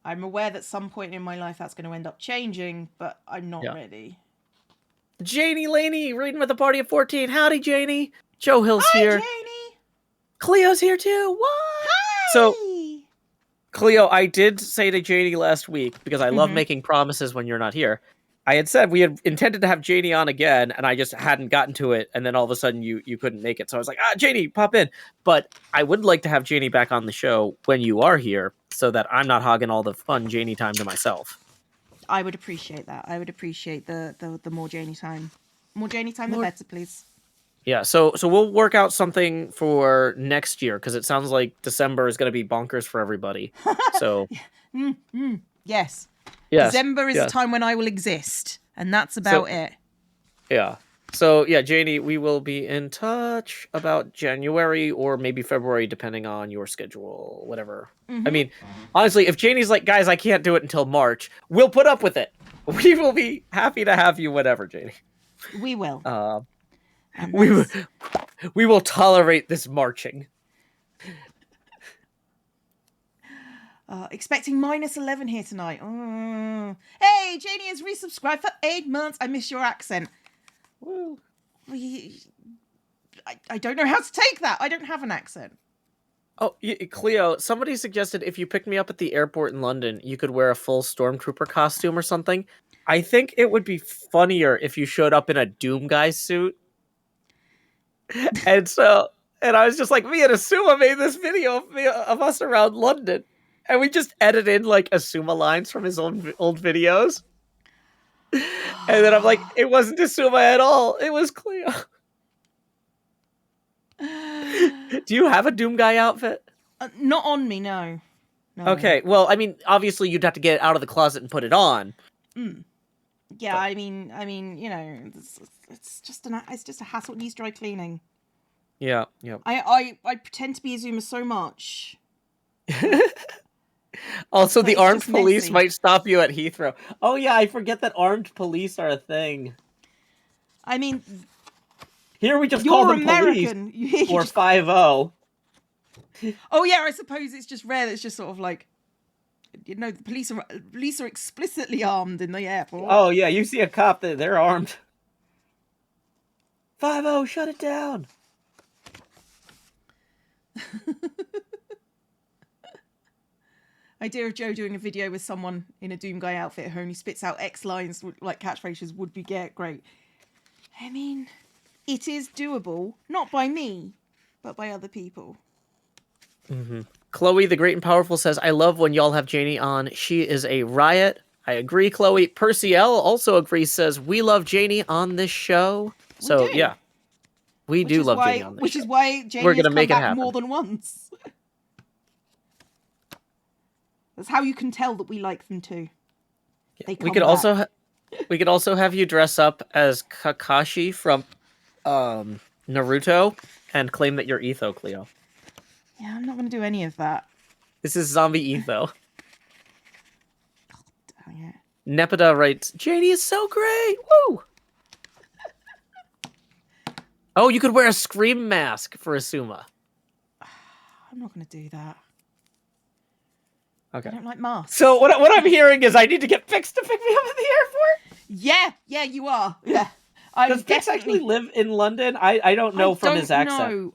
I'm aware that some point in my life that's going to end up changing, but I'm not ready.
Janie Laney, reading with a party of 14. Howdy, Janie. Joe Hill's here.
Hi, Janie.
Cleo's here too. What?
Hi.
So, Cleo, I did say to Janie last week, because I love making promises when you're not here, I had said we had intended to have Janie on again, and I just hadn't gotten to it, and then all of a sudden you couldn't make it. So I was like, Janie, pop in. But I would like to have Janie back on the show when you are here, so that I'm not hogging all the fun Janie time to myself.
I would appreciate that. I would appreciate the more Janie time. More Janie time, the better, please. Yeah,
so we'll work out something for next year, because it sounds like December is going to be bonkers for everybody. So
yes. December is the time when I will exist, and that's about it.
Yeah. So yeah, Janie, we will be in touch about January or maybe February, depending on your schedule, whatever. I mean, honestly, if Janie's like, guys, I can't do it until March, we'll put up with it. We will be happy to have you whenever, Janie.
We will.
We will tolerate this marching.
Expecting -11 here tonight. Hey, Janie has resubscribed for 8 months. I miss your accent.
Woo.
I don't know how to take that. I don't have an accent.
Oh, Cleo, somebody suggested if you picked me up at the airport in London, you could wear a full Stormtrooper costume or something. I think it would be funnier if you showed up in a Doom guy suit. And I was just like, me and Asuma made this video of us around London. And we just edit in like Asuma lines from his old videos. And then I'm like, it wasn't Asuma at all. It was Cleo. Do you have a Doom Guy outfit?
Not on me, no.
Okay, well, I mean, obviously you'd have to get it out of the closet and put it on.
Yeah,
But-
I mean, you know, it's just a hassle. It needs dry cleaning.
Yeah.
I pretend to be Azuma so much.
Also,
But
the
it's
armed
just
police
messy.
might stop you at Heathrow. Oh yeah, I forget that armed police are a thing.
I mean,
Here we just call
you're
them
American.
police or 5-0.
Oh yeah, I suppose it's just rare that it's just sort of like, you know, the police are explicitly armed in the airport.
Oh yeah, you see a cop, they're armed. 5-0, shut it down.
Idea of Joe doing a video with someone in a Doom Guy outfit who only spits out X lines like catchphrases would be great. I mean, it is doable, not by me, but by other people.
Chloe, the Great and Powerful, says, I love when y'all have Janie on. She is a riot. I agree, Chloe. Percy L also agrees, says, we love Janie on this show. So,
do.
yeah. We do love Janie on this
Which
show.
is why Janie
We're
has
gonna
come
make it
back
happen.
more than once. That's how you can tell that we like them too. They come
We could
back.
we could also have you dress up as Kakashi from Naruto and claim that you're Etho, Cleo.
Yeah, I'm not going to do any of that.
This is zombie Etho.
Oh, yeah.
Nepeta writes, Janie is so great! Woo! Oh, you could wear a Scream mask for Asuma.
I'm not going to do that.
Okay.
I don't like masks.
So what I'm hearing is I need to get Pix to pick me up at the airport?
Yeah, you are. Yeah. I'm
Does Pix actually live in London? I don't know from his accent.
Know.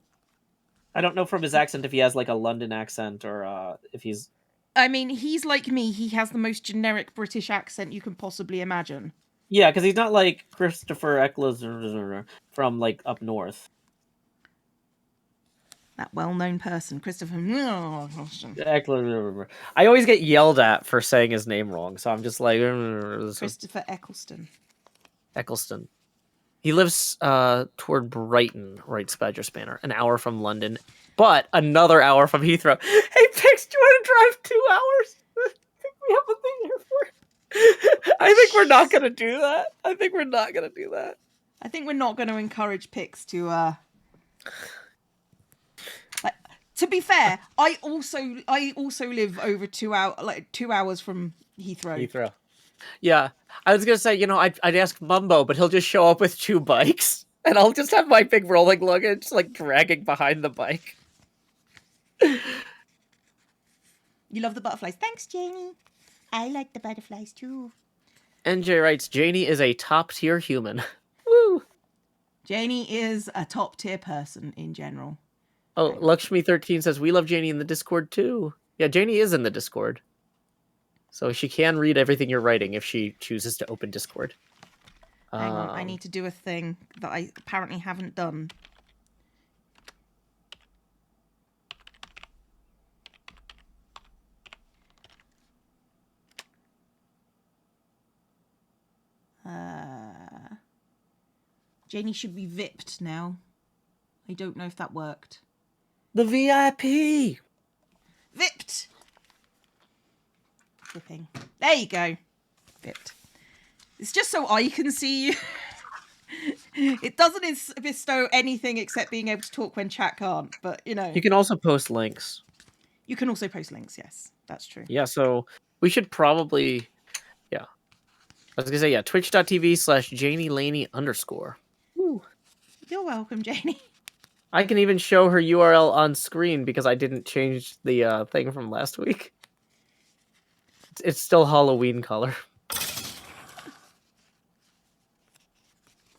I don't know from his accent if he has like a London accent or if he's...
I mean, he's like me. He has the most generic British accent you can possibly imagine.
Yeah, because he's not like Christopher Eccleston from like up north.
That well-known person, Christopher.
I always get yelled at for saying his name wrong, so I'm just like...
Christopher Eccleston.
Eccleston. He lives toward Brighton, writes Badger Spanner, an hour from London, but another hour from Heathrow. Hey, Pix, do you want to drive 2 hours? I think we have a thing airport. I think we're not going to do that.
I think we're not going to encourage Pix to. To be fair, I also live over 2 hours from Heathrow.
Yeah, I was gonna say, you know, I'd ask Mumbo, but he'll just show up with 2 bikes, and I'll just have my big rolling luggage like dragging behind the bike.
You love the butterflies. Thanks, Janie. I like the butterflies too.
NJ writes, Janie is a top tier human. Woo!
Janie is a top tier person in general.
Oh, Lakshmi13 says, we love Janie in the Discord too. Yeah, Janie is in the Discord. So she can read everything you're writing if she chooses to open Discord.
Hang on, I need to do a thing that I apparently haven't done. Janie should be VIP'd now. I don't know if that worked.
The VIP!
VIP'd! Flipping. There you go. VIP'd. It's just so I can see you. It doesn't bestow anything except being able to talk when chat can't, but you know.
You can also post links.
You can also post links, yes. That's true.
Yeah, so we should probably... Yeah. I was going to say, yeah, twitch.tv/JanieLaney_. Woo.
You're welcome, Janie.
I can even show her URL on screen because I didn't change the thing from last week. It's still Halloween color.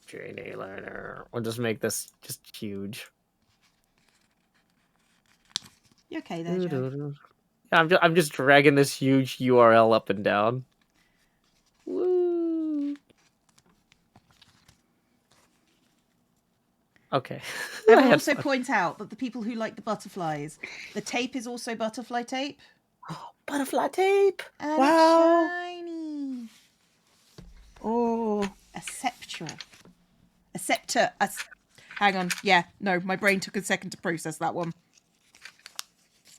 Janie Lerner. We'll just make this just huge.
You okay there, Joe?
Yeah, I'm just dragging this huge URL up and down. Woo. Okay.
I will also point out that the people who like the butterflies, the tape is also butterfly tape.
Butterfly tape.
And
Wow.
it's shiny. Oh, a scepter. A scepter. Hang on. Yeah, no, my brain took a second to process that one.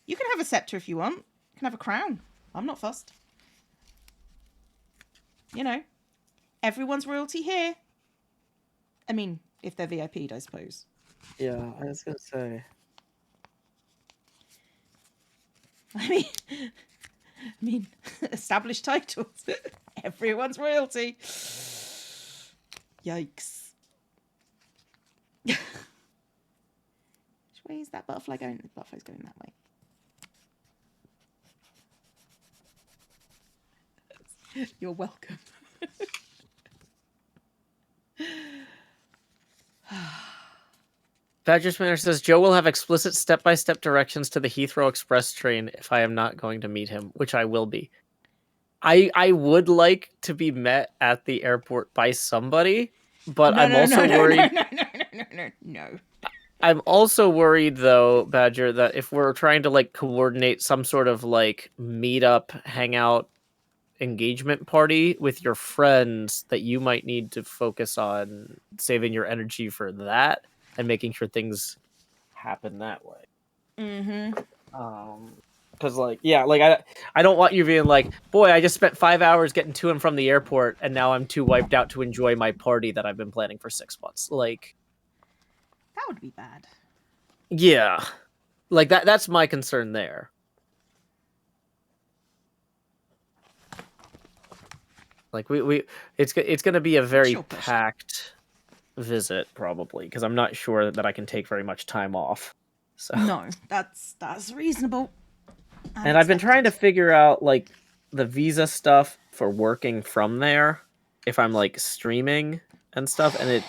You can have a scepter if you want. You can have a crown. I'm not fussed. You know, everyone's royalty here. I mean, if they're VIP'd, I suppose.
Yeah, I was gonna say.
I mean, established titles. Everyone's royalty. Yikes. Which way is that butterfly going? The butterfly's going that way. You're welcome.
Badger Spinner says Joe will have explicit step-by-step directions to the Heathrow Express train if I am not going to meet him, which I will be. I would like to be met at the airport by somebody, but I'm also worried.
No.
I'm also worried though, Badger, that if we're trying to like coordinate some sort of like meetup, hangout, engagement party with your friends, that you might need to focus on saving your energy for that and making sure things happen that way.
Mm-hmm.
Because like, yeah, like I don't want you being like, boy, I just spent 5 hours getting to and from the airport, and now I'm too wiped out to enjoy my party that I've been planning for 6 months. Like,
that would be bad.
Yeah, like that's my concern there. Like it's going to be a very packed visit probably, because I'm not sure that I can take very much time off. So
no, that's reasonable.
And I've been trying to figure out like the visa stuff for working from there, if I'm like streaming and stuff, and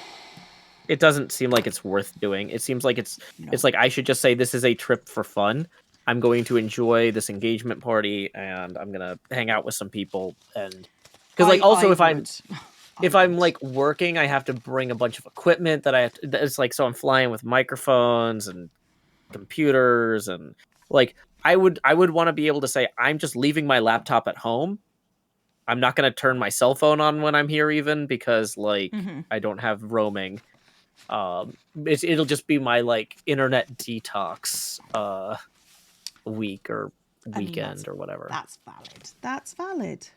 it doesn't seem like it's worth doing. It seems like it's like I should just say this is a trip for fun. I'm going to enjoy this engagement party, and I'm gonna hang out with some people, and because like also if I'm like working, I have to bring a bunch of equipment that I have to, it's like, so I'm flying with microphones and computers, and like I would want to be able to say I'm just leaving my laptop at home. I'm not going to turn my cell phone on when I'm here, even because like I don't have roaming. It'll just be my like internet detox week or weekend or whatever.
That's valid.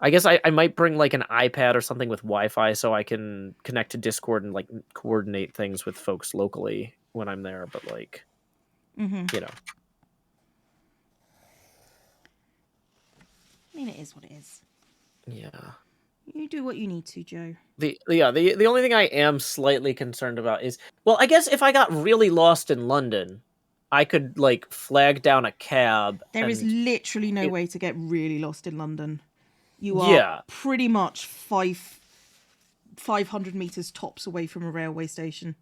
I guess I might bring like an iPad or something with Wi-Fi so I can connect to Discord and like coordinate things with folks locally when I'm there. But like, you know.
I mean, it is what it is.
Yeah.
You do what you need to, Joe.
The only thing I am slightly concerned about is, well, I guess if I got really lost in London, I could like flag down a cab.
There is literally no way to get really lost in London. You are pretty much 500 meters tops away from a railway station,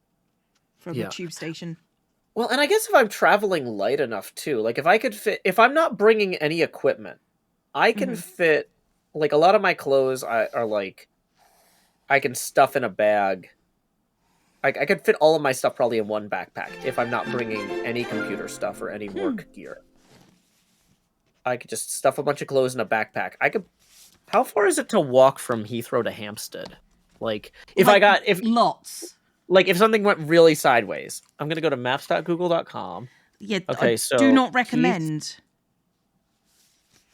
from a tube station.
Well, and I guess if I'm traveling light enough too, like if I could fit, if I'm not bringing any equipment, I can fit, like a lot of my clothes are like, I can stuff in a bag. I could fit all of my stuff probably in one backpack if I'm not bringing any computer stuff or any work gear. I could just stuff a bunch of clothes in a backpack. How far is it to walk from Heathrow to Hampstead? Like,
lots.
Like, if something went really sideways, I'm going to go to maps.google.com.
Yeah, okay, so do not recommend.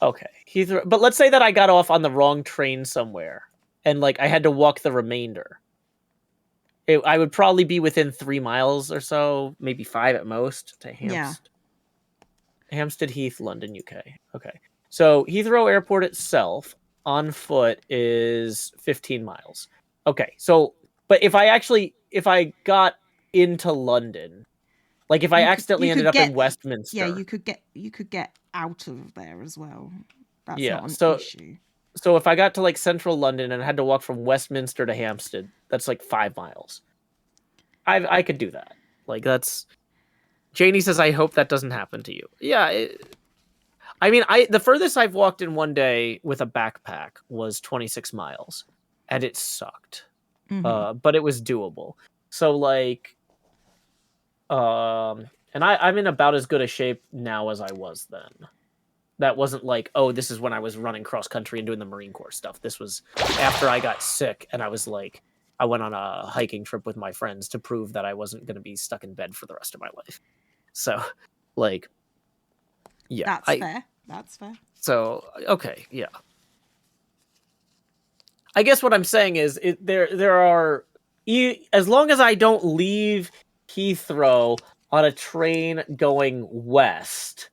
Okay, Heathrow. But let's say that I got off on the wrong train somewhere, and, like, I had to walk the remainder. I would probably be within 3 miles or so, maybe 5 at most, to Hampstead. Yeah. Hampstead Heath, London, UK. Okay. So, Heathrow Airport itself, on foot, is 15 miles. Okay, so... But if I got into London, like if I accidentally ended up in Westminster,
yeah, you could get out of there as well. That's not an issue.
So if I got to like central London and had to walk from Westminster to Hampstead, that's like 5 miles. I could do that. Like that's. Janie says, "I hope that doesn't happen to you." Yeah. The furthest I've walked in one day with a backpack was 26 miles, and it sucked. But it was doable. So like, and I'm in about as good a shape now as I was then. That wasn't like, oh, this is when I was running cross country and doing the Marine Corps stuff. This was after I got sick, and I was like, I went on a hiking trip with my friends to prove that I wasn't going to be stuck in bed for the rest of my life. So, like, yeah,
That's fair. That's fair.
So, okay, yeah. I guess what I'm saying is, there are, as long as I don't leave Heathrow on a train going west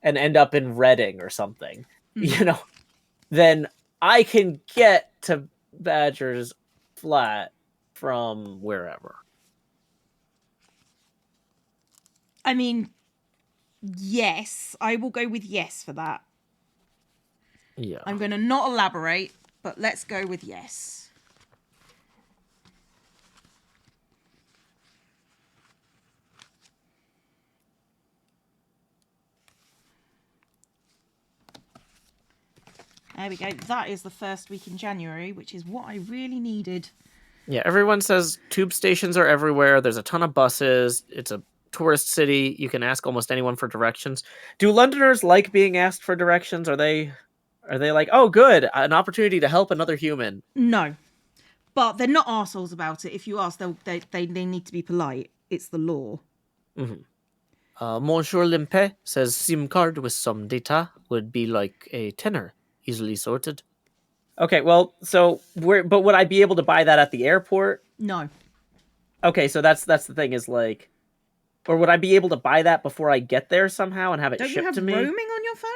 and end up in Reading or something, then I can get to Badger's Flat from wherever.
I mean, yes, I will go with yes for that.
Yeah.
I'm going to not elaborate, but let's go with yes. There we go. That is the first week in January, which is what I really needed.
Yeah, everyone says tube stations are everywhere. There's a ton of buses. It's a tourist city. You can ask almost anyone for directions. Do Londoners like being asked for directions? Are they like, oh, good, an opportunity to help another human?
No, but they're not arseholes about it. If you ask, they need to be polite. It's the law.
Mm-hmm. Monsieur Limpet says SIM card with some data would be like a tenner, easily sorted. Okay, well, so but would I be able to buy that at the airport?
No.
Okay, so that's the thing is like, or would I be able to buy that before I get there somehow and have it shipped to me?
Don't you have roaming on your phone?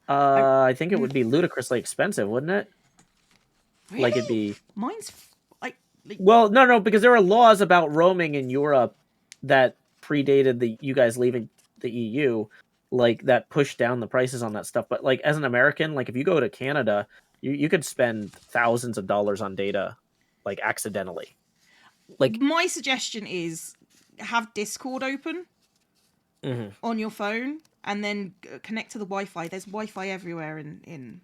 I think it would be ludicrously expensive, wouldn't it?
Really?
Like it'd be.
Mine's like.
Well, no, because there are laws about roaming in Europe that predated you guys leaving the EU, like that pushed down the prices on that stuff. But like as an American, like if you go to Canada, you could spend thousands of dollars on data, like accidentally. Like
my suggestion is have Discord open on your phone and then connect to the Wi-Fi. There's Wi-Fi everywhere in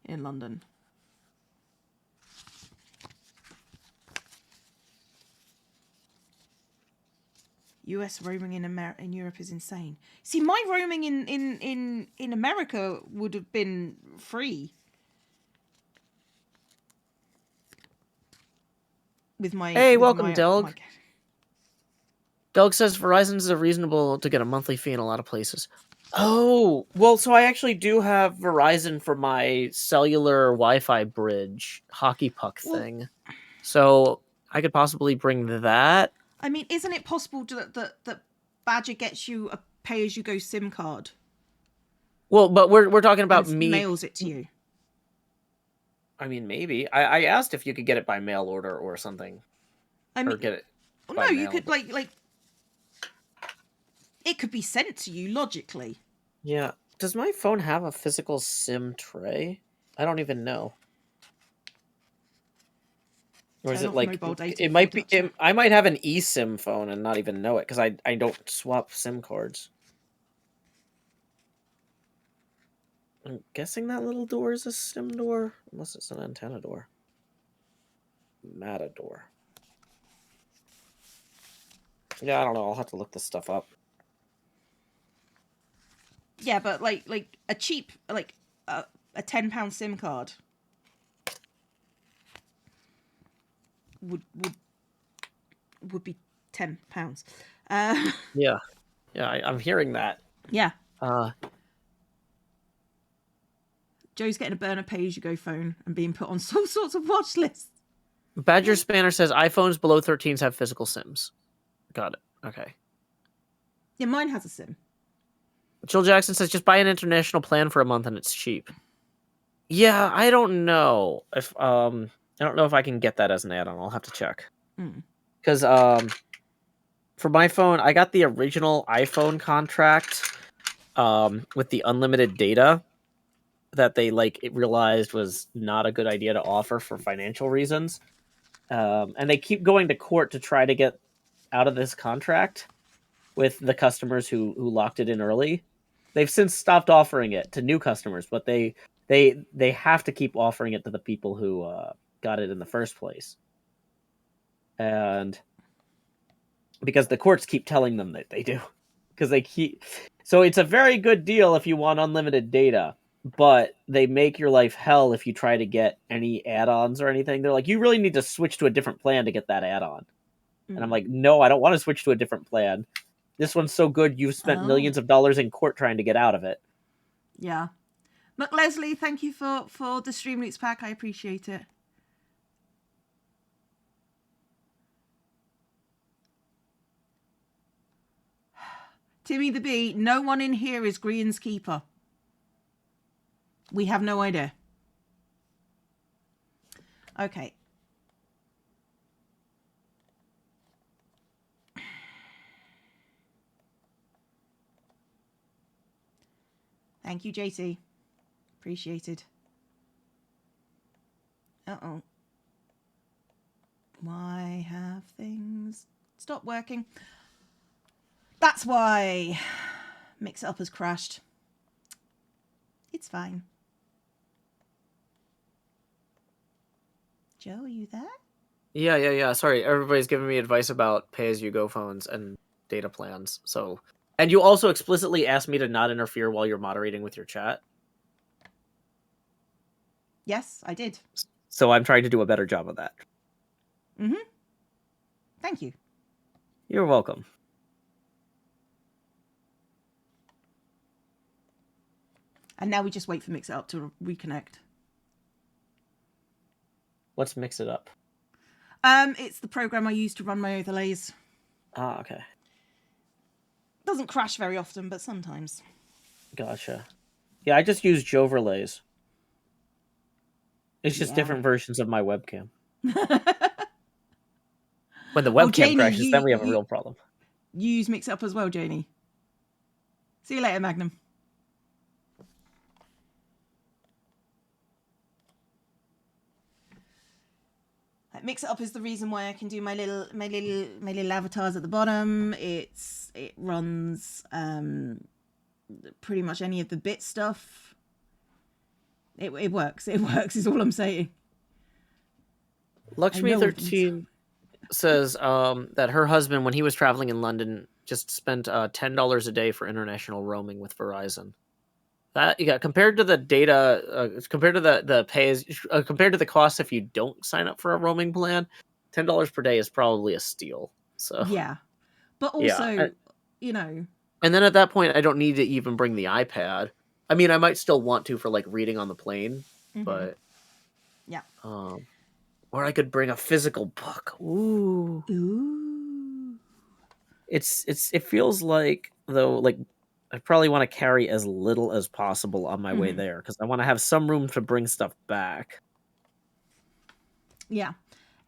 London. US roaming in Europe is insane. See, my roaming in America would have been free. With my
welcome, Delg. Delg says Verizon's a reasonable to get a monthly fee in a lot of places. Oh, well, so I actually do have Verizon for my cellular Wi-Fi bridge hockey puck thing. So I could possibly bring that.
I mean, isn't it possible that Badger gets you a pay-as-you-go SIM card?
Well, but we're talking about me
mails it to you.
I mean, maybe. I asked if you could get it by mail order or something.
I mean,
or get it.
No, you could like. It could be sent to you logically.
Yeah. Does my phone have a physical SIM tray? I don't even know. Or is it like it might be? I might have an eSIM phone and not even know it because I don't swap SIM cards. I'm guessing that little door is a SIM door, unless it's an antenna door. Matador. Yeah, I don't know. I'll have to look this stuff up.
Yeah, but like a cheap a £10 SIM card would be £10.
Yeah, I'm hearing that.
Yeah. Joe's getting a burner pay-as-you-go phone and being put on all sorts of watch lists.
Badger Spanner says iPhones below 13s have physical SIMs. Got it. Okay.
Yeah, mine has a SIM.
Jill Jackson says just buy an international plan for a month and it's cheap. Yeah, I don't know if I can get that as an add-on. I'll have to check. Because for my phone, I got the original iPhone contract with the unlimited data that they realized was not a good idea to offer for financial reasons. And they keep going to court to try to get out of this contract with the customers who locked it in early. They've since stopped offering it to new customers, but they have to keep offering it to the people who got it in the first place. And because the courts keep telling them that they do. Because they keep... So it's a very good deal if you want unlimited data, but they make your life hell if you try to get any add-ons or anything. They're like, you really need to switch to a different plan to get that add-on. And I'm like, no, I don't want to switch to a different plan. This one's so good, you've spent millions of dollars in court trying to get out of it.
Yeah. Look, Leslie, thank you for the Stream Loops pack. I appreciate it. Timmy the Bee, no one in here is Grian's keeper. We have no idea. Okay. Thank you, JC. Appreciated. Uh-oh. Why have things stopped working? That's why Mix It Up has crashed. It's fine. Joe, are you there?
Yeah. Sorry, everybody's giving me advice about pay-as-you-go phones and data plans. So, and you also explicitly asked me to not interfere while you're moderating with your chat.
Yes, I did.
So I'm trying to do a better job of that.
Mm-hmm. Thank you.
You're welcome.
And now we just wait for Mix It Up to reconnect.
Let's mix it up.
It's the program I use to run my overlays.
Ah, okay.
Doesn't crash very often, but sometimes.
Gotcha. Yeah, I just use Joverlays. It's just different versions of my webcam. When the webcam crashes, then we have a real problem.
You use Mix It Up as well, Janie. See you later, Magnum. Mix It Up is the reason why I can do my little avatars at the bottom. It runs pretty much any of the bit stuff. It works. It works is all I'm saying.
Lakshmi13 says that her husband, when he was traveling in London, just spent $10 a day for international roaming with Verizon. That compared to the data, compared to the pay, compared to the cost if you don't sign up for a roaming plan, $10 per day is probably a steal. So
yeah, but also, you know,
and then at that point, I don't need to even bring the iPad. I mean, I might still want to for like reading on the plane, but
yeah.
Or I could bring a physical book. Ooh. It feels like though, like I probably want to carry as little as possible on my way there because I want to have some room to bring stuff back.
Yeah.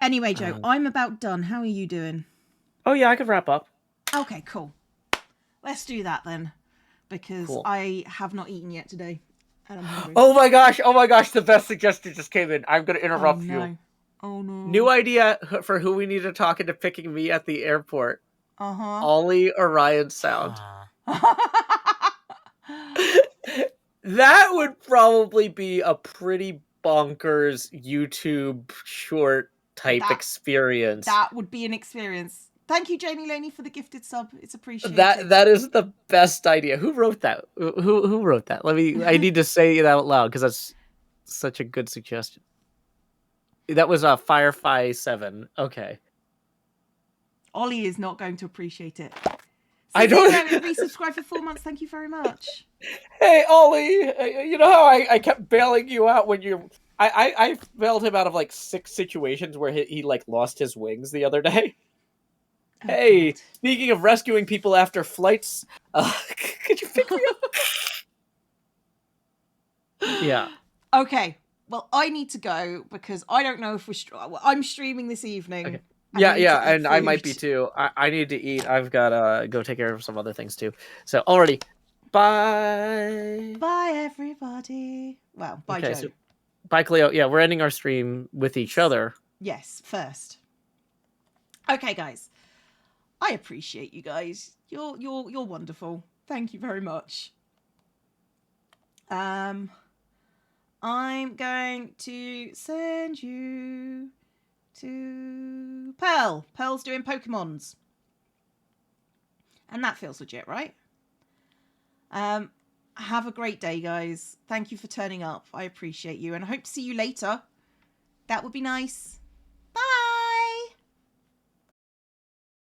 Anyway, Joe, I'm about done. How are you doing?
Oh yeah, I could wrap up.
Okay, cool. Let's do that then, because I have not eaten yet today, and I'm hungry.
Oh my gosh! The best suggestion just came in. I'm going to interrupt you.
Oh no!
New idea for who we need to talk into picking me at the airport. Ollie Orion Sound. That would probably be a pretty bonkers YouTube short type experience.
That would be an experience. Thank you, Jamie Loney, for the gifted sub. It's appreciated.
That is the best idea. Who wrote that? Who wrote that? I need to say it out loud because that's such a good suggestion. That was a Firefly 7. Okay.
Ollie is not going to appreciate it.
I don't.
Resubscribe for 4 months. Thank you very much.
Hey Ollie, you know how I kept bailing you out when you. I bailed him out of like 6 situations where he like lost his wings the other day. Oh, hey, God. Speaking of rescuing people after flights, could you pick me up? Yeah.
Okay. Well, I need to go because I don't know if I'm streaming this evening.
Okay. Yeah, and I might be too. I need to eat. I've got to go take care of some other things too. So, alrighty. Bye.
Bye, everybody. Well, bye, Joe.
So, bye, Cleo. Yeah, we're ending our stream with each other.
Yes, first. Okay, guys. I appreciate you guys. You're wonderful. Thank you very much. I'm going to send you to Pearl. Pearl's doing Pokemons. And that feels legit, right? Have a great day, guys. Thank you for turning up. I appreciate you, and I hope to see you later. That would be nice.